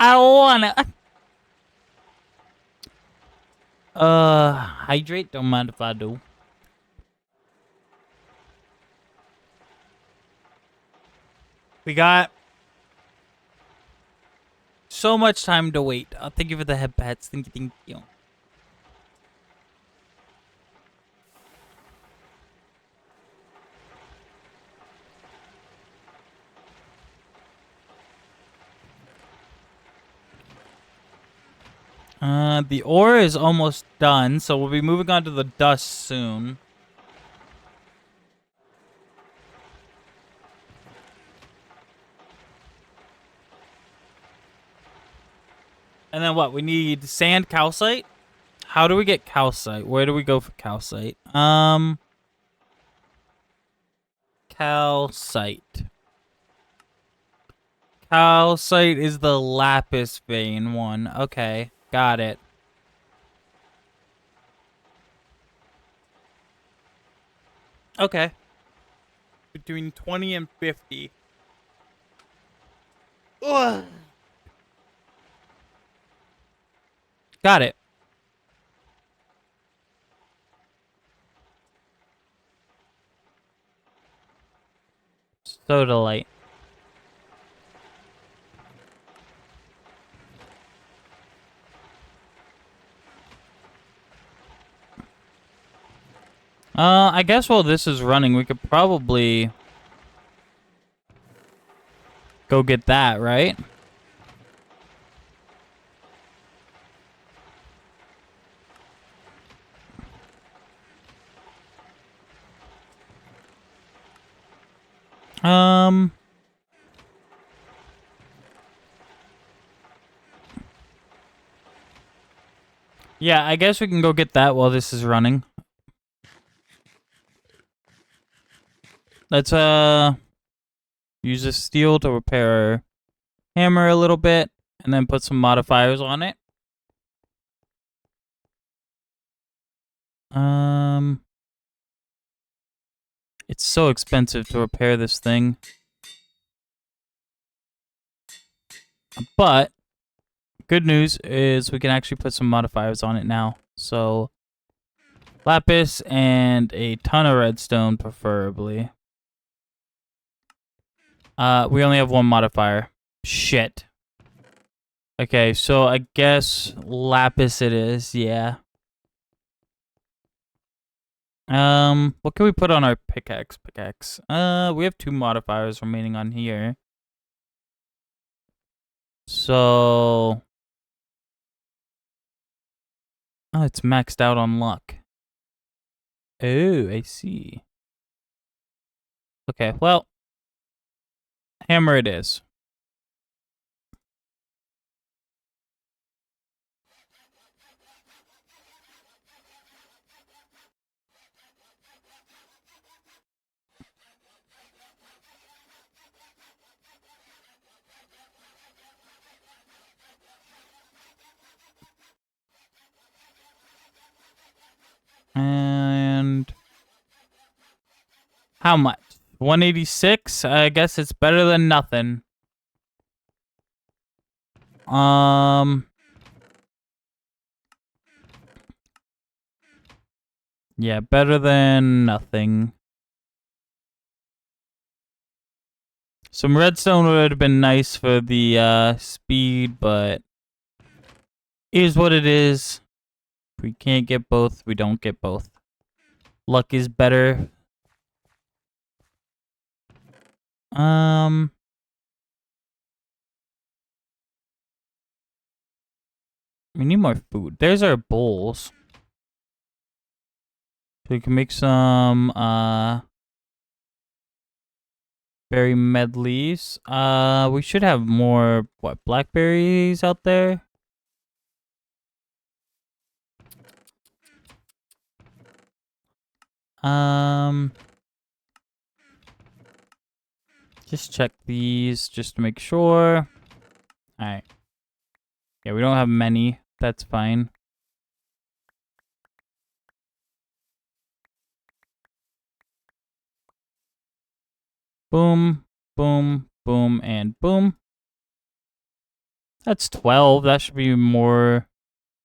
I don't wanna. Hydrate. Don't mind if I do. We got so much time to wait. Thank you for the head pats. Thank you. The ore is almost done, so we'll be moving on to the dust soon. And then what? We need sand calcite. How do we get calcite? Where do we go for calcite? Calcite. Calcite is the lapis vein one. Okay, got it. Okay. Between 20 and 50. Ugh. Got it. Soda light. I guess while this is running, we could probably go get that, right? Yeah, I guess we can go get that while this is running. Let's use this steel to repair our hammer a little bit and then put some modifiers on it. It's so expensive to repair this thing. But good news is we can actually put some modifiers on it now. So lapis and a ton of redstone preferably. We only have one modifier. Shit. Okay, so I guess lapis it is, yeah. What can we put on our pickaxe? We have 2 modifiers remaining on here. So oh, it's maxed out on luck. Oh, I see. Okay, well, hammer it is. And how much? 186? I guess it's better than nothing. Yeah, better than nothing. Some redstone would have been nice for the speed, but is what it is. If we can't get both, we don't get both. Luck is better. We need more food. There's our bowls. So we can make some berry medleys. We should have more blackberries out there. Just check these just to make sure. Alright. Yeah, we don't have many. That's fine. Boom, boom, boom, and boom. That's 12. That should be more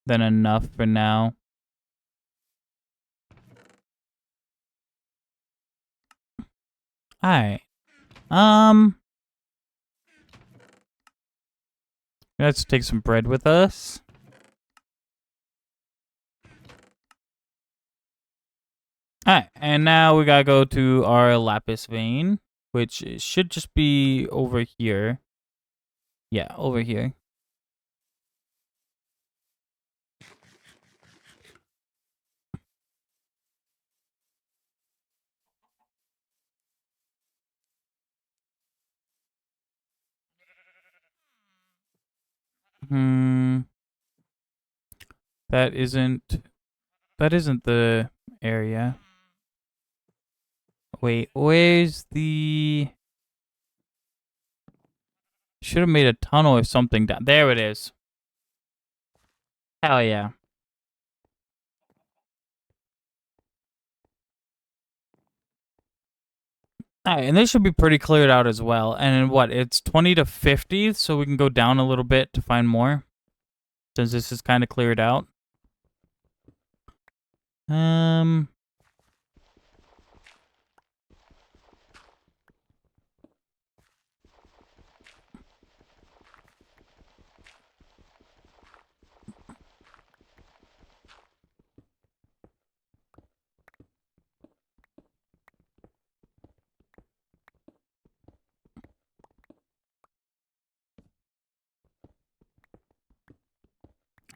than enough for now. Alright. Let's take some bread with us. Alright, and now we gotta go to our lapis vein, which should just be over here. Yeah, over here. That isn't the area. Wait, where's the... Should have made a tunnel or something down. There it is. Hell yeah. Alright, and this should be pretty cleared out as well. And what? It's 20 to 50, so we can go down a little bit to find more. Since this is kind of cleared out.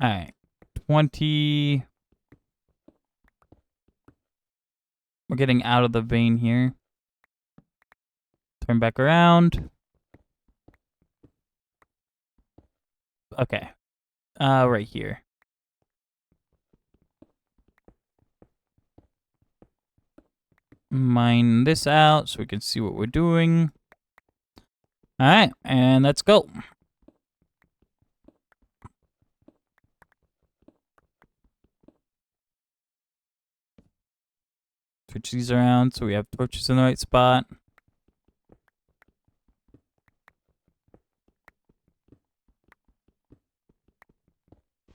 Alright. 20. We're getting out of the vein here. Turn back around. Okay. Right here. Mine this out so we can see what we're doing. Alright, and let's go. Switch these around so we have torches in the right spot.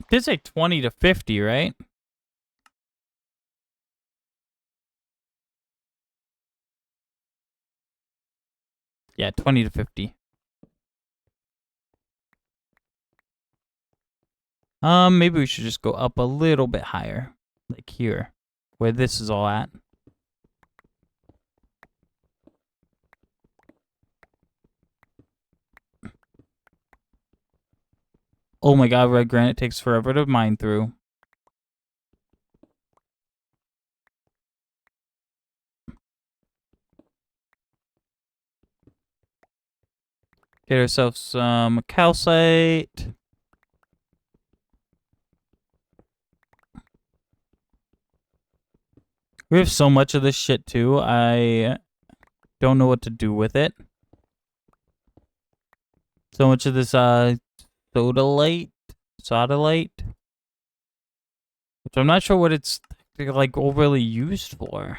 It did say 20 to 50, right? Yeah, 20 to 50. Maybe we should just go up a little bit higher. Like here, where this is all at. Oh my god, red granite takes forever to mine through. Get ourselves some calcite. We have so much of this shit too. I don't know what to do with it. So much of this sodalite, which I'm not sure what it's like overly used for.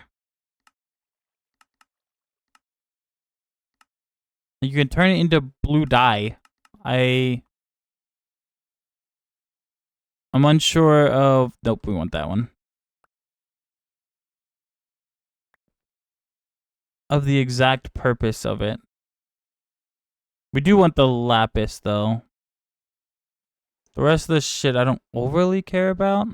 You can turn it into blue dye. I'm unsure of... Nope, we want that one. Of the exact purpose of it. We do want the lapis, though. The rest of this shit I don't overly care about.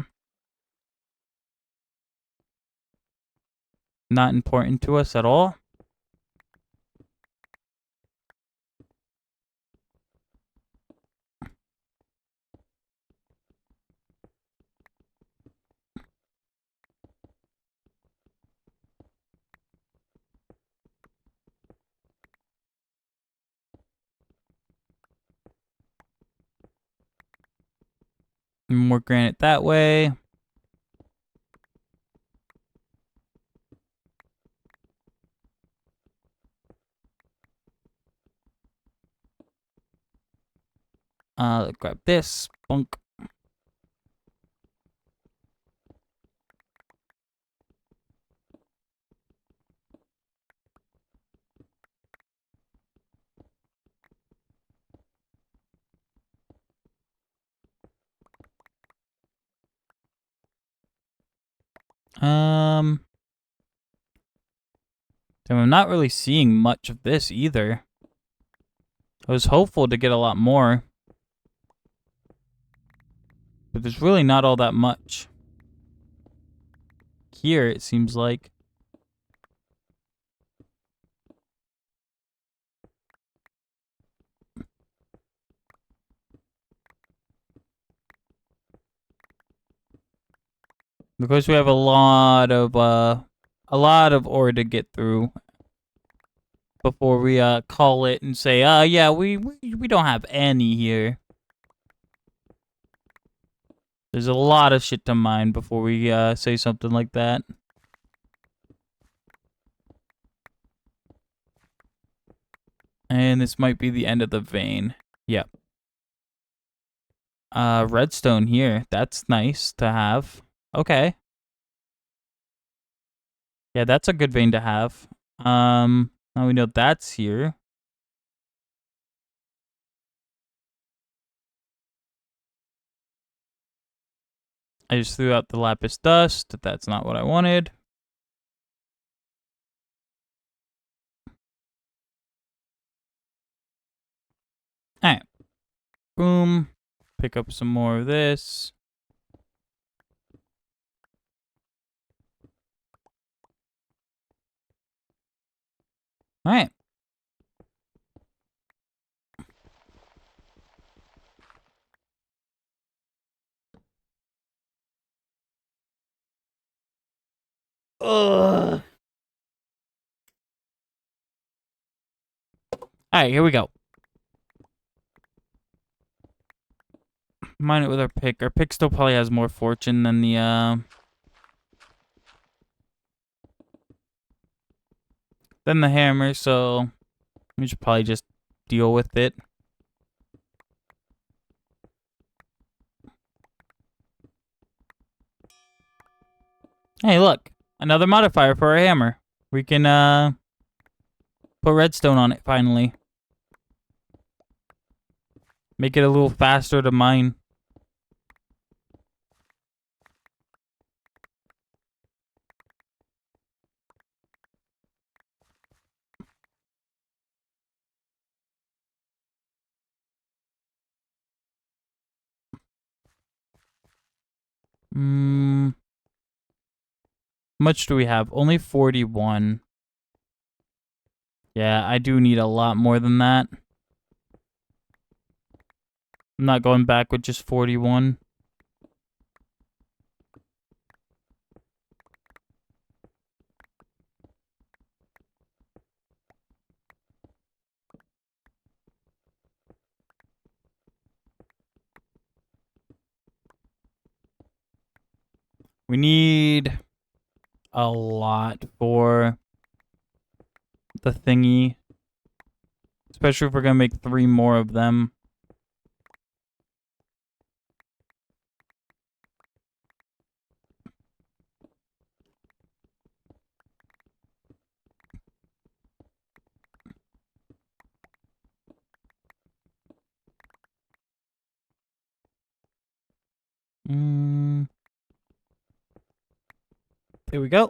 Not important to us at all. More granite that way. Grab this. Bunk. Then I'm not really seeing much of this either. I was hopeful to get a lot more. But there's really not all that much. Here, it seems like. Because we have a lot of ore to get through before we call it and say, yeah, we don't have any here. There's a lot of shit to mine before we say something like that. And this might be the end of the vein. Yep. Redstone here. That's nice to have. Okay. Yeah, that's a good vein to have. Now we know that's here. I just threw out the lapis dust. That's not what I wanted. Alright. Boom. Pick up some more of this. Alright. Ugh. Alright, here we go. Mine it with our pick. Our pick still probably has more fortune than the hammer, so we should probably just deal with it. Hey, look. Another modifier for our hammer. We can put redstone on it finally. Make it a little faster to mine. How much do we have? Only 41. Yeah, I do need a lot more than that. I'm not going back with just 41. We need a lot for the thingy. Especially if we're going to make 3 more of them. Here we go.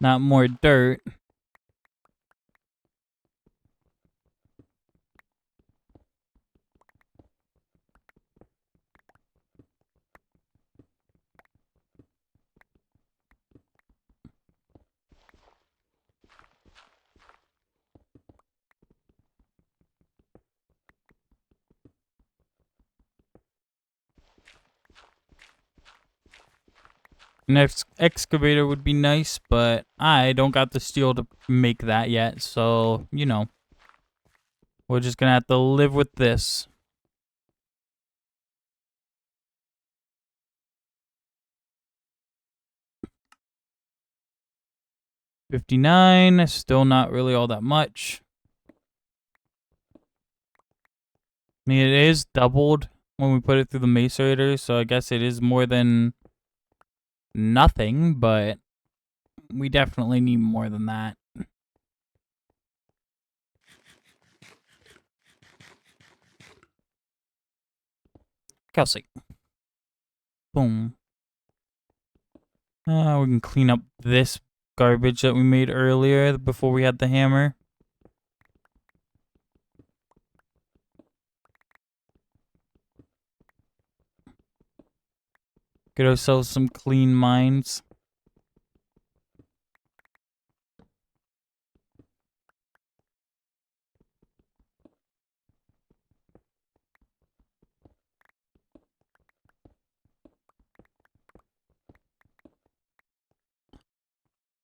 Not more dirt. Next excavator would be nice, but I don't got the steel to make that yet, so, you know. We're just gonna have to live with this. $59, still not really all that much. I mean, it is doubled when we put it through the macerator, so I guess it is more than nothing, but we definitely need more than that. Kelsey. Boom. We can clean up this garbage that we made earlier before we had the hammer. Get ourselves some clean mines.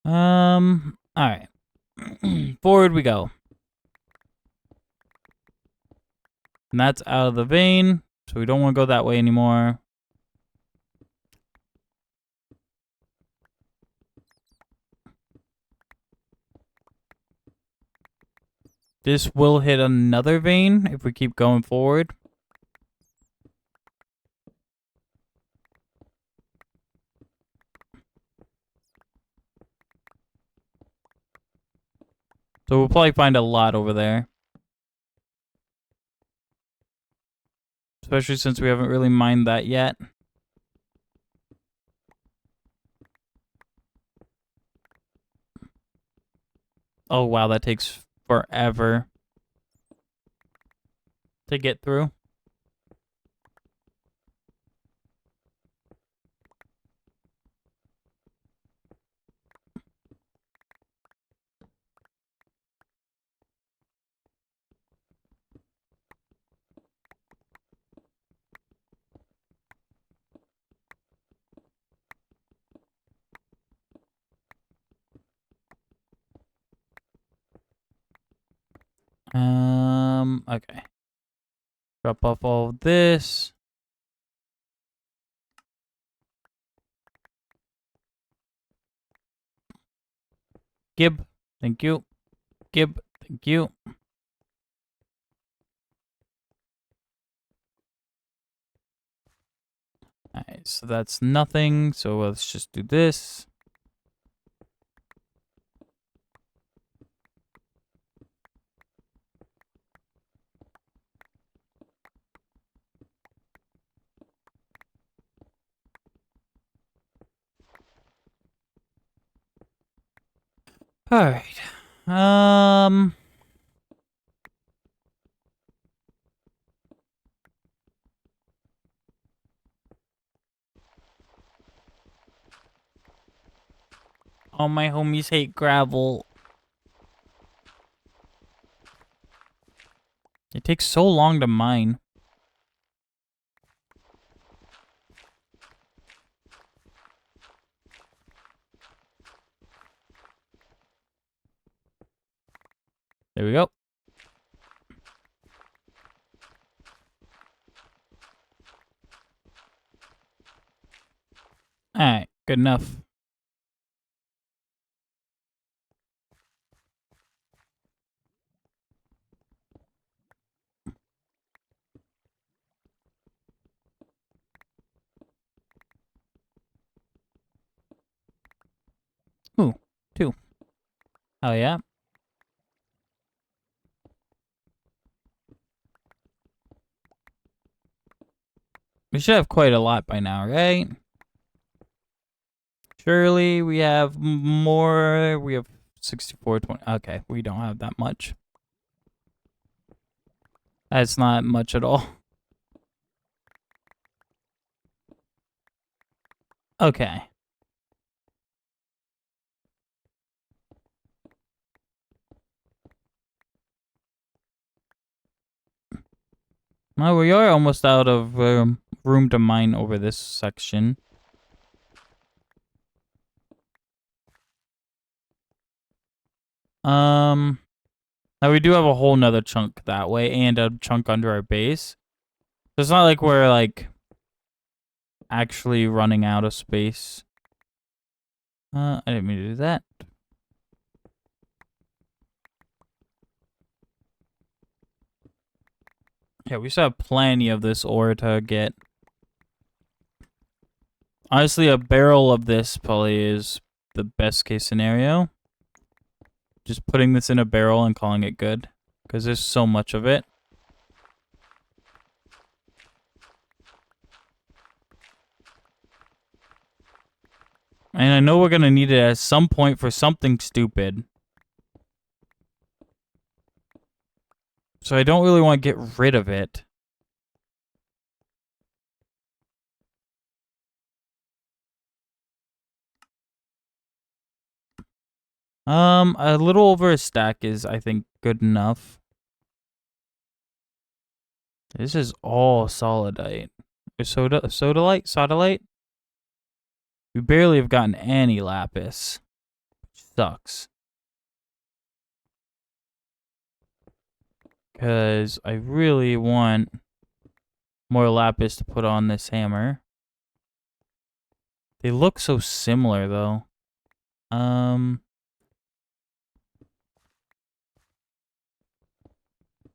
Alright. Forward we go. And that's out of the vein, so we don't want to go that way anymore. This will hit another vein if we keep going forward. So we'll probably find a lot over there. Especially since we haven't really mined that yet. Oh wow, that takes forever to get through. Okay. Drop off all of this. Gib, thank you. Gib, thank you. Alright, so that's nothing. So let's just do this. Alright. All my homies hate gravel. It takes so long to mine. There we go. Alright, good enough. Ooh, 2. Oh yeah. We should have quite a lot by now, right? Surely we have more. We have 6420. Okay, we don't have that much. That's not much at all. Okay. Well, we are almost out of room to mine over this section. Now we do have a whole nother chunk that way and a chunk under our base. So it's not like we're like actually running out of space. I didn't mean to do that. Yeah, we still have plenty of this ore to get. Honestly, a barrel of this probably is the best case scenario. Just putting this in a barrel and calling it good. Because there's so much of it. And I know we're going to need it at some point for something stupid. So I don't really want to get rid of it. A little over a stack is, I think, good enough. This is all solidite. Or sodalite? We barely have gotten any lapis. Which sucks. Because I really want more lapis to put on this hammer. They look so similar, though.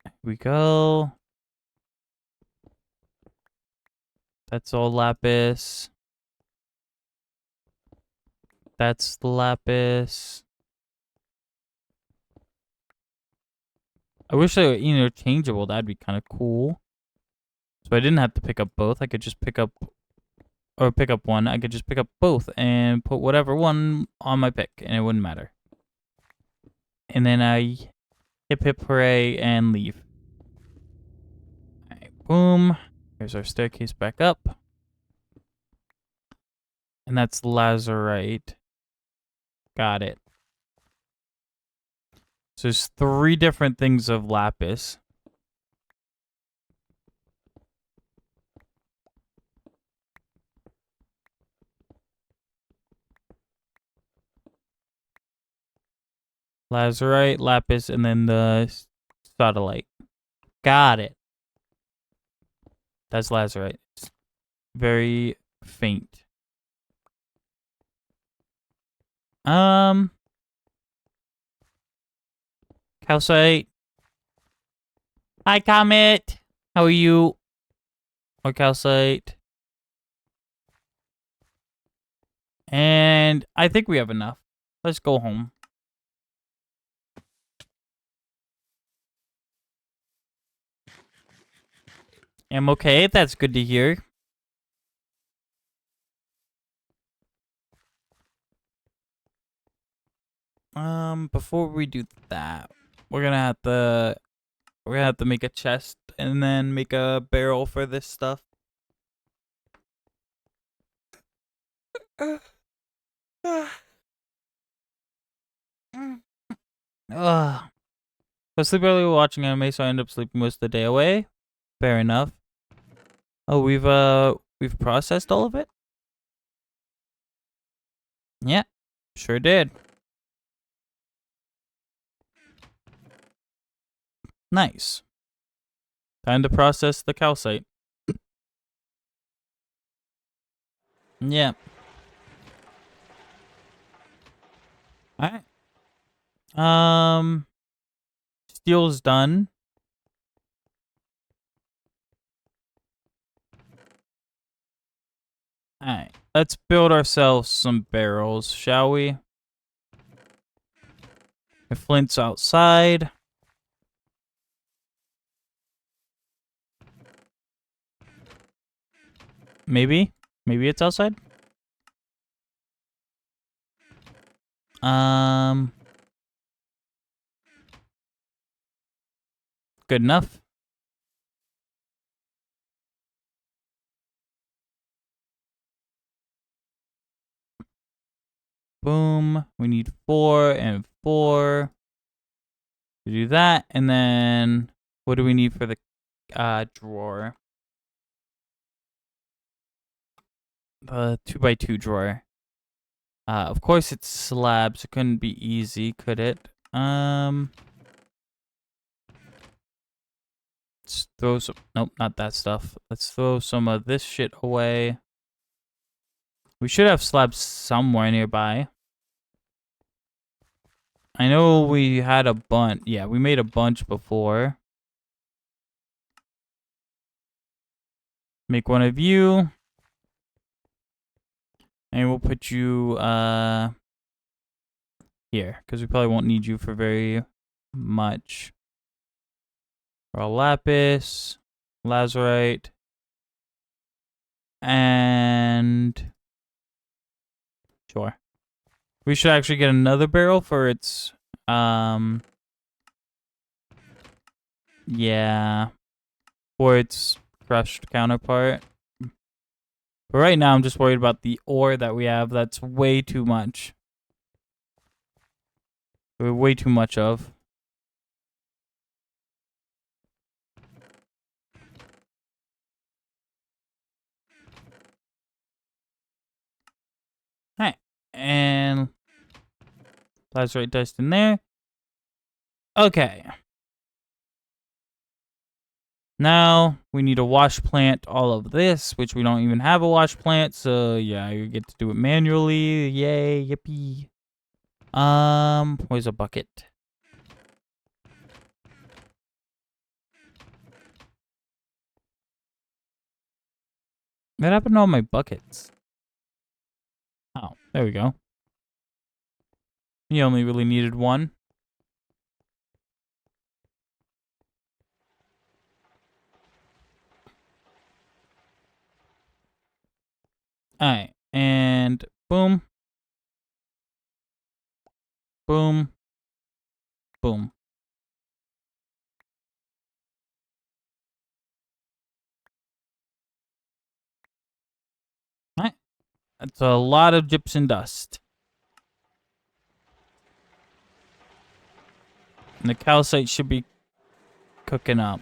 Here we go. That's all lapis. That's the lapis. I wish they were interchangeable. That'd be kind of cool. So I didn't have to pick up both. I could just pick up one. I could just pick up both and put whatever one on my pick, and it wouldn't matter. And then I hip hip hooray and leave. Alright, boom. Here's our staircase back up. And that's lazurite. Got it. So there's 3 different things of lapis. Lazurite, lapis, and then the sodalite. Got it. That's lazurite. It's very faint. Calcite. Hi, Comet. How are you? Or calcite. And I think we have enough. Let's go home. I'm okay. That's good to hear. Before we do that, we're gonna have to make a chest and then make a barrel for this stuff. Ugh. I sleep early watching anime, so I end up sleeping most of the day away. Fair enough. Oh, we've processed all of it? Yeah, sure did. Nice. Time to process the calcite. Yeah. Alright. Steel's done. Alright. Let's build ourselves some barrels, shall we? The flint's outside. Maybe? Maybe it's outside? Good enough. Boom. We need 4 and 4 to do that. And then what do we need for the drawer? The 2x2 drawer. Of course it's slabs. It couldn't be easy, could it? Let's throw some. Nope, not that stuff. Let's throw some of this shit away. We should have slabs somewhere nearby. I know we had a bunch. Yeah, we made a bunch before. Make one of you. And we'll put you here, because we probably won't need you for very much. Raw lapis, lazurite, and sure. We should actually get another barrel for its yeah, for its crushed counterpart. But right now, I'm just worried about the ore that we have. That's way too much. We have way too much of. Alright. And lazurite dust in there. Okay. Now we need to wash plant all of this, which we don't even have a wash plant. So yeah, you get to do it manually. Yay, yippee. Where's a bucket? What happened to all my buckets? Oh, there we go. You only really needed one. Alright, and boom. Boom. Boom. Alright. That's a lot of gypsum dust. And the calcite should be cooking up.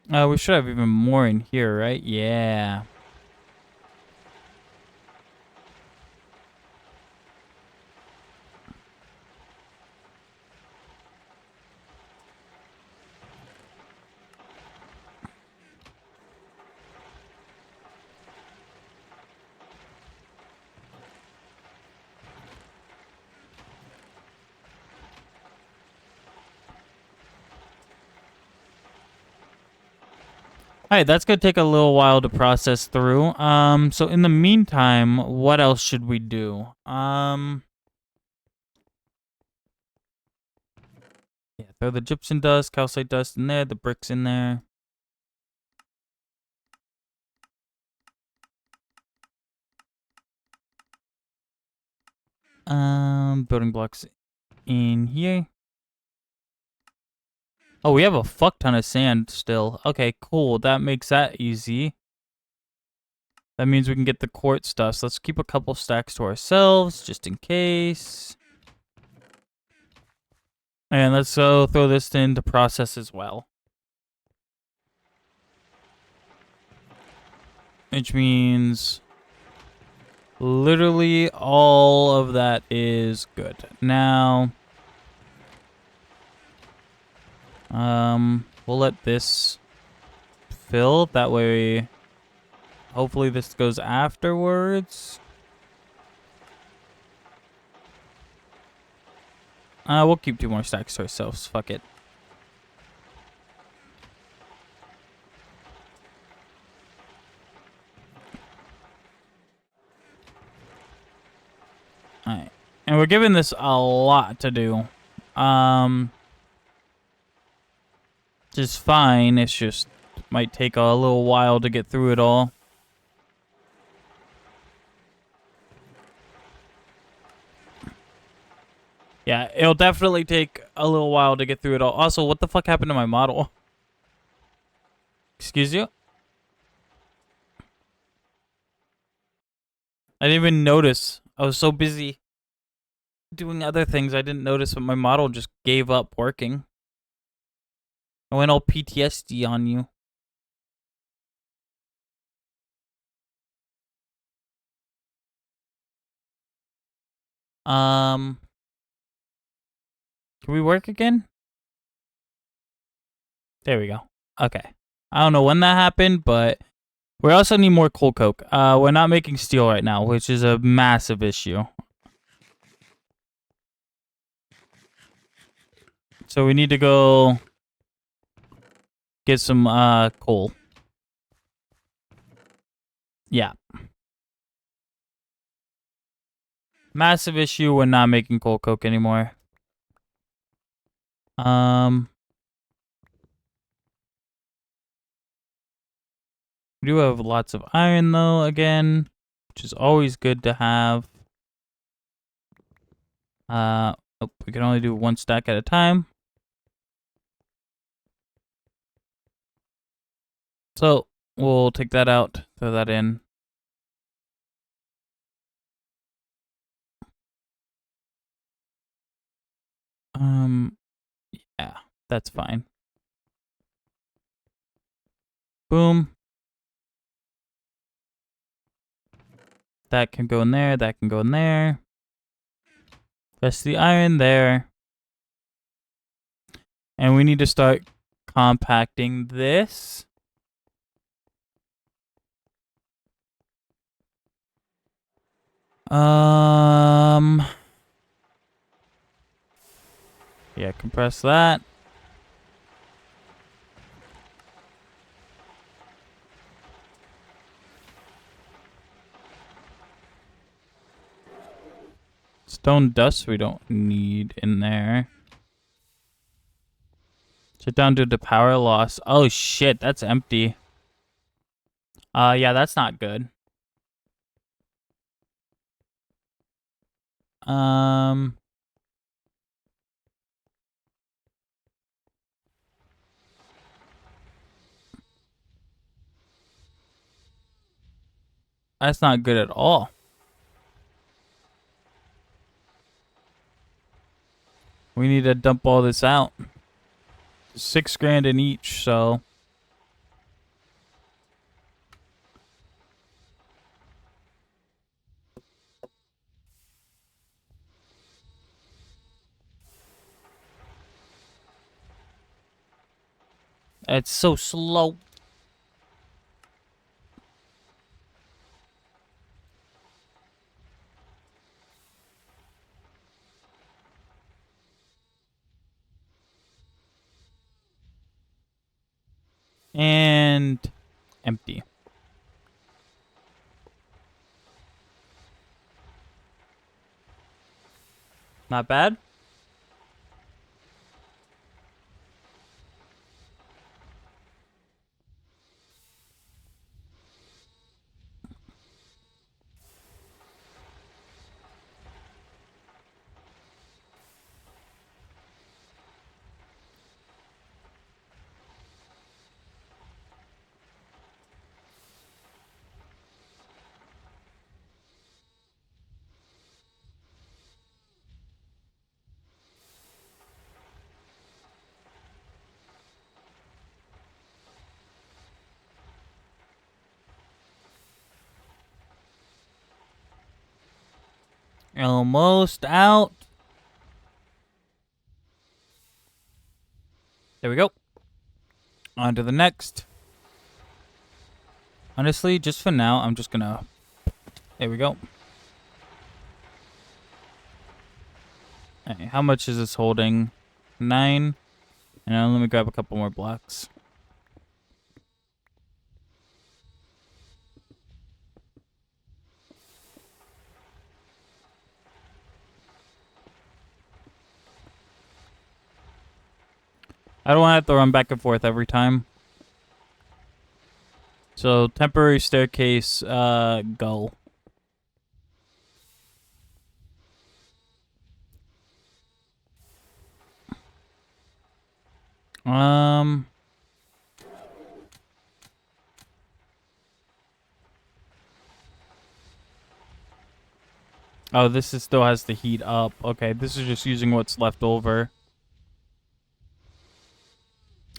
We should have even more in here, right? Yeah. Alright, that's gonna take a little while to process through. So in the meantime, what else should we do? Yeah, throw the gypsum dust, calcite dust in there, the bricks in there. Building blocks in here. Oh, we have a fuck ton of sand still. Okay, cool. That makes that easy. That means we can get the quartz stuff. So let's keep a couple stacks to ourselves, just in case. And let's throw this into process as well. Which means literally all of that is good. Now, we'll let this fill. That way, hopefully this goes afterwards. We'll keep 2 more stacks to ourselves. Fuck it. Alright. And we're giving this a lot to do. Just fine. It's just might take a little while to get through it all. Yeah, it'll definitely take a little while to get through it all. Also, what the fuck happened to my model? Excuse you? I didn't even notice. I was so busy doing other things, I didn't notice, but my model just gave up working. I went all PTSD on you. Can we work again? There we go. Okay. I don't know when that happened, but we also need more coal coke. We're not making steel right now, which is a massive issue. So we need to go get some coal. Yeah. Massive issue, we're not making coal coke anymore. We do have lots of iron though, again, which is always good to have. Oh, we can only do 1 stack at a time. So we'll take that out, throw that in. Yeah, that's fine. Boom. That can go in there, that can go in there. Rest the iron there. And we need to start compacting this. Yeah, compress that. Stone dust we don't need in there. Shut down due to power loss. Oh shit, that's empty. Yeah, that's not good. That's not good at all. We need to dump all this out. 6 grand in each, so. It's so slow. And empty. Not bad. Almost out. There we go. On to the next. Honestly, just for now, I'm just gonna... There we go. Hey, how much is this holding? 9. And let me grab a couple more blocks. I don't want to have to run back and forth every time. So, temporary staircase, go. Oh, this still has to heat up. Okay, this is just using what's left over.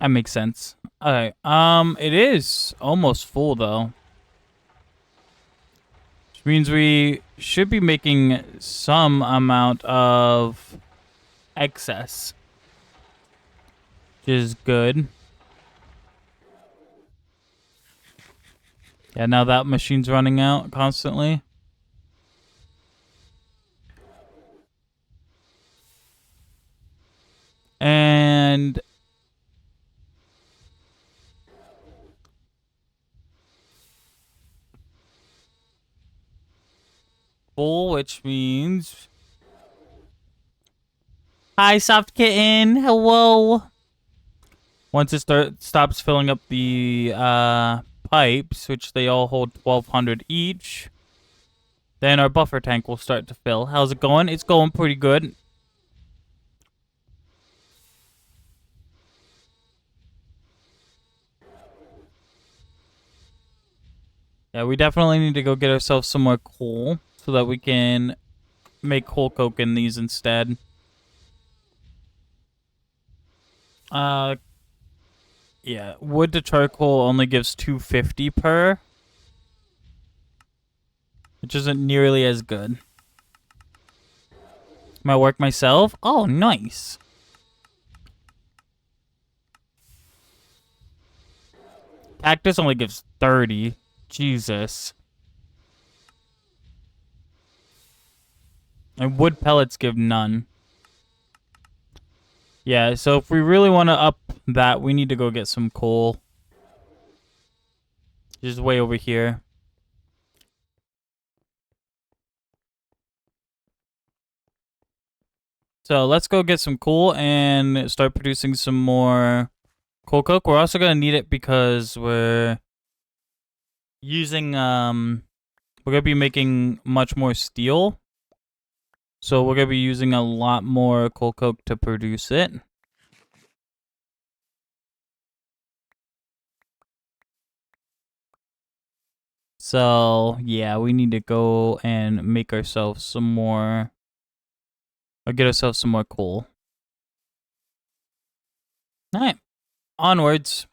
That makes sense. Okay, it is almost full, though. Which means we should be making some amount of excess. Which is good. Yeah, now that machine's running out constantly. And... full, which means... Hi, Soft Kitten. Hello. Once it stops filling up the pipes, which they all hold 1,200 each, then our buffer tank will start to fill. How's it going? It's going pretty good. Yeah, we definitely need to go get ourselves some more coal so that we can make coal coke in these instead. Yeah, wood to charcoal only gives 250 per, which isn't nearly as good. Might work myself? Oh, nice. Cactus only gives 30. Jesus. And wood pellets give none. Yeah, so if we really want to up that, we need to go get some coal. Just way over here. So let's go get some coal and start producing some more coal coke. We're also going to need it because we're using, we're going to be making much more steel. So we're going to be using a lot more coal coke to produce it. So, yeah, we need to go and make ourselves some more, or get ourselves some more coal. All right, onwards.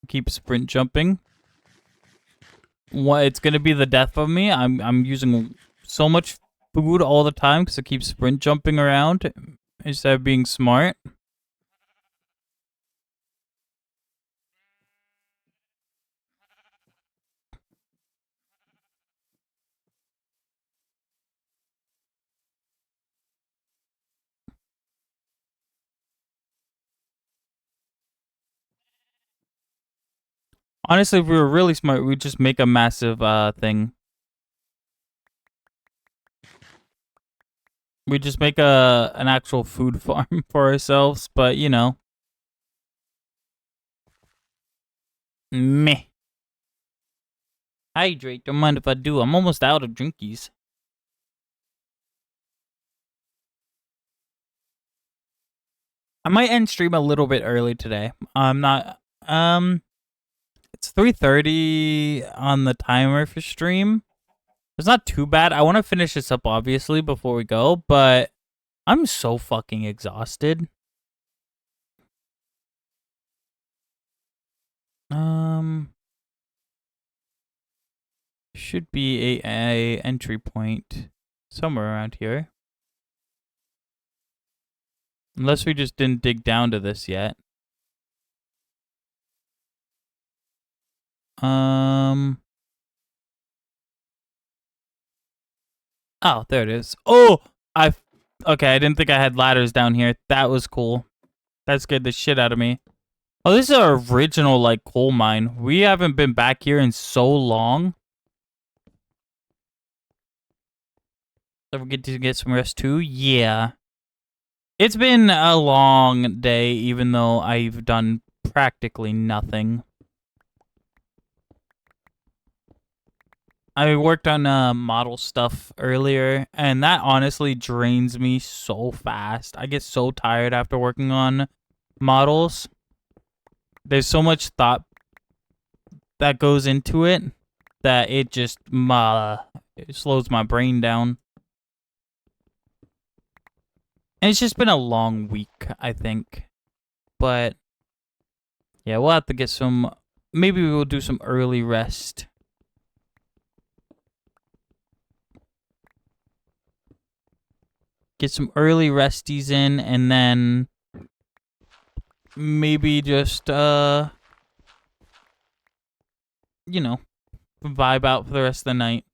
Keep sprint jumping. What, it's gonna be the death of me. I'm using so much food all the time because I keep sprint jumping around instead of being smart. Honestly, if we were really smart, we'd just make a massive thing. We just make an actual food farm for ourselves, but you know. Meh. Hydrate, don't mind if I do. I'm almost out of drinkies. I might end stream a little bit early today. I'm not it's 3:30 on the timer for stream. It's not too bad. I want to finish this up obviously before we go, but I'm so fucking exhausted. Should be a entry point somewhere around here. Unless we just didn't dig down to this yet. Oh, there it is. Oh, okay, I didn't think I had ladders down here. That was cool. That scared the shit out of me. Oh, this is our original, like, coal mine. We haven't been back here in so long. Don't forget to get some rest, too. Yeah. It's been a long day, even though I've done practically nothing. I worked on model stuff earlier, and that honestly drains me so fast. I get so tired after working on models. There's so much thought that goes into it that it just it slows my brain down. And it's just been a long week, I think. But yeah, we'll have to get some. Maybe we'll do some early rest. Get some early resties in, and then maybe just you know, vibe out for the rest of the night.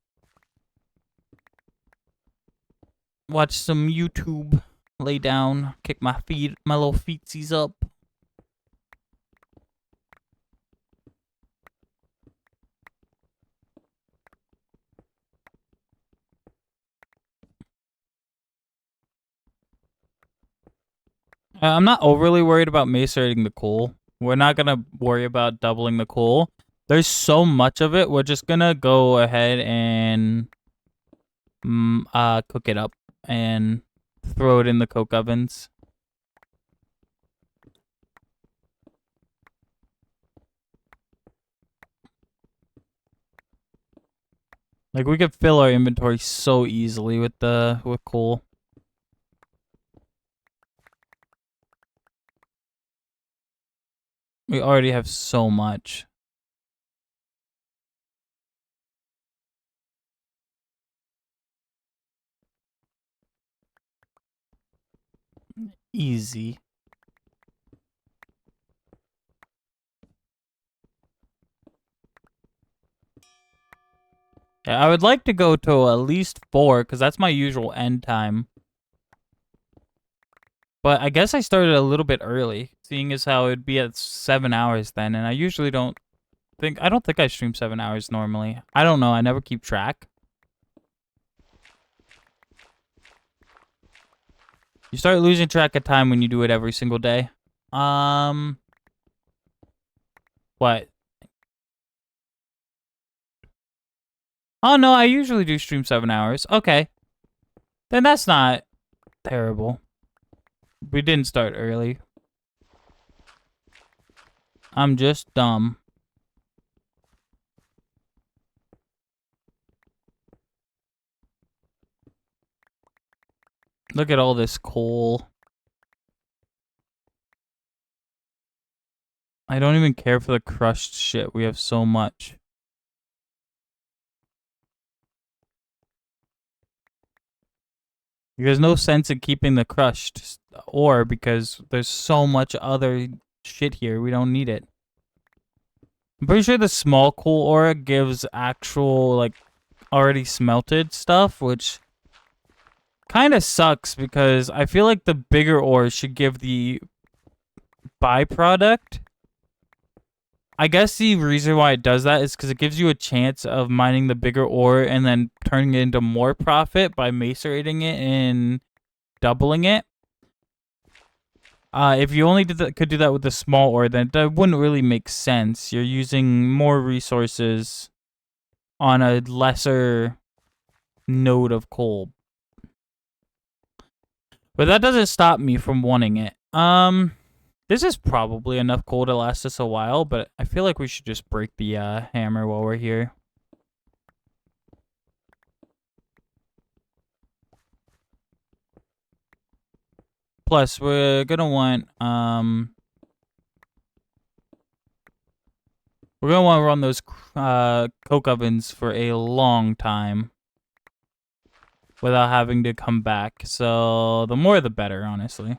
Watch some YouTube, lay down, kick my little feetsies up. I'm not overly worried about macerating the coal. We're not gonna worry about doubling the coal. There's so much of it. We're just gonna go ahead and cook it up and throw it in the coke ovens. Like we could fill our inventory so easily with coal. We already have so much. Easy. Yeah, I would like to go to at least 4 because that's my usual end time. But I guess I started a little bit early, seeing as how it'd be at 7 hours then, and I usually don't think I stream 7 hours normally. I don't know, I never keep track. You start losing track of time when you do it every single day. What? Oh no, I usually do stream 7 hours. Okay. Then that's not terrible. We didn't start early. I'm just dumb. Look at all this coal. I don't even care for the crushed shit. We have so much. There's no sense in keeping the crushed ore because there's so much other shit here. We don't need it. I'm pretty sure the small coal ore gives actual, like, already smelted stuff, which kind of sucks because I feel like the bigger ore should give the byproduct. I guess the reason why it does that is because it gives you a chance of mining the bigger ore and then turning it into more profit by macerating it and doubling it. If you only could do that with the small ore, then that wouldn't really make sense. You're using more resources on a lesser node of coal. But that doesn't stop me from wanting it. This is probably enough coal to last us a while, but I feel like we should just break the hammer while we're here. Plus, we're gonna want run those coke ovens for a long time without having to come back. So the more the better, honestly.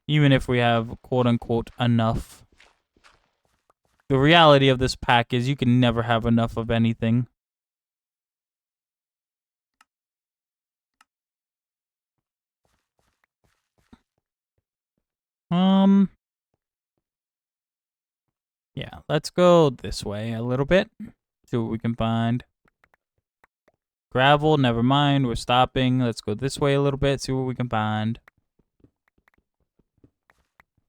Even if we have quote unquote enough. The reality of this pack is you can never have enough of anything. Yeah, let's go this way a little bit. See what we can find. Gravel, never mind. We're stopping. Let's go this way a little bit. See what we can find.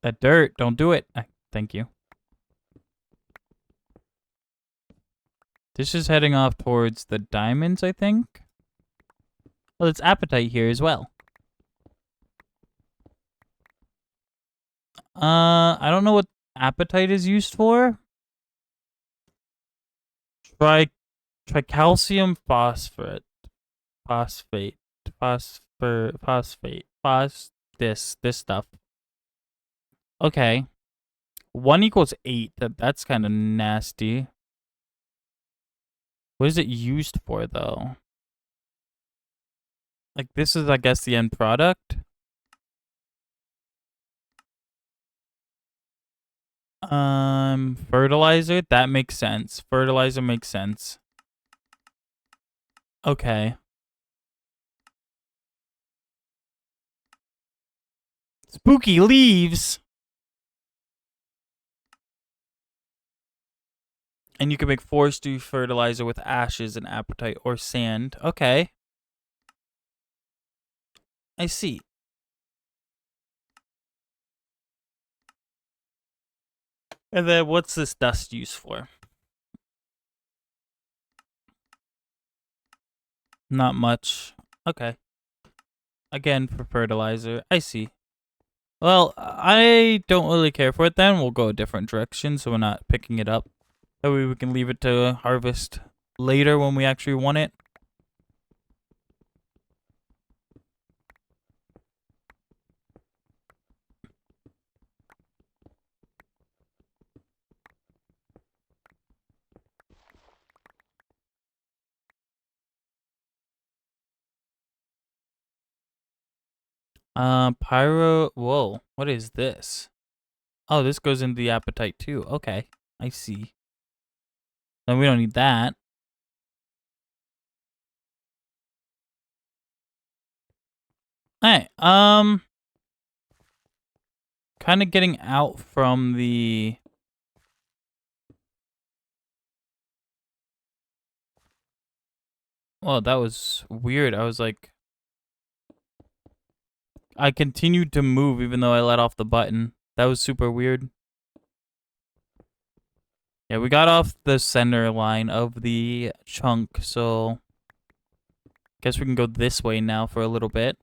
That dirt, don't do it. Thank you. This is heading off towards the diamonds, I think. Well, it's apatite here as well. I don't know what apatite is used for. Tricalcium phosphate. This stuff. Okay. 1 equals 8. That's kind of nasty. What is it used for, though? Like, this is, I guess, the end product. Fertilizer? That makes sense. Fertilizer makes sense. Okay. Spooky leaves! And you can make forestry fertilizer with ashes and apatite or sand. Okay. I see. And then what's this dust used for? Not much. Okay. Again, for fertilizer. I see. Well, I don't really care for it then. We'll go a different direction so we're not picking it up. That way we can leave it to harvest later when we actually want it. Pyro. Whoa, what is this? Oh, this goes into the appetite too. Okay, I see. Then we don't need that. Hey, kind of getting out from the. Well, that was weird. I was like, I continued to move even though I let off the button. That was super weird. Yeah, we got off the center line of the chunk, so guess we can go this way now for a little bit.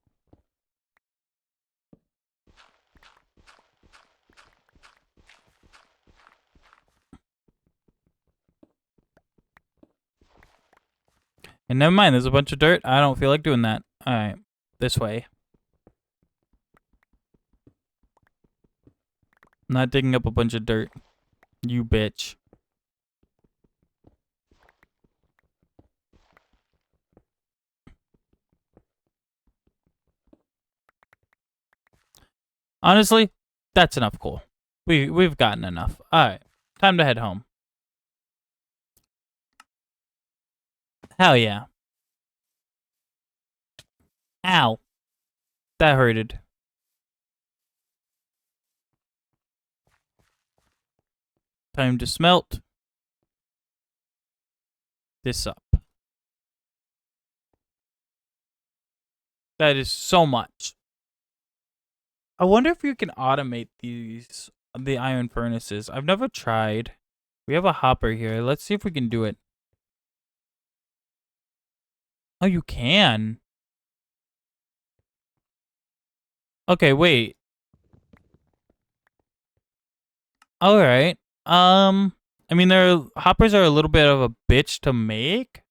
And never mind, there's a bunch of dirt. I don't feel like doing that. Alright, this way. I'm not digging up a bunch of dirt. You bitch. Honestly, that's enough coal. We've gotten enough. Alright, time to head home. Hell yeah. Ow. That hurted. Time to smelt this up. That is so much. I wonder if you can automate the iron furnaces. I've never tried. We have a hopper here. Let's see if we can do it. Oh, you can. Okay, wait. All right. I mean, hoppers are a little bit of a bitch to make,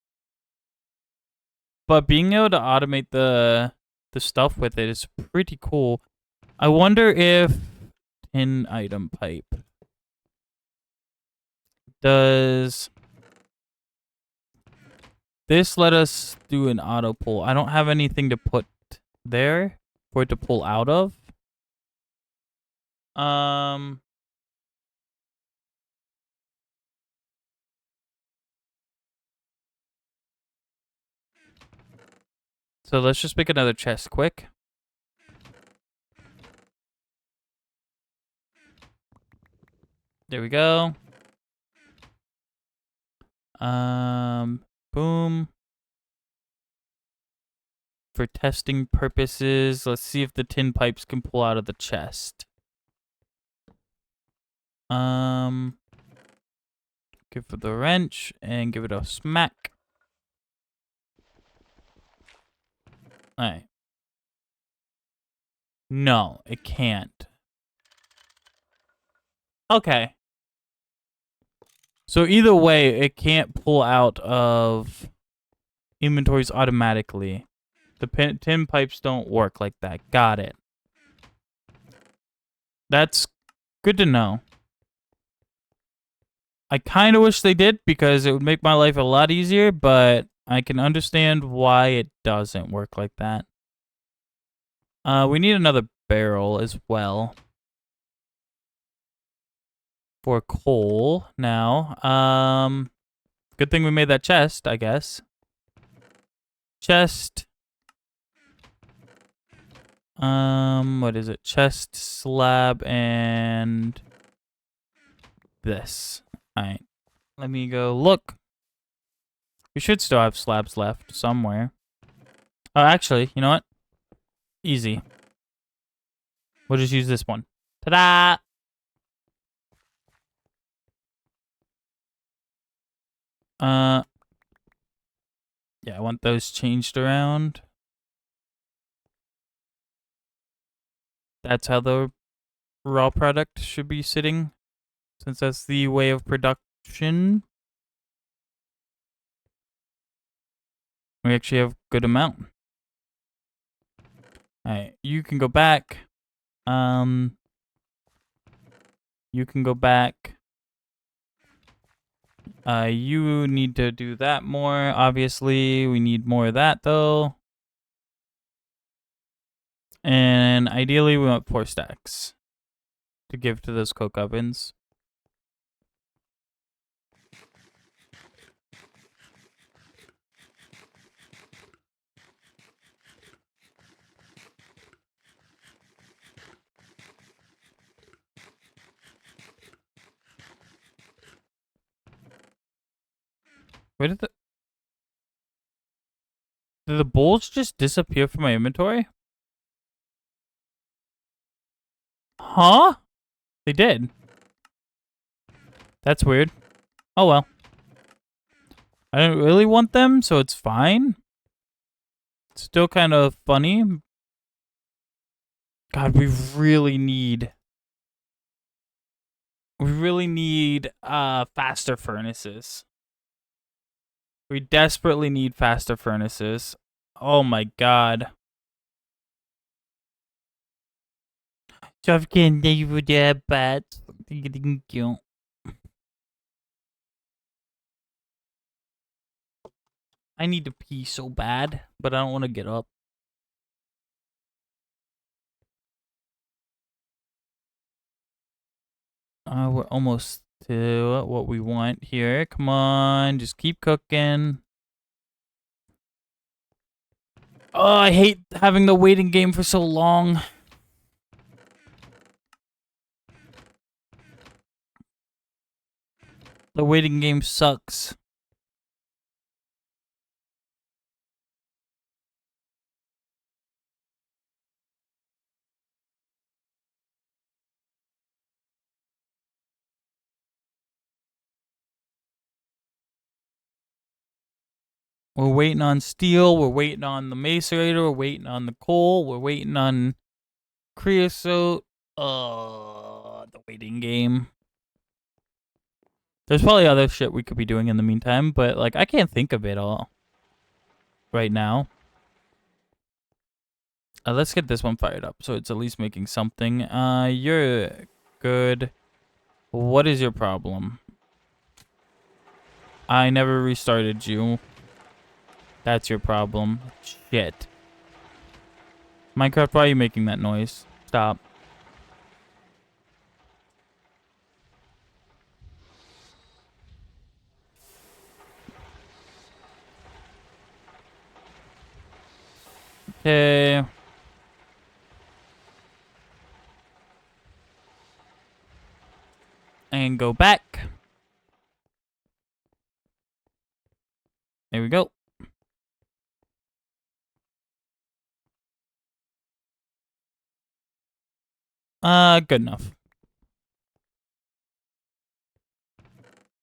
but being able to automate the stuff with it is pretty cool. I wonder if tin item pipe does this let us do an auto pull. I don't have anything to put there for it to pull out of. So let's just make another chest quick. There we go. Boom. For testing purposes, let's see if the tin pipes can pull out of the chest. Give it the wrench and give it a smack. Alright. No, it can't. Okay. So either way, it can't pull out of inventories automatically. The tin pipes don't work like that. Got it. That's good to know. I kind of wish they did because it would make my life a lot easier, but I can understand why it doesn't work like that. We need another barrel as well. For coal now. Good thing we made that chest, I guess. Chest. What is it? Chest, slab, and this. Alright. Let me go look. We should still have slabs left somewhere. Oh, actually, you know what? Easy. We'll just use this one. Ta-da! Yeah, I want those changed around. That's how the raw product should be sitting, since that's the way of production. We actually have a good amount. Alright, you can go back. You can go back. You need to do that more. Obviously, we need more of that though. And ideally, we want 4 stacks to give to those coke ovens. Where did the bowls just disappear from my inventory? Huh? They did. That's weird. Oh well. I didn't really want them, so it's fine. It's still kind of funny. God, we really need faster furnaces. We desperately need faster furnaces. Oh my god. Thank you. I need to pee so bad, but I don't want to get up. We're almost to what we want here. Come on, just keep cooking. Oh, I hate having the waiting game for so long. The waiting game sucks. We're waiting on steel. We're waiting on the macerator. We're waiting on the coal. We're waiting on creosote. The waiting game. There's probably other shit we could be doing in the meantime, but like I can't think of it all right now. Let's get this one fired up so it's at least making something. You're good. What is your problem? I never restarted you. That's your problem. Shit. Minecraft, why are you making that noise? Stop. Okay. And go back. There we go. Good enough.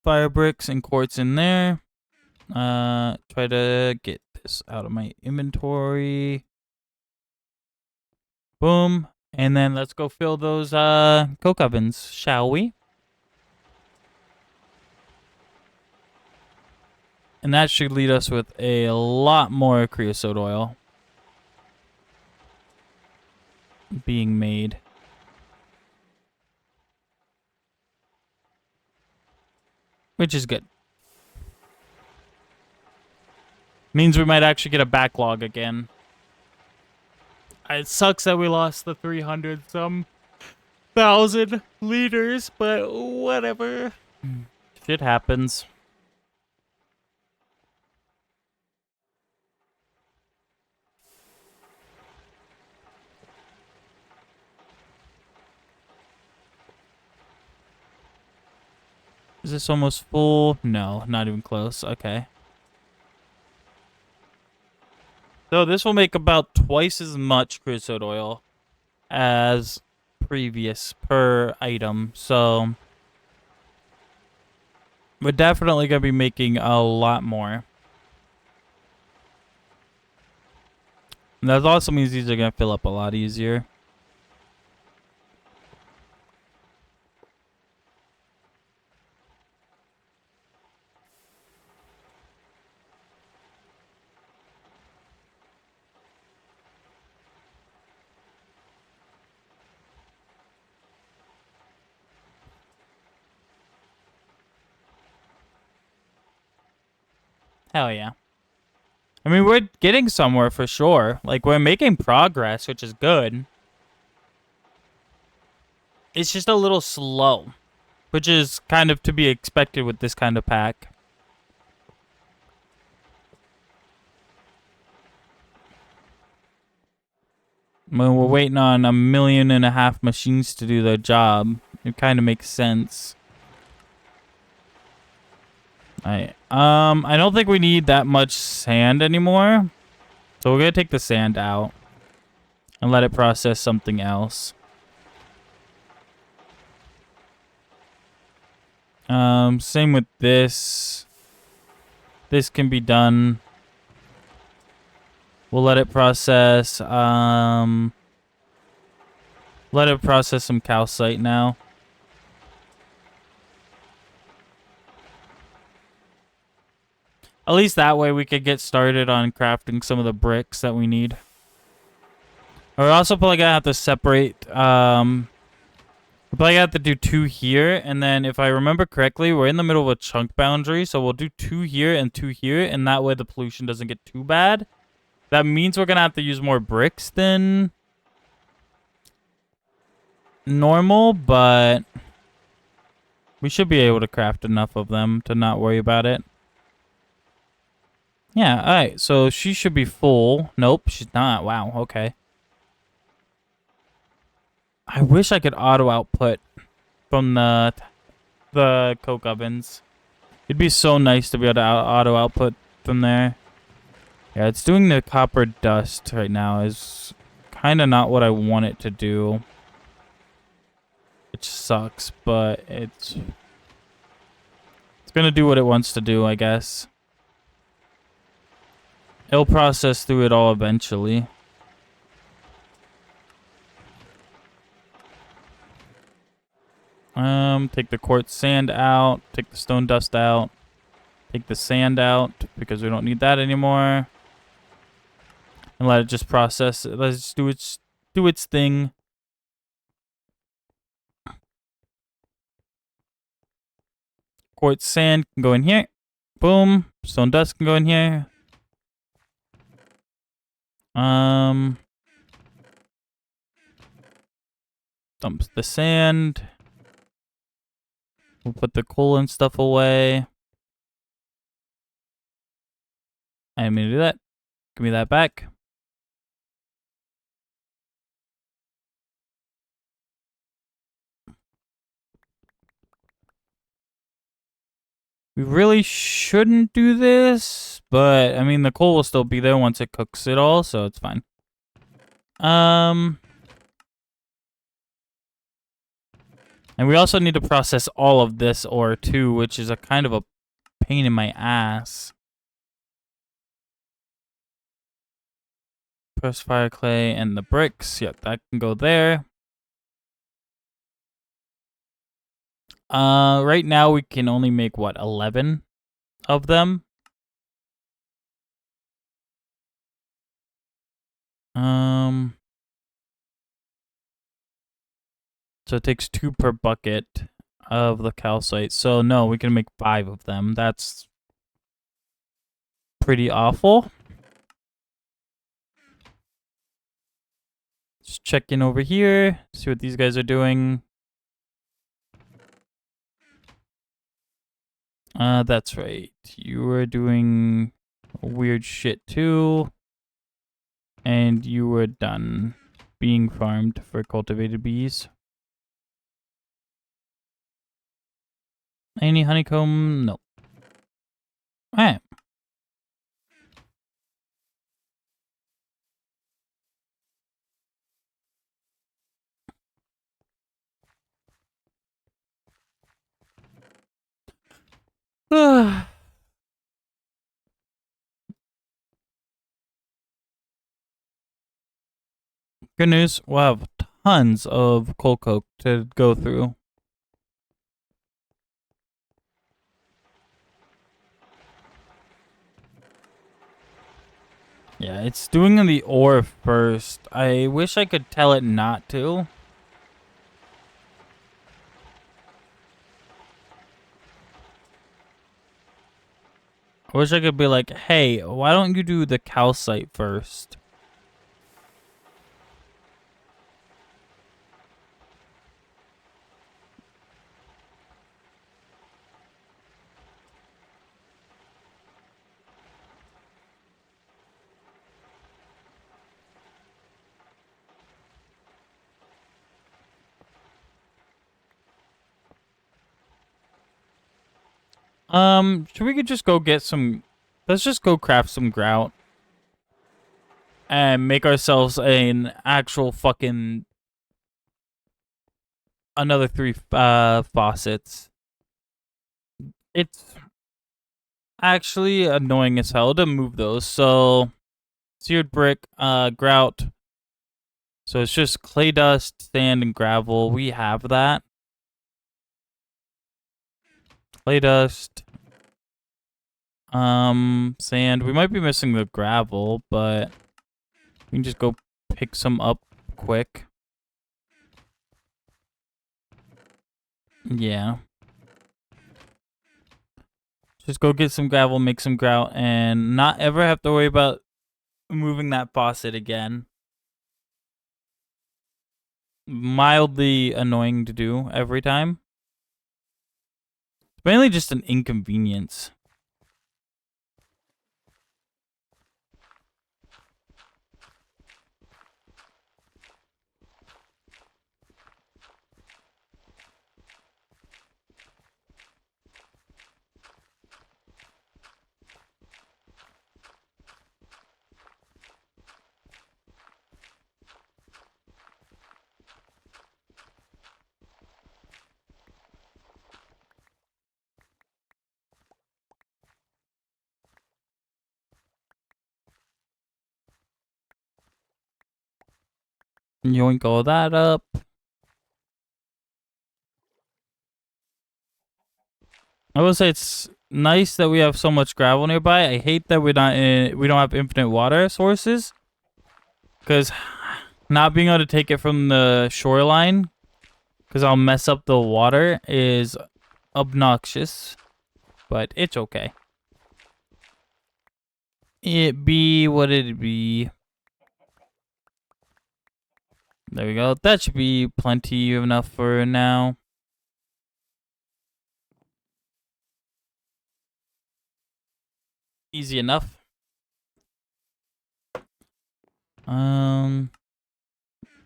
Fire bricks and quartz in there. Try to get this out of my inventory. Boom. And then let's go fill those coke ovens, shall we? And that should lead us with a lot more creosote oil being made. Which is good. Means we might actually get a backlog again. It sucks that we lost the 300-some-thousand liters, but whatever. Shit happens. Is this almost full? No, not even close. Okay. So this will make about twice as much creosote oil as previous per item. So we're definitely going to be making a lot more. That also means these are gonna fill up a lot easier. Hell yeah. I mean, we're getting somewhere for sure. Like, we're making progress, which is good. It's just a little slow, which is kind of to be expected with this kind of pack. When we're waiting on 1.5 million machines to do their job, it kind of makes sense. I don't think we need that much sand anymore. So we're gonna take the sand out and let it process something else. Same with this. This can be done. We'll let it process, let it process some calcite now. At least that way we could get started on crafting some of the bricks that we need. We're also probably gonna have to separate, we're probably gonna have to do 2 here, and then if I remember correctly, we're in the middle of a chunk boundary, so we'll do 2 here and 2 here, and that way the pollution doesn't get too bad. That means we're gonna have to use more bricks than normal, but we should be able to craft enough of them to not worry about it. Yeah, alright, so she should be full. Nope, she's not. Wow, okay. I wish I could auto output from the coke ovens. It'd be so nice to be able to auto output from there. Yeah, it's doing the copper dust right now is kind of not what I want it to do. Which sucks, but it's gonna do what it wants to do, I guess. It'll process through it all eventually. Take the quartz sand out, take the stone dust out, take the sand out because we don't need that anymore. And let it just process it. Let it just do its thing. Quartz sand can go in here. Boom. Stone dust can go in here. Dumps the sand. We'll put the coal and stuff away. I didn't mean to do that. Give me that back. We really shouldn't do this, but I mean the coal will still be there once it cooks it all, so it's fine. And we also need to process all of this ore too, which is a kind of a pain in my ass. Press fire clay and the bricks. Yep, that can go there. Right now we can only make what, 11 of them. So it takes 2 per bucket of the calcite. So no, we can make 5 of them. That's pretty awful. Just check in over here, see what these guys are doing. That's right. You were doing weird shit too. And you were done being farmed for cultivated bees. Any honeycomb? No. Alright. Good news, we'll have tons of coal coke to go through. Yeah, it's doing the ore first. I wish I could tell it not to. I wish I could be like, hey, why don't you do the calcite first? Should we could just go get some... Let's just go craft some grout. And make ourselves an actual fucking... Another 3 faucets. It's actually annoying as hell to move those. So, seared brick, grout. So it's just clay dust, sand, and gravel. We have that. Clay dust. Sand. We might be missing the gravel, but we can just go pick some up quick. Yeah. Just go get some gravel, make some grout, and not ever have to worry about moving that faucet again. Mildly annoying to do every time. It's mainly just an inconvenience. Yoink all that up. I will say it's nice that we have so much gravel nearby. I hate that we don't have infinite water sources, because not being able to take it from the shoreline, because I'll mess up the water, is obnoxious. But it's okay. It be what it be. There we go. That should be plenty enough for now. Easy enough. Good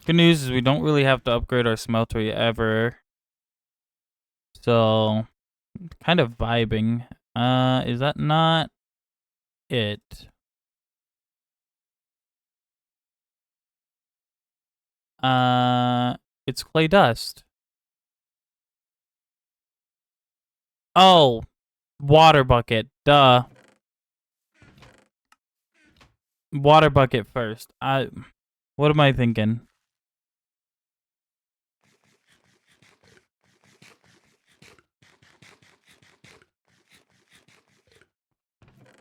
news is we don't really have to upgrade our smelter ever. So, kind of vibing. Is that not it? It's clay dust. Oh, water bucket. Duh. Water bucket first. What am I thinking?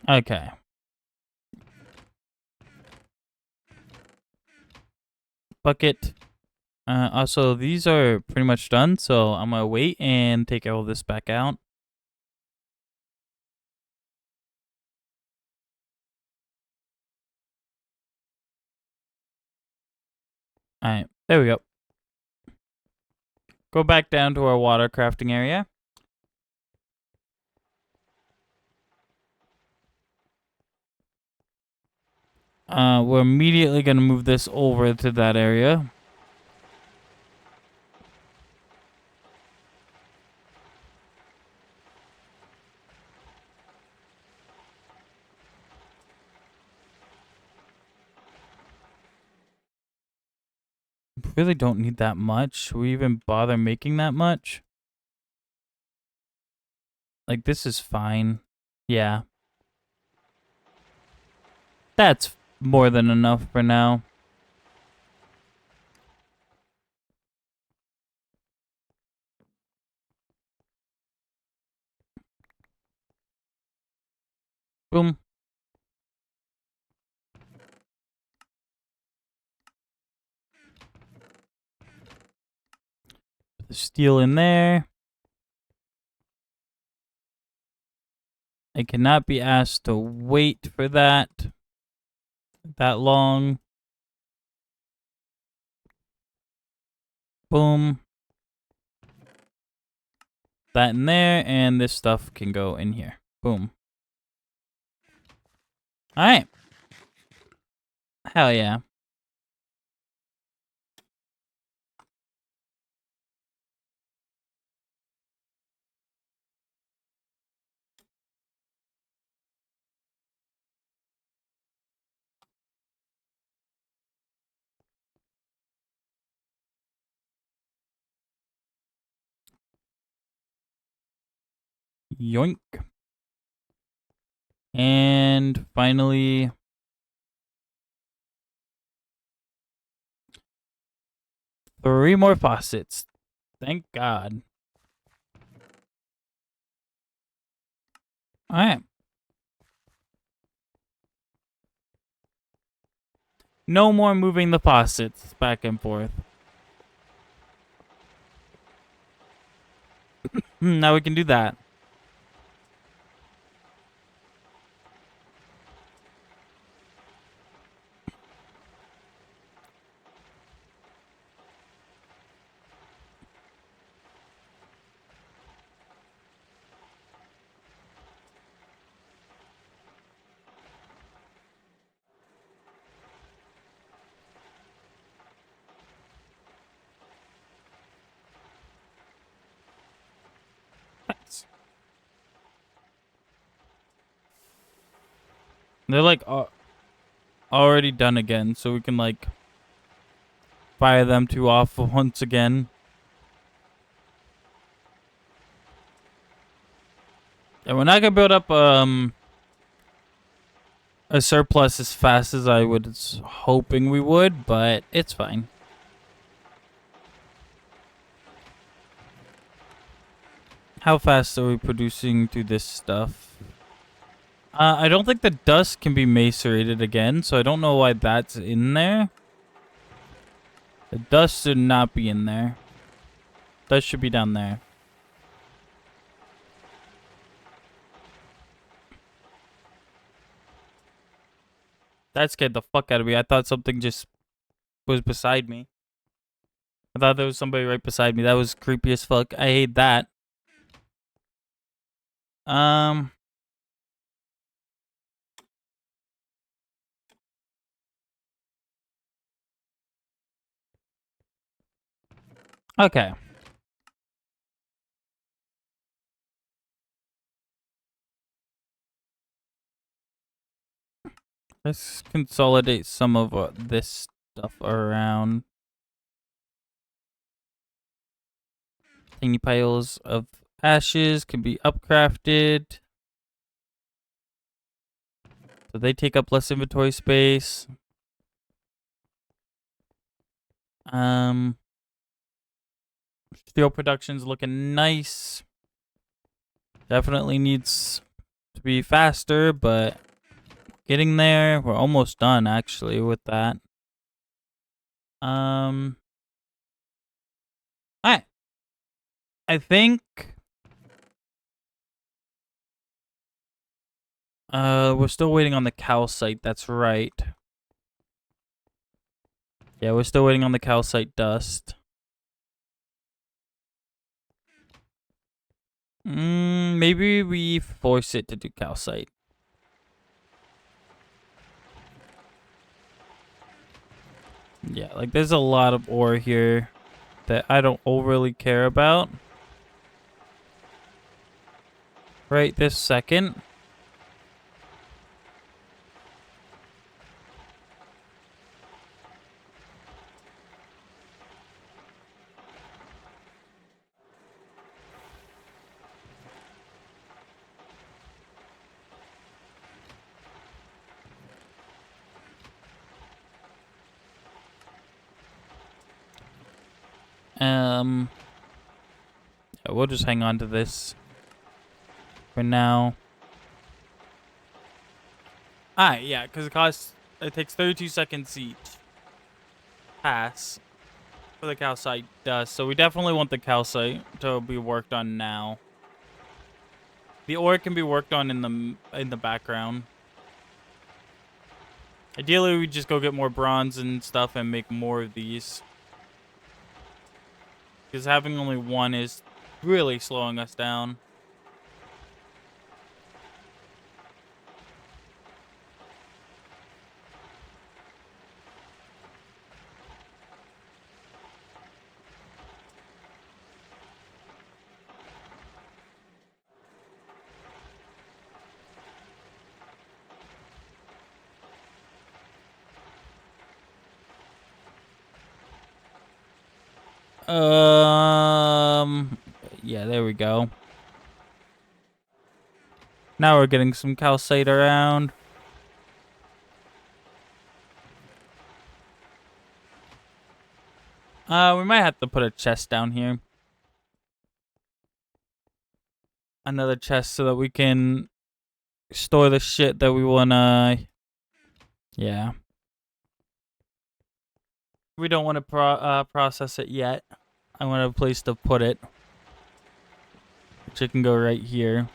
Okay. Bucket. Also, these are pretty much done, so I'm gonna wait and take all this back out. Alright, there we go. Go back down to our water crafting area. We're immediately gonna move this over to that area. Really don't need that much. Should we even bother making that much? Like, this is fine. Yeah. That's more than enough for now. Boom. Put the steel in there. I cannot be asked to wait for that long. Boom. That in there, and this stuff can go in here. Boom. Alright. Hell yeah. Yoink. And finally, three more faucets. Thank God. Alright. No more moving the faucets back and forth. Now we can do that. Nice. They're like already done again, so we can like fire them two off once again. And we're not gonna build up a surplus as fast as I was hoping we would, but it's fine. How fast are we producing through this stuff? I don't think the dust can be macerated again, so I don't know why that's in there. The dust should not be in there. Dust should be down there. That scared the fuck out of me. I thought something just was beside me. I thought there was somebody right beside me. That was creepy as fuck. I hate that. Okay. Let's consolidate some of this stuff around. Tiny piles of ashes can be upcrafted. So they take up less inventory space. Steel production's looking nice. Definitely needs to be faster, but getting there. We're almost done actually with that. Alright. I think we're still waiting on the calcite, that's right. Yeah, we're still waiting on the calcite dust. Maybe we force it to do calcite. Yeah, like there's a lot of ore here that I don't overly care about right this second. Yeah, we'll just hang on to this for now. Alright, yeah, because it takes 32 seconds each pass for the calcite dust. So we definitely want the calcite to be worked on now. The ore can be worked on in the background. Ideally, we just go get more bronze and stuff and make more of these. Because having only one is really slowing us down. Yeah, there we go. Now we're getting some calcite around. We might have to put a chest down here. Another chest so that we can store the shit that we wanna. Yeah. We don't want to process it yet. I want a place to put it. Which it can go right here.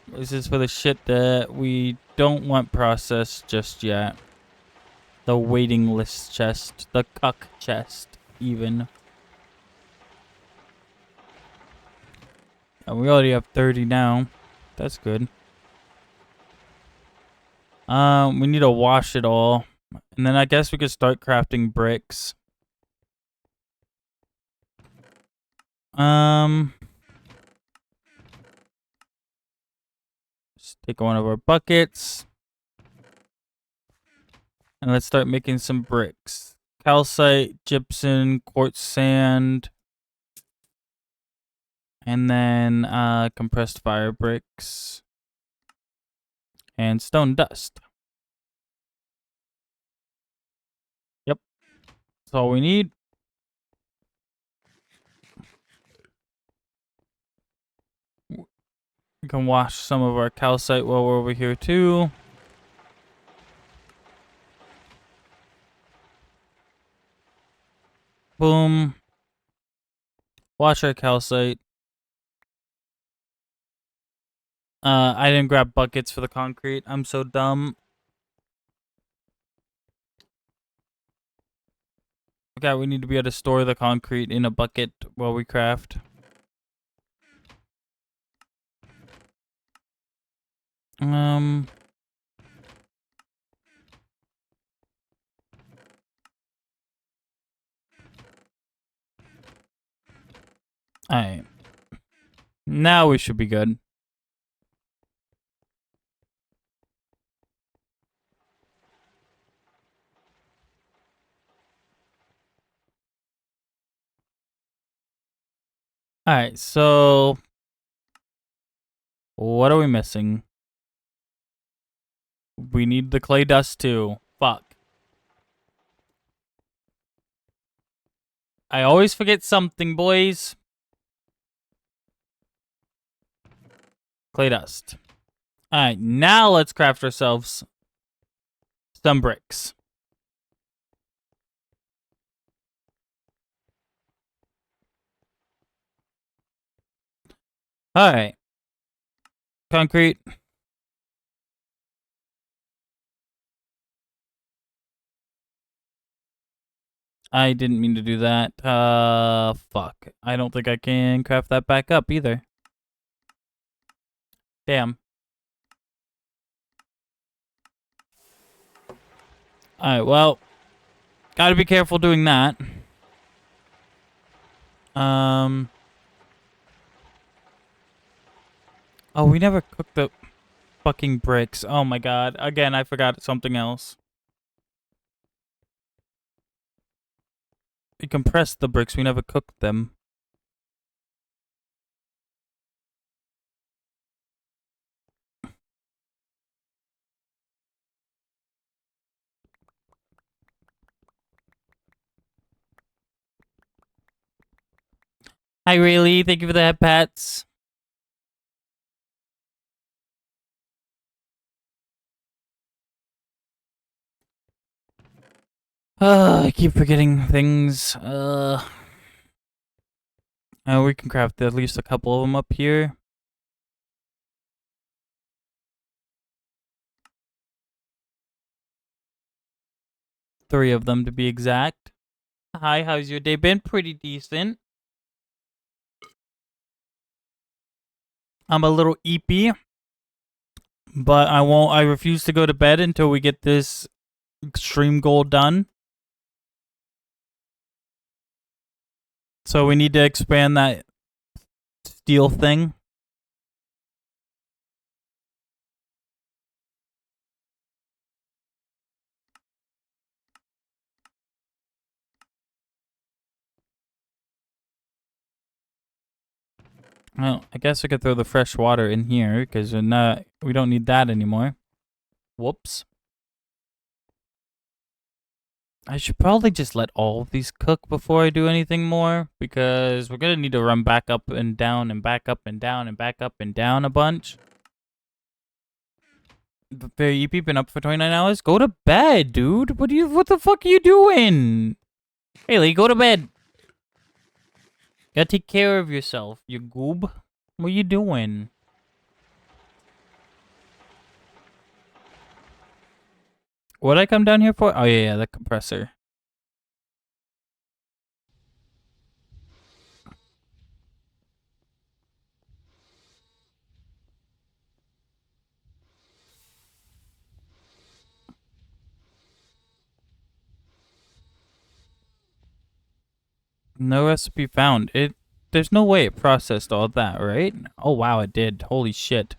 This is for the shit that we don't want processed just yet. The waiting list chest. The cuck chest, even. And we already have 30 now. That's good. We need to wash it all. And then I guess we could start crafting bricks. Just take one of our buckets. And let's start making some bricks. Calcite, gypsum, quartz sand. And then compressed fire bricks. And stone dust. Yep. That's all we need. We can wash some of our calcite while we're over here too. Boom. Wash our calcite. I didn't grab buckets for the concrete. I'm so dumb. Okay, we need to be able to store the concrete in a bucket while we craft. Alright. Now we should be good. Alright, so what are we missing? We need the clay dust too. Fuck. I always forget something, boys. Clay dust. Alright, now let's craft ourselves some bricks. Alright. Concrete. I didn't mean to do that. Fuck. I don't think I can craft that back up either. Damn. Alright, well. Gotta be careful doing that. Oh, we never cooked the fucking bricks. Oh my god. Again, I forgot something else. We compressed the bricks. We never cooked them. Hi, Rayleigh. Thank you for the head pats. I keep forgetting things. We can craft at least a couple of them up here. Three of them to be exact. Hi, how's your day been? Pretty decent. I'm a little eepy, but I refuse to go to bed until we get this extreme goal done. So we need to expand that steel thing. Well, I guess I could throw the fresh water in here because we don't need that anymore. Whoops. I should probably just let all of these cook before I do anything more because we're going to need to run back up and down and back up and down and back up and down a bunch. You been up for 29 hours? Go to bed, dude. What the fuck are you doing? Haley, go to bed. Gotta take care of yourself, you goob. What are you doing? What'd I come down here for? Oh, yeah, the compressor. No recipe found. There's no way it processed all that, right? Oh, wow, it did. Holy shit.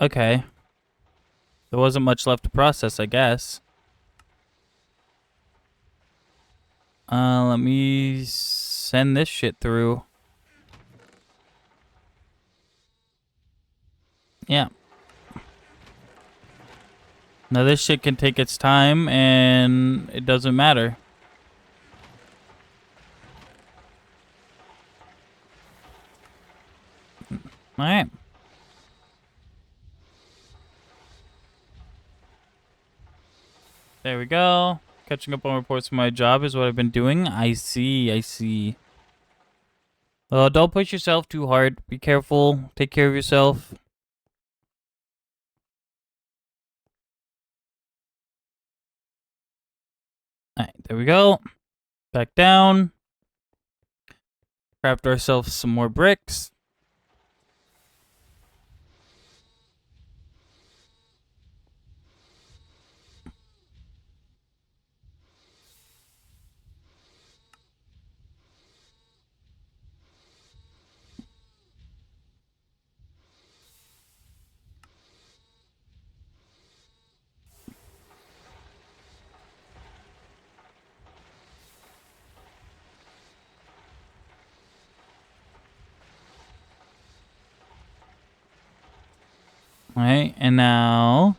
Okay. There wasn't much left to process, I guess. Let me send this shit through. Yeah. Now this shit can take its time and it doesn't matter. Alright. There we go. Catching up on reports from my job is what I've been doing. I see. Well, don't push yourself too hard. Be careful. Take care of yourself. Alright, there we go. Back down. Craft ourselves some more bricks. Alright, and now...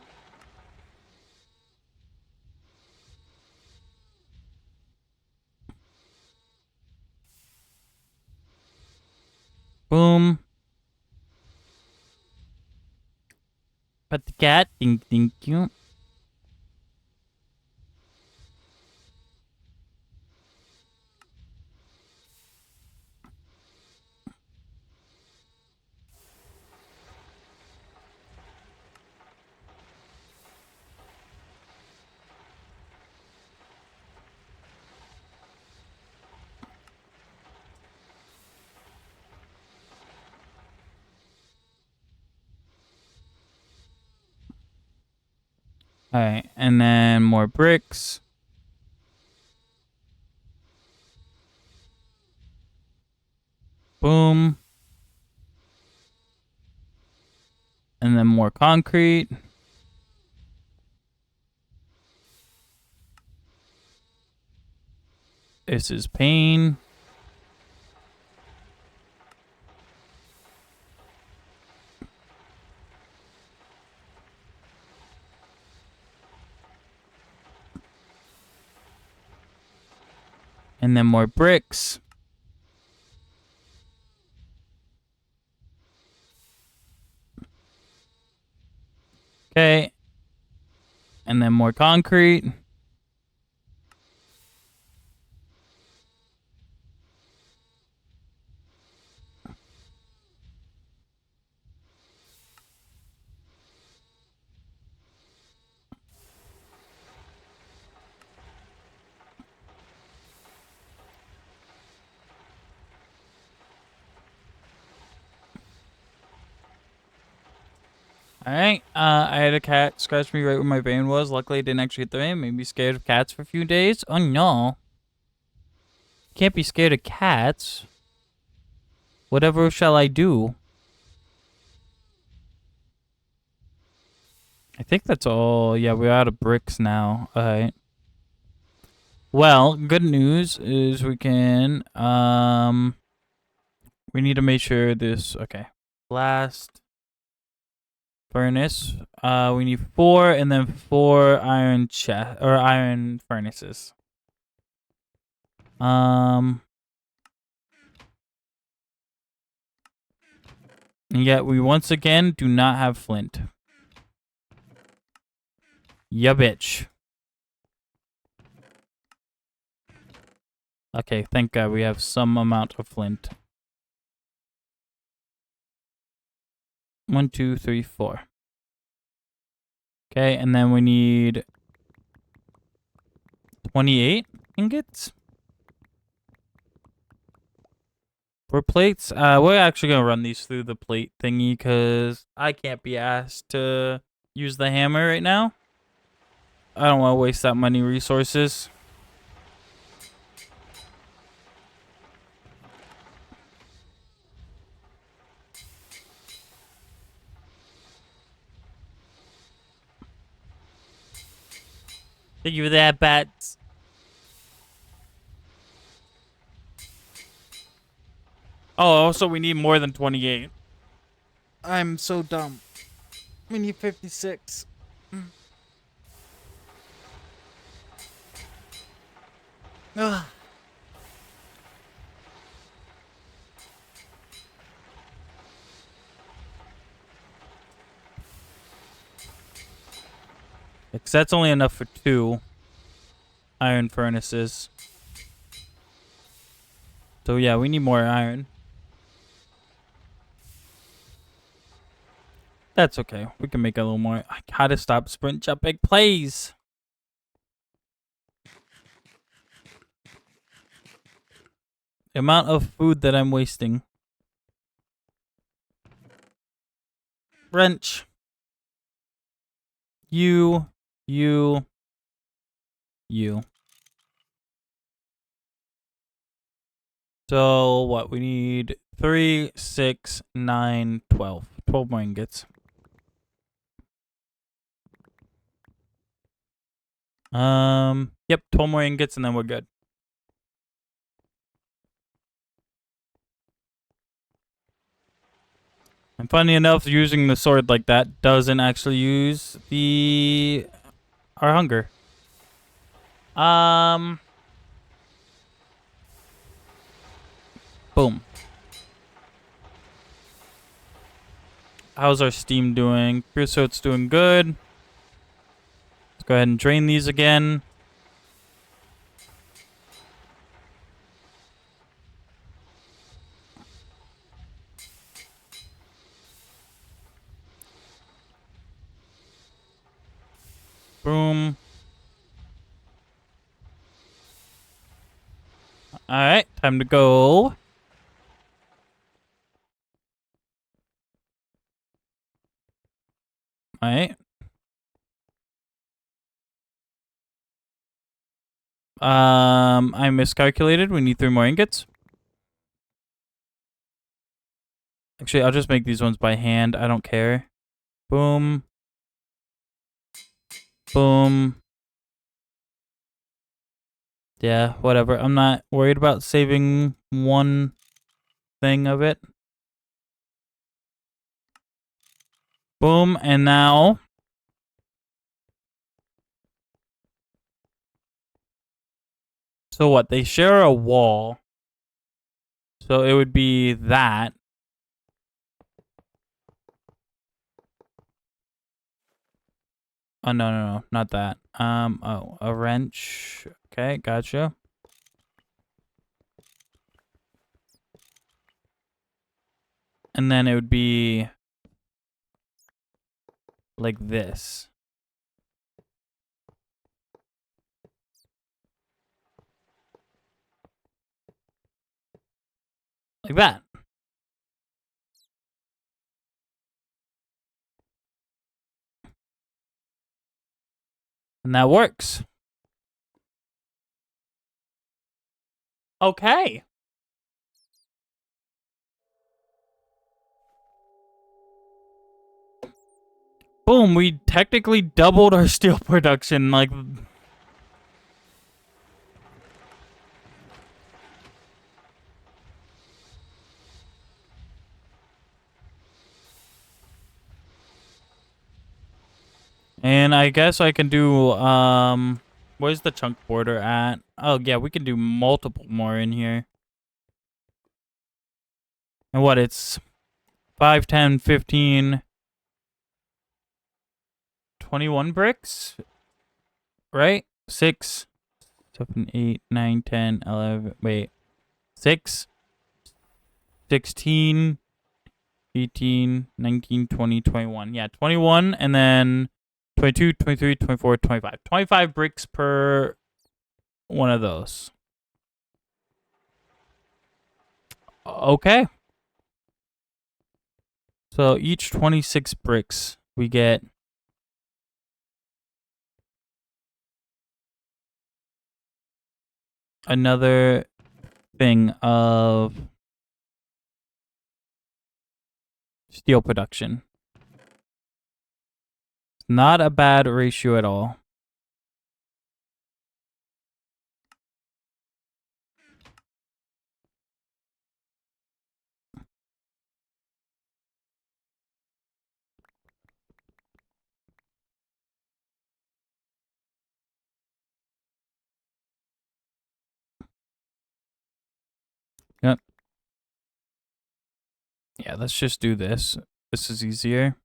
Boom. Pet the cat. Thank you. Alright, and then more bricks. Boom. And then more concrete. This is pain. And then more bricks. Okay. And then more concrete. Alright, I had a cat scratch me right where my vein was. Luckily, it didn't actually hit the vein. Made me scared of cats for a few days. Oh no. Can't be scared of cats. Whatever shall I do? I think that's all. Yeah, we're out of bricks now. Alright. Well, good news is we can, we need to make sure this, okay. Blast. Furnace. We need 4 and then 4 iron chest or iron furnaces. And yet we once again do not have flint. Ya bitch. Okay, thank God we have some amount of flint. 1, 2, 3, 4. Okay, and then we need 28 ingots. For plates, we're actually gonna run these through the plate thingy because I can't be asked to use the hammer right now. I don't want to waste that money resources. Thank you for that, bats. Oh, also we need more than 28. I'm so dumb. We need 56. Ugh. Because that's only enough for 2 iron furnaces. So yeah, we need more iron. That's okay. We can make a little more. I gotta stop sprint jumping, please. The amount of food that I'm wasting. Wrench. You. So what? We need 3, 6, 9, 12. 12 more ingots. Yep, 12 more ingots and then we're good. And funny enough, using the sword like that doesn't actually use our hunger. Boom. How's our steam doing? Creosote's doing good. Let's go ahead and drain these again. Boom. Alright, time to go. Alright. I miscalculated. We need 3 more ingots. Actually, I'll just make these ones by hand. I don't care. Boom. Boom. Yeah, whatever. I'm not worried about saving one thing of it. Boom, and now... So what? They share a wall. So it would be that. Oh, no, not that. Oh, a wrench. Okay, gotcha. And then it would be like this. Like that. And that works. Okay. Boom, we technically doubled our steel production, like... And I guess I can do, where's the chunk border at? Oh, yeah, we can do multiple more in here. And what, it's 5, 10, 15, 21 bricks? Right? 6, 7, 8, 9, 10, 11, wait. 6, 16, 18, 19, 20, 21. Yeah, 21, and then 22, 23, 24, 25. 25 bricks per one of those. Okay. So each 26 bricks, we get another thing of steel production. Not a bad ratio at all. Yep. Yeah, let's just do this. This is easier.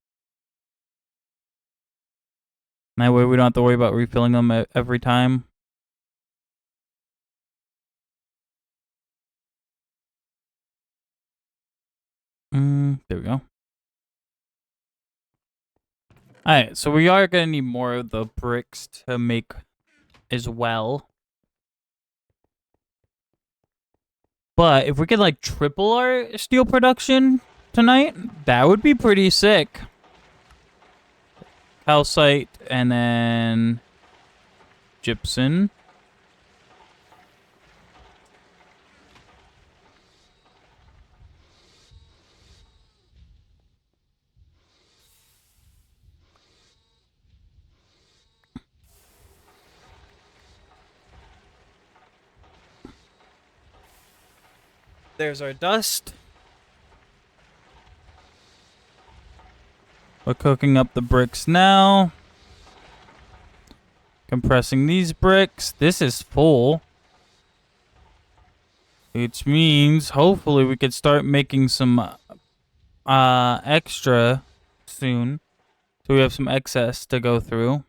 That way we don't have to worry about refilling them every time. There we go. Alright, so we are going to need more of the bricks to make as well. But if we could, like, triple our steel production tonight, that would be pretty sick. Calcite and then gypsum. There's our dust. We're cooking up the bricks now. Compressing these bricks. This is full. Which means hopefully we could start making some extra soon. So we have some excess to go through.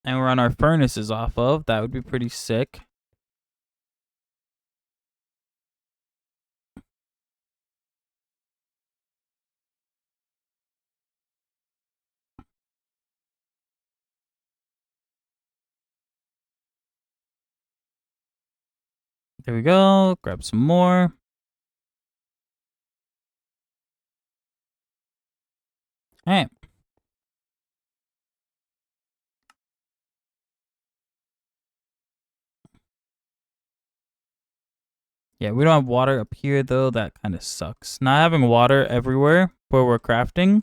And we're on our furnaces off of. That would be pretty sick. There we go. Grab some more. All right. Yeah, we don't have water up here, though. That kind of sucks. Not having water everywhere where we're crafting,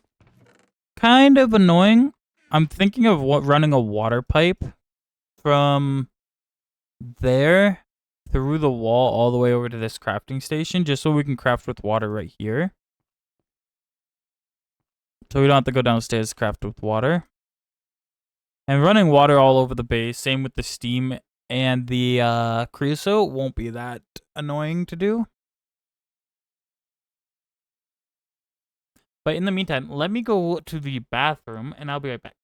kind of annoying. I'm thinking of running a water pipe from there through the wall all the way over to this crafting station, just so we can craft with water right here. So we don't have to go downstairs to craft with water. And running water all over the base, same with the steam and the creosote, won't be that annoying to do. But in the meantime, let me go to the bathroom, and I'll be right back.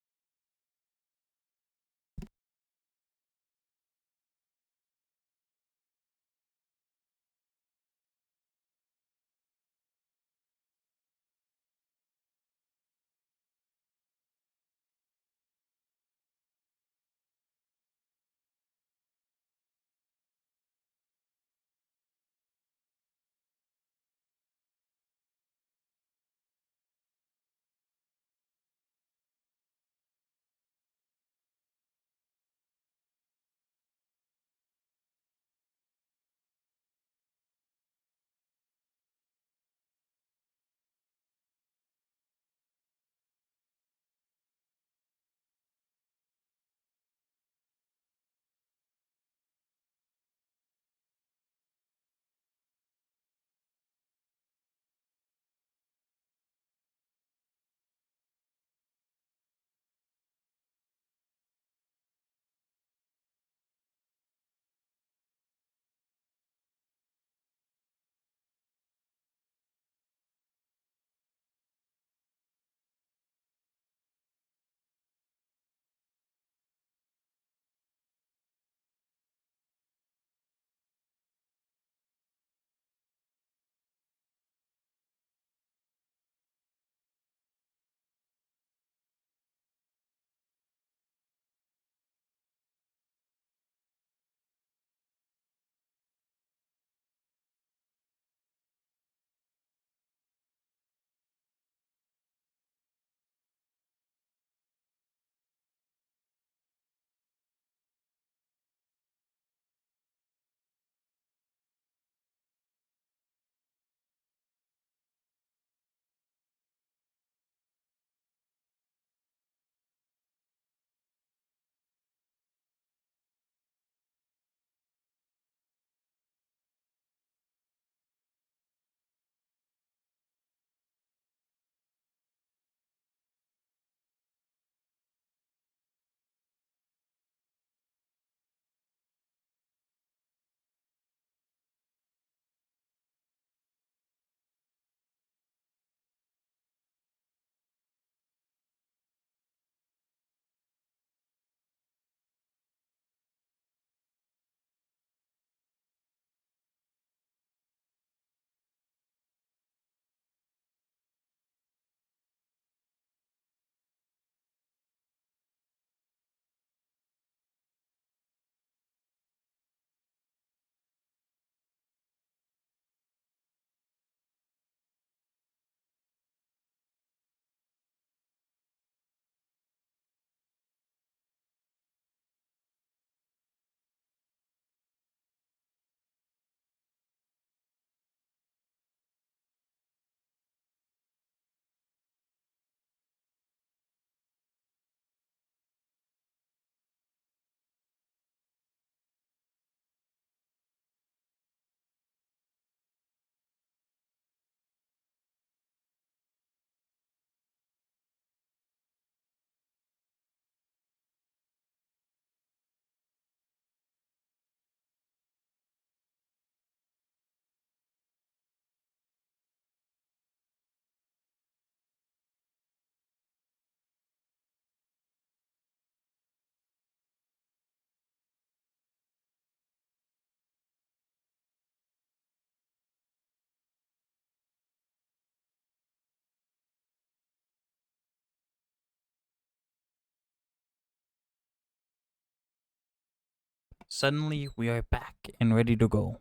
suddenly we are back and ready to go.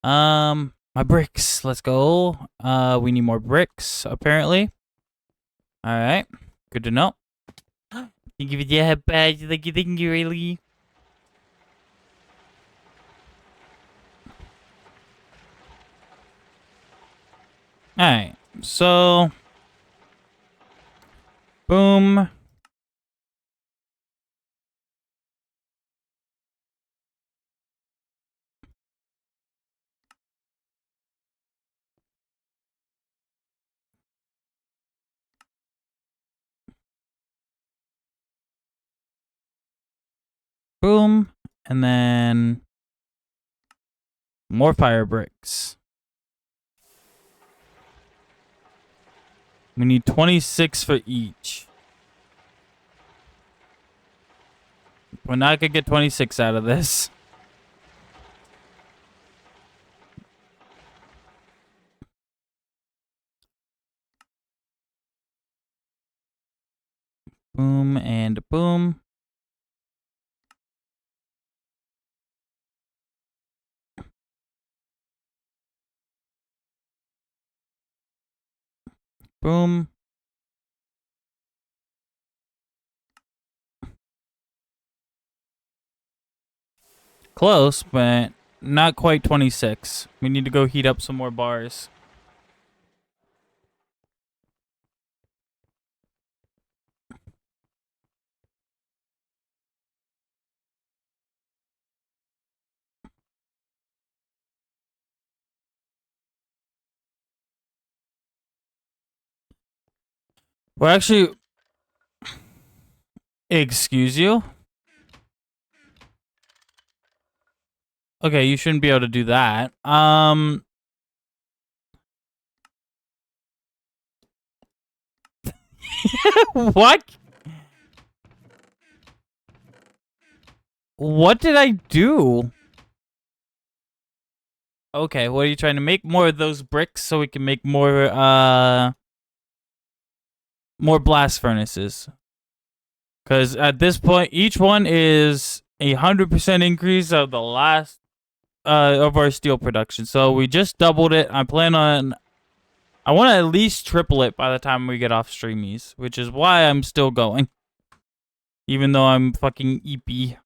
My bricks. Let's go. We need more bricks, apparently. Alright. Good to know. Thank you for the badge. Thank you, really. Alright. So. Boom. Boom. And then more fire bricks. We need 26 for each. We're not gonna get 26 out of this. Boom and boom. Boom. Close, but not quite 26. We need to go heat up some more bars. We're actually... Excuse you? Okay, you shouldn't be able to do that. What? What did I do? Okay, what are you trying to make? More of those bricks so we can make more blast furnaces. Because at this point, each one is 100% increase of the last of our steel production. So we just doubled it. I want to at least triple it by the time we get off streamies, which is why I'm still going. Even though I'm fucking EP.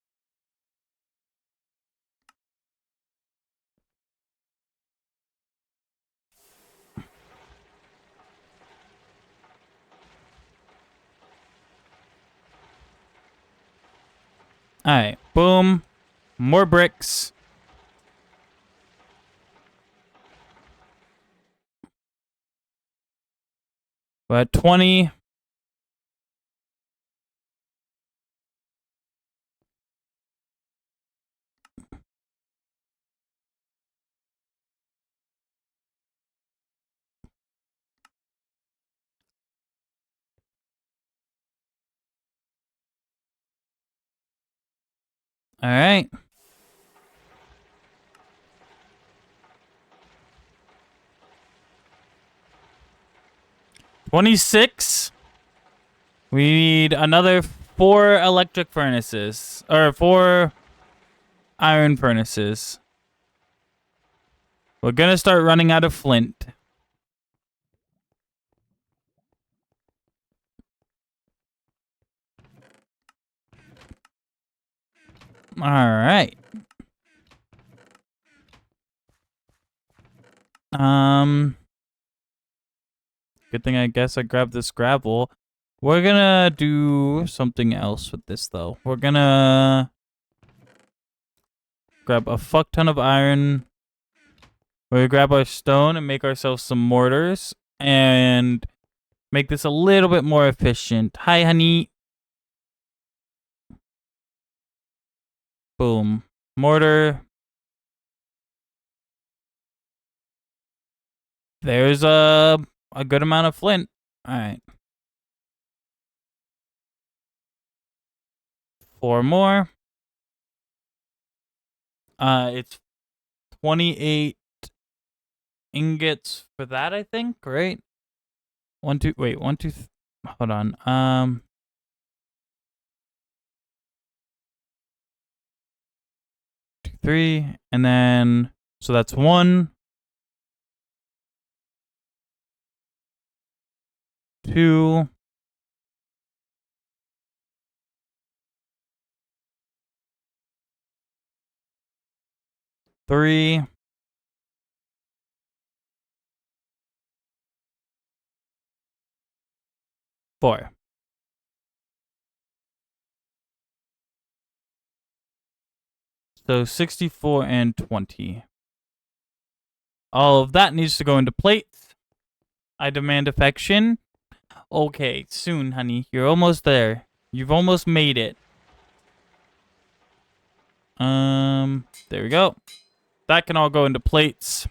Alright, boom. More bricks. We're at 20. Alright. $26. We need another 4 electric furnaces. Or 4 iron furnaces. We're gonna start running out of flint. Alright. Good thing I guess I grabbed this gravel. We're gonna do something else with this though. We're gonna grab a fuck ton of iron. We're gonna grab our stone and make ourselves some mortars and make this a little bit more efficient. Hi, honey. Boom. Mortar. There's a good amount of flint. Alright. 4 more. It's 28 ingots for that, I think, right? 1, 2, wait, 1, 2, hold on. 3, and then so that's 1, 2, 3, 4. So 64 and 20. All of that needs to go into plates. I demand affection. Okay, soon, honey. You're almost there. You've almost made it. There we go. That can all go into plates.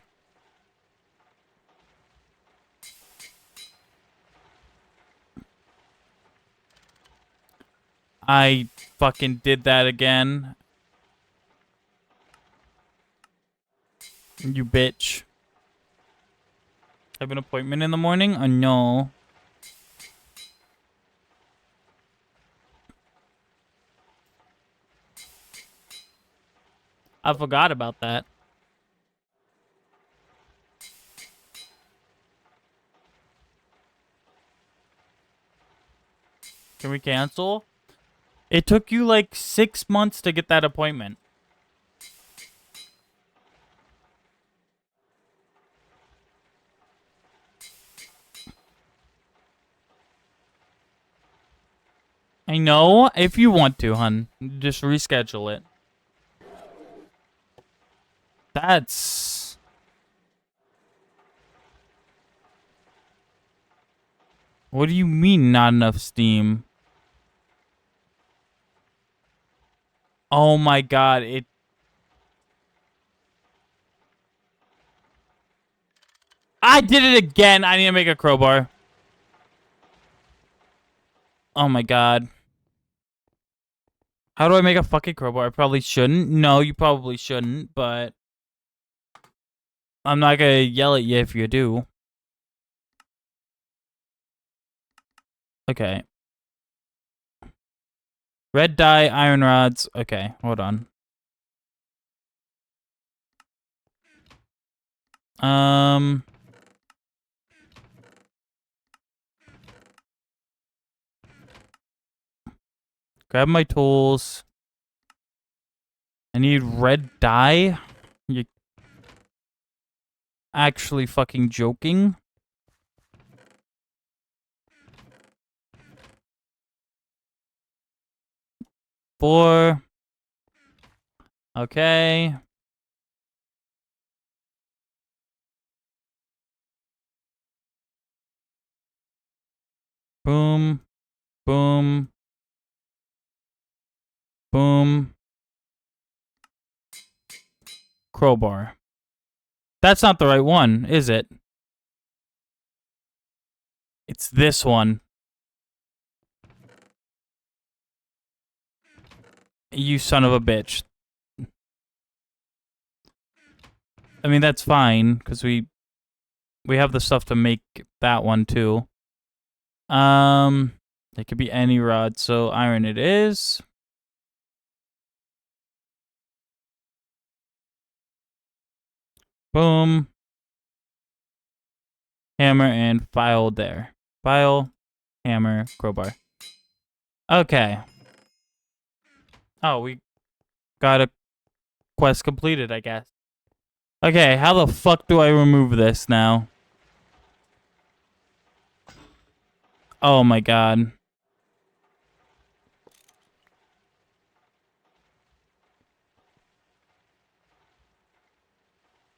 I fucking did that again. You bitch. I have an appointment in the morning? Oh, no. I forgot about that. Can we cancel? It took you like 6 months to get that appointment. I know. If you want to, hun. Just reschedule it. That's... What do you mean not enough steam? Oh my god, it... I did it again! I need to make a crowbar. Oh my god. How do I make a fucking crowbar? I probably shouldn't. No, you probably shouldn't, but... I'm not gonna yell at you if you do. Okay. Red dye, iron rods. Okay, hold on. Grab my tools. I need red dye? You actually fucking joking? Four. Okay. Boom. Boom. Boom. Crowbar. That's not the right one, is it? It's this one. You son of a bitch. I mean, that's fine, because we have the stuff to make that one, too. It could be any rod, so iron it is. Boom. Hammer and file there. File, hammer, crowbar. Okay. Oh, we got a quest completed, I guess. Okay, how the fuck do I remove this now? Oh my god.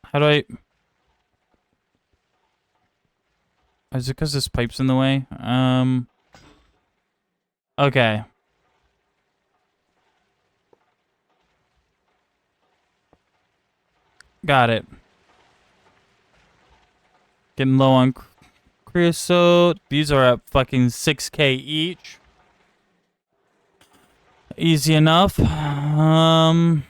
How do I... Is it because this pipe's in the way? Okay. Got it. Getting low on creosote. These are at fucking 6K each. Easy enough. Alright.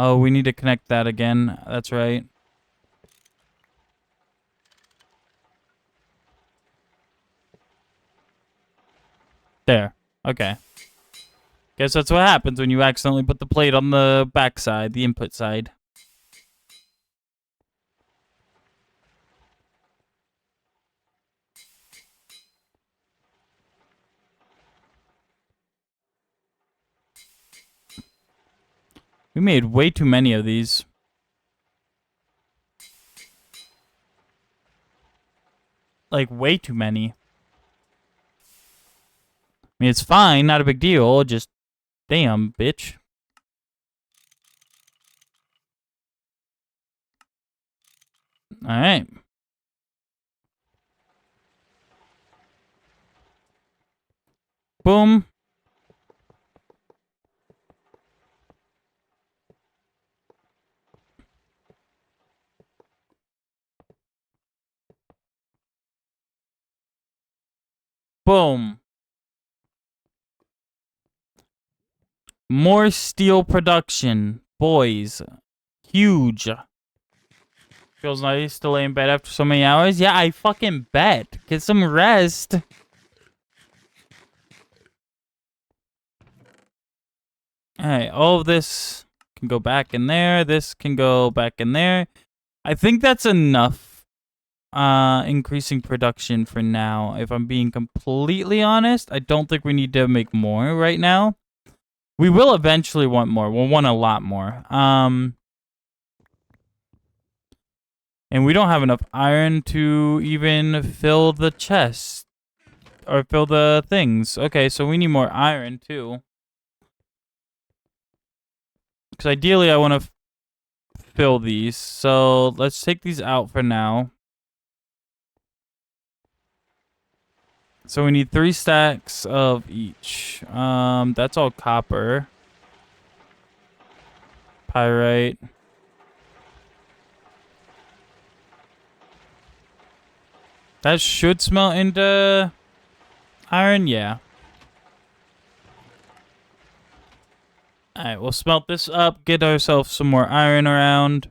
Oh, we need to connect that again. That's right. There. Okay. Guess that's what happens when you accidentally put the plate on the back side, the input side. We made way too many of these. Like, way too many. I mean, it's fine, not a big deal, just damn, bitch. Alright. Boom. Boom. More steel production. Boys. Huge. Feels nice to lay in bed after so many hours. Yeah, I fucking bet. Get some rest. Alright, all of this can go back in there. This can go back in there. I think that's enough. Increasing production for now. If I'm being completely honest, I don't think we need to make more right now. We will eventually want more. We'll want a lot more. And we don't have enough iron to even fill the chest or fill the things. Okay, so we need more iron too. Because ideally, I want to fill these. So let's take these out for now. So we need 3 stacks of each. That's all copper. Pyrite. That should smelt into iron, yeah. Alright, we'll smelt this up, get ourselves some more iron around.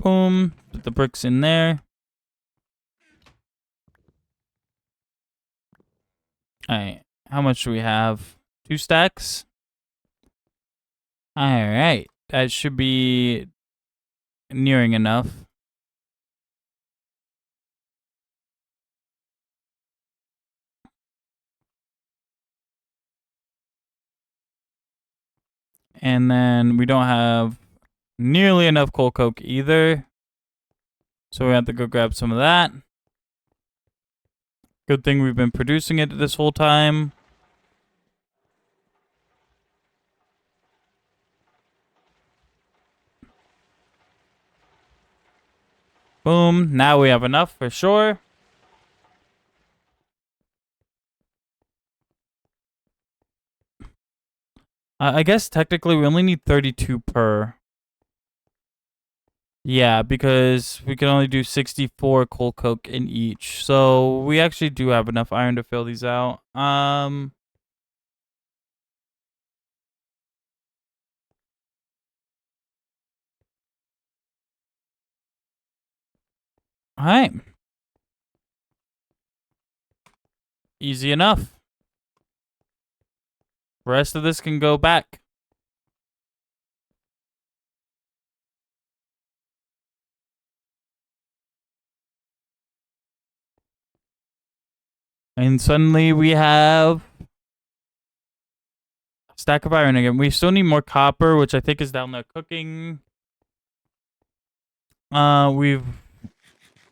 Boom. Put the bricks in there. Alright. How much do we have? 2 stacks? Alright. That should be nearing enough. And then we don't have nearly enough coal coke either. So we have to go grab some of that. Good thing we've been producing it this whole time. Boom. Now we have enough for sure. I guess technically we only need 32 per. Yeah, because we can only do 64 coal coke in each. So we actually do have enough iron to fill these out. Alright. Easy enough. Rest of this can go back. And suddenly we have a stack of iron again. We still need more copper, which I think is down there cooking. We've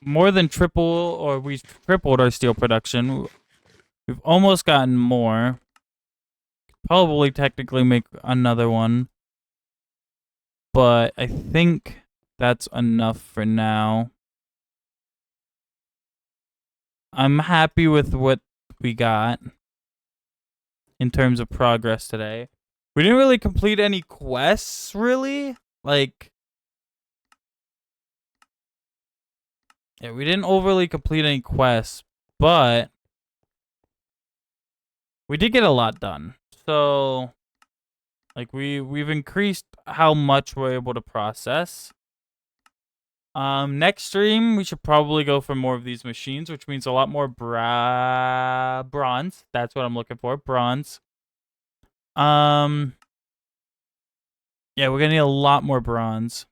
more than we've tripled our steel production. We've almost gotten more. Probably technically make another one. But I think that's enough for now. I'm happy with what we got in terms of progress today. We didn't really complete any quests, really. Like, yeah, we didn't overly complete any quests, but we did get a lot done. So, like, we've increased how much we're able to process. Next stream we should probably go for more of these machines, which means a lot more bronze. That's what I'm looking for, bronze. Yeah, we're gonna need a lot more bronze.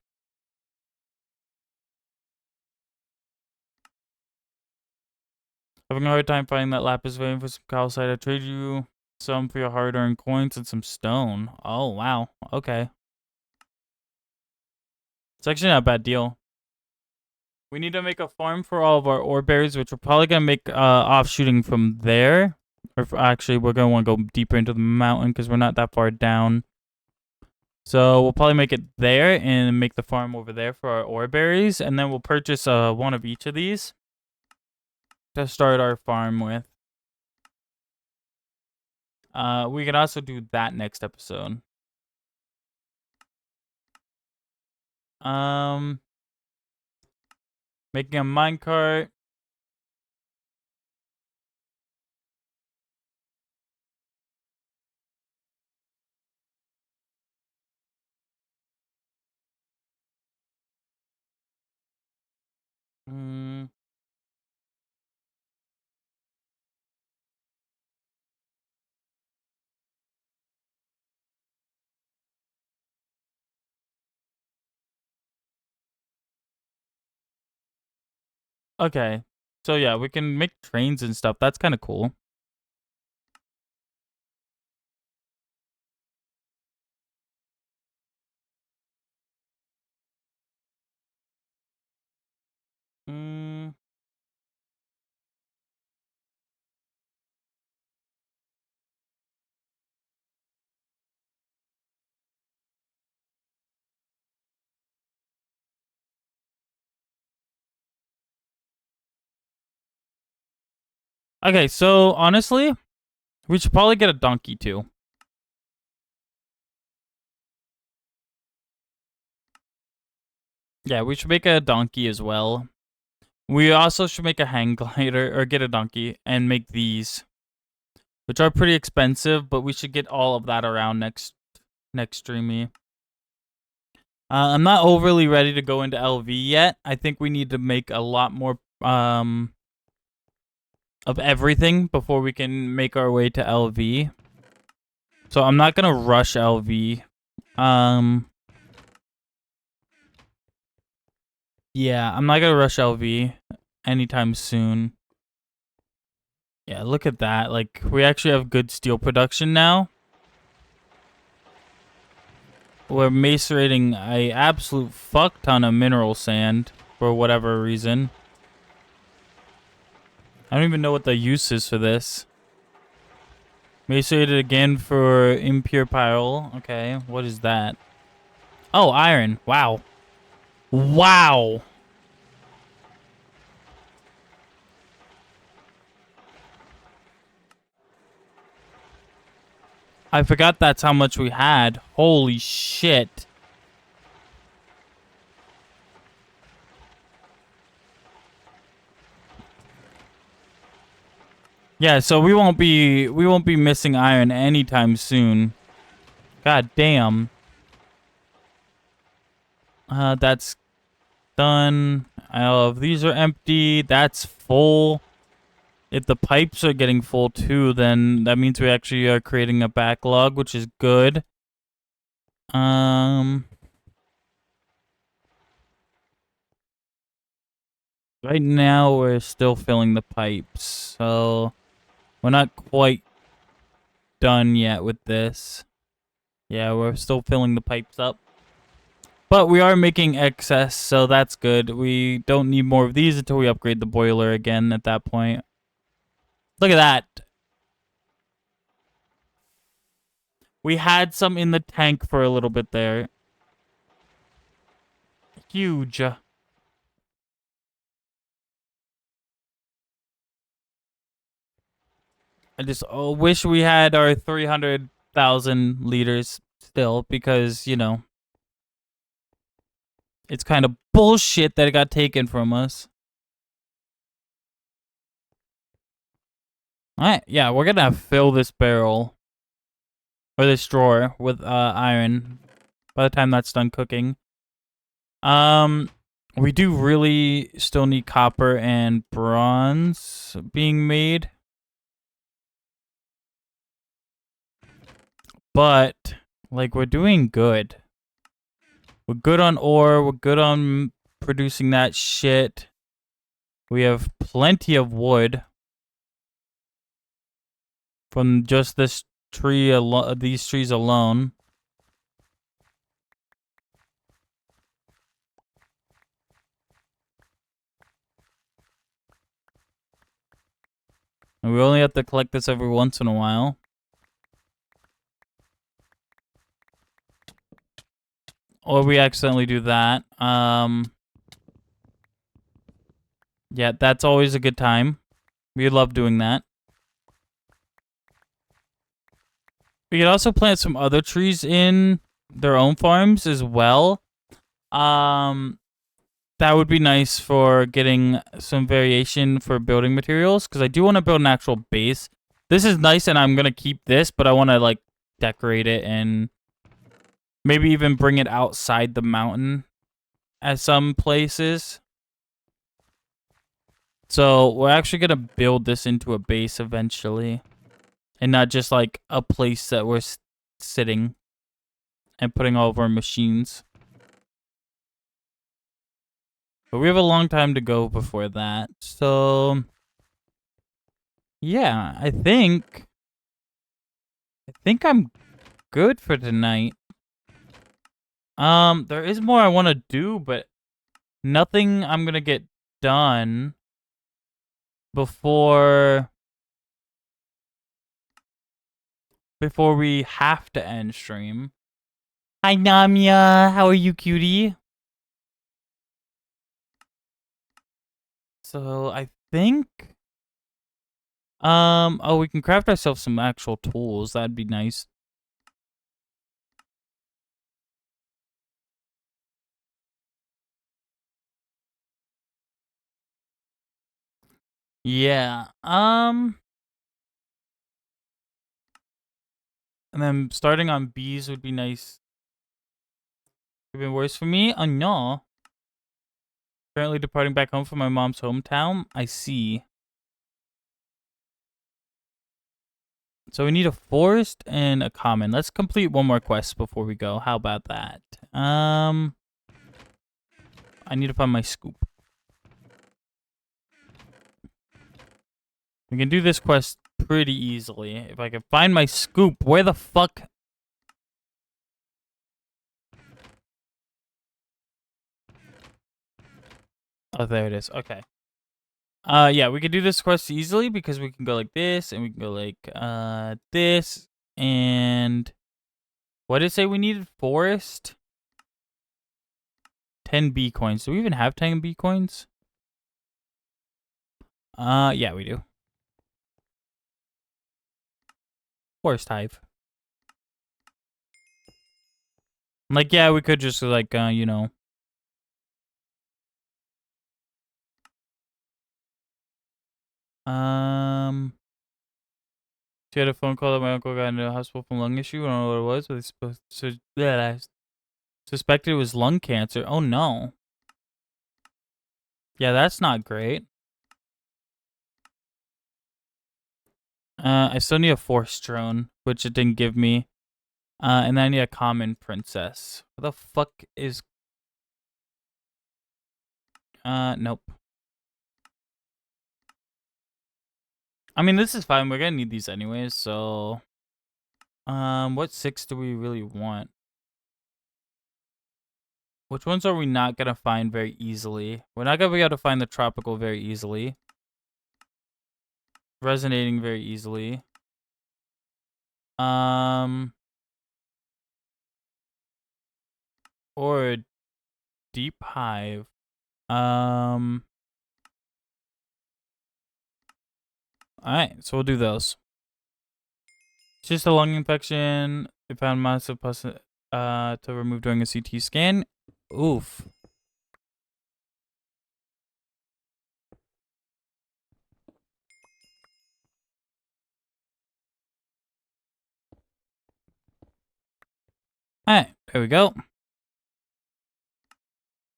Having a hard time finding that lapis vein for some calcite. I trade you some for your hard-earned coins and some stone. Oh wow, okay. It's actually not a bad deal. We need to make a farm for all of our ore berries, which we're probably gonna make offshooting from there. Or actually, we're gonna want to go deeper into the mountain because we're not that far down. So we'll probably make it there and make the farm over there for our ore berries, and then we'll purchase one of each of these to start our farm with. We can also do that next episode. Making a minecart. Okay. So yeah, we can make trains and stuff. That's kind of cool. Okay, so honestly, we should probably get a donkey too. Yeah, we should make a donkey as well. We also should make a hang glider or get a donkey and make these, which are pretty expensive, but we should get all of that around next streamy. I'm not overly ready to go into LV yet. I think we need to make a lot more of everything before we can make our way to LV. So I'm not gonna rush LV. Yeah, I'm not gonna rush LV anytime soon. Yeah, look at that. Like, we actually have good steel production now. We're macerating a absolute fuck ton of mineral sand for whatever reason. I don't even know what the use is for this. Macerated again for impure pyrrole. Okay, what is that? Oh, iron. Wow. Wow. I forgot that's how much we had. Holy shit. Yeah, so we won't be missing iron anytime soon. God damn. That's done. These are empty. That's full. If the pipes are getting full too, then that means we actually are creating a backlog, which is good. Right now we're still filling the pipes, so we're not quite done yet with this. Yeah, we're still filling the pipes up. But we are making excess, so that's good. We don't need more of these until we upgrade the boiler again at that point. Look at that. We had some in the tank for a little bit there. Huge. I just wish we had our 300,000 liters still, because, you know, it's kind of bullshit that it got taken from us. Alright, yeah, we're gonna fill this barrel, or this drawer, with iron by the time that's done cooking. We do really still need copper and bronze being made. But, like, we're doing good. We're good on ore. We're good on producing that shit. We have plenty of wood from just this tree these trees alone. And we only have to collect this every once in a while. Or we accidentally do that. Yeah, that's always a good time. We love doing that. We could also plant some other trees in their own farms as well. That would be nice for getting some variation for building materials, because I do want to build an actual base. This is nice, and I'm going to keep this, but I want to, like, decorate it and maybe even bring it outside the mountain at some places. So we're actually going to build this into a base eventually, and not just, like, a place that we're sitting and putting all of our machines. But we have a long time to go before that. So, yeah, I think I'm good for tonight. There is more I want to do, but nothing I'm going to get done before we have to end stream. Hi, Namia. How are you, cutie? So, I think... oh, we can craft ourselves some actual tools. That'd be nice. Yeah, and then starting on bees would be nice. Could be worse for me? Oh, no. Currently departing back home from my mom's hometown? I see. So we need a forest and a common. Let's complete one more quest before we go. How about that? I need to find my scoop. We can do this quest pretty easily. If I can find my scoop, where the fuck... Oh, there it is. Okay. Yeah, we can do this quest easily because we can go like this, and we can go like, this, and... What did it say we needed? Forest? 10 B coins. Do we even have 10 B coins? Yeah, we do. Forest hive. Like, yeah, we could just, like, you know. She had a phone call that my uncle got into the hospital from lung issue. I don't know what it was, but I suspected it was lung cancer. Oh, no. Yeah, that's not great. I still need a force drone, which it didn't give me. And then I need a common princess. What the fuck is... Nope. I mean, this is fine. We're gonna need these anyways, so... what 6 do we really want? Which ones are we not gonna find very easily? We're not gonna be able to find the tropical very easily. Resonating very easily. Or a deep hive. Alright, so we'll do those. It's just a lung infection. They found massive pus to remove during a CT scan. Oof. Alright, there we go.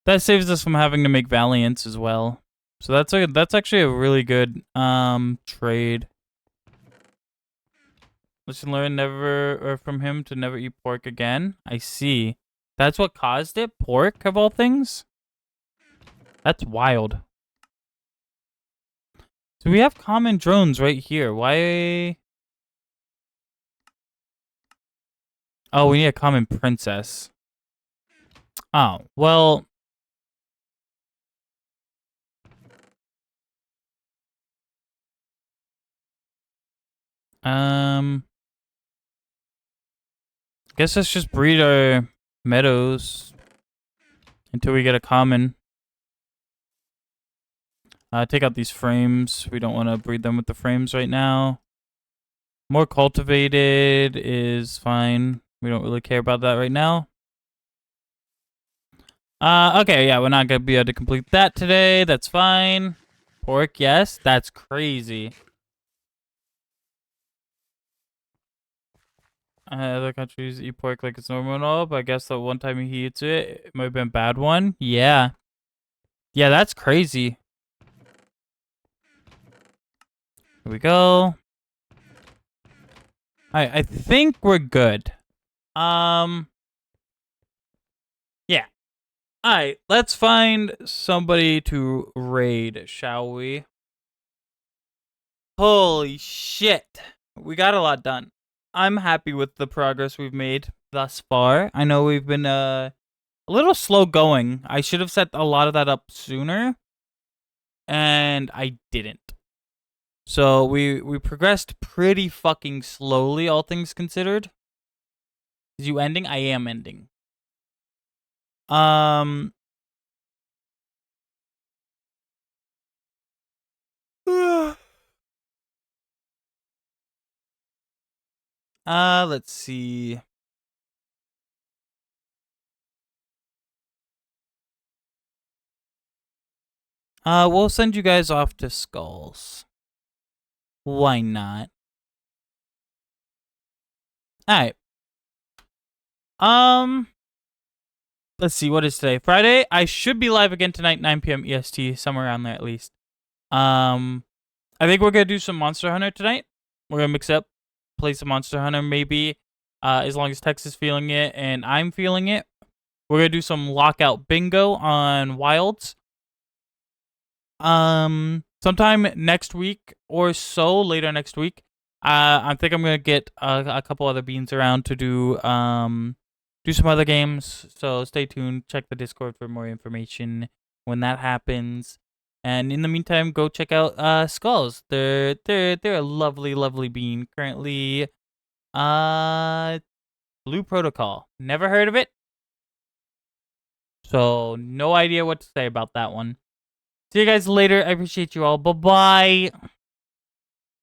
That saves us from having to make Valiants as well. So that's actually a really good trade. Lesson learned never from him to never eat pork again. I see. That's what caused it? Pork of all things? That's wild. So we have common drones right here. Why? Oh, we need a common princess. Oh, well. Guess let's just breed our meadows until we get a common. Take out these frames. We don't want to breed them with the frames right now. More cultivated is fine. We don't really care about that right now. Okay, yeah, we're not gonna be able to complete that today. That's fine. Pork, yes. That's crazy. Other countries eat pork like it's normal and all, but I guess the one time he eats it, it might have been a bad one. Yeah. Yeah, that's crazy. Here we go. I think we're good. Yeah. Alright, let's find somebody to raid, shall we? Holy shit. We got a lot done. I'm happy with the progress we've made thus far. I know we've been a little slow going. I should have set a lot of that up sooner, and I didn't. So we progressed pretty fucking slowly, all things considered. Is you ending? I am ending. Let's see. We'll send you guys off to Skulls. Why not? Alright. Let's see, what is today? Friday? I should be live again tonight, 9 p.m. EST, somewhere around there at least. I think we're gonna do some Monster Hunter tonight. We're gonna mix up, play some Monster Hunter maybe, as long as Tex is feeling it and I'm feeling it. We're gonna do some Lockout Bingo on Wilds. Sometime next week or so, later next week. I think I'm gonna get a couple other beans around to do some other games. So stay tuned. Check the Discord for more information when that happens. And in the meantime, go check out Skulls. They're a lovely, lovely bean. Currently, Blue Protocol. Never heard of it. So no idea what to say about that one. See you guys later. I appreciate you all. Bye-bye.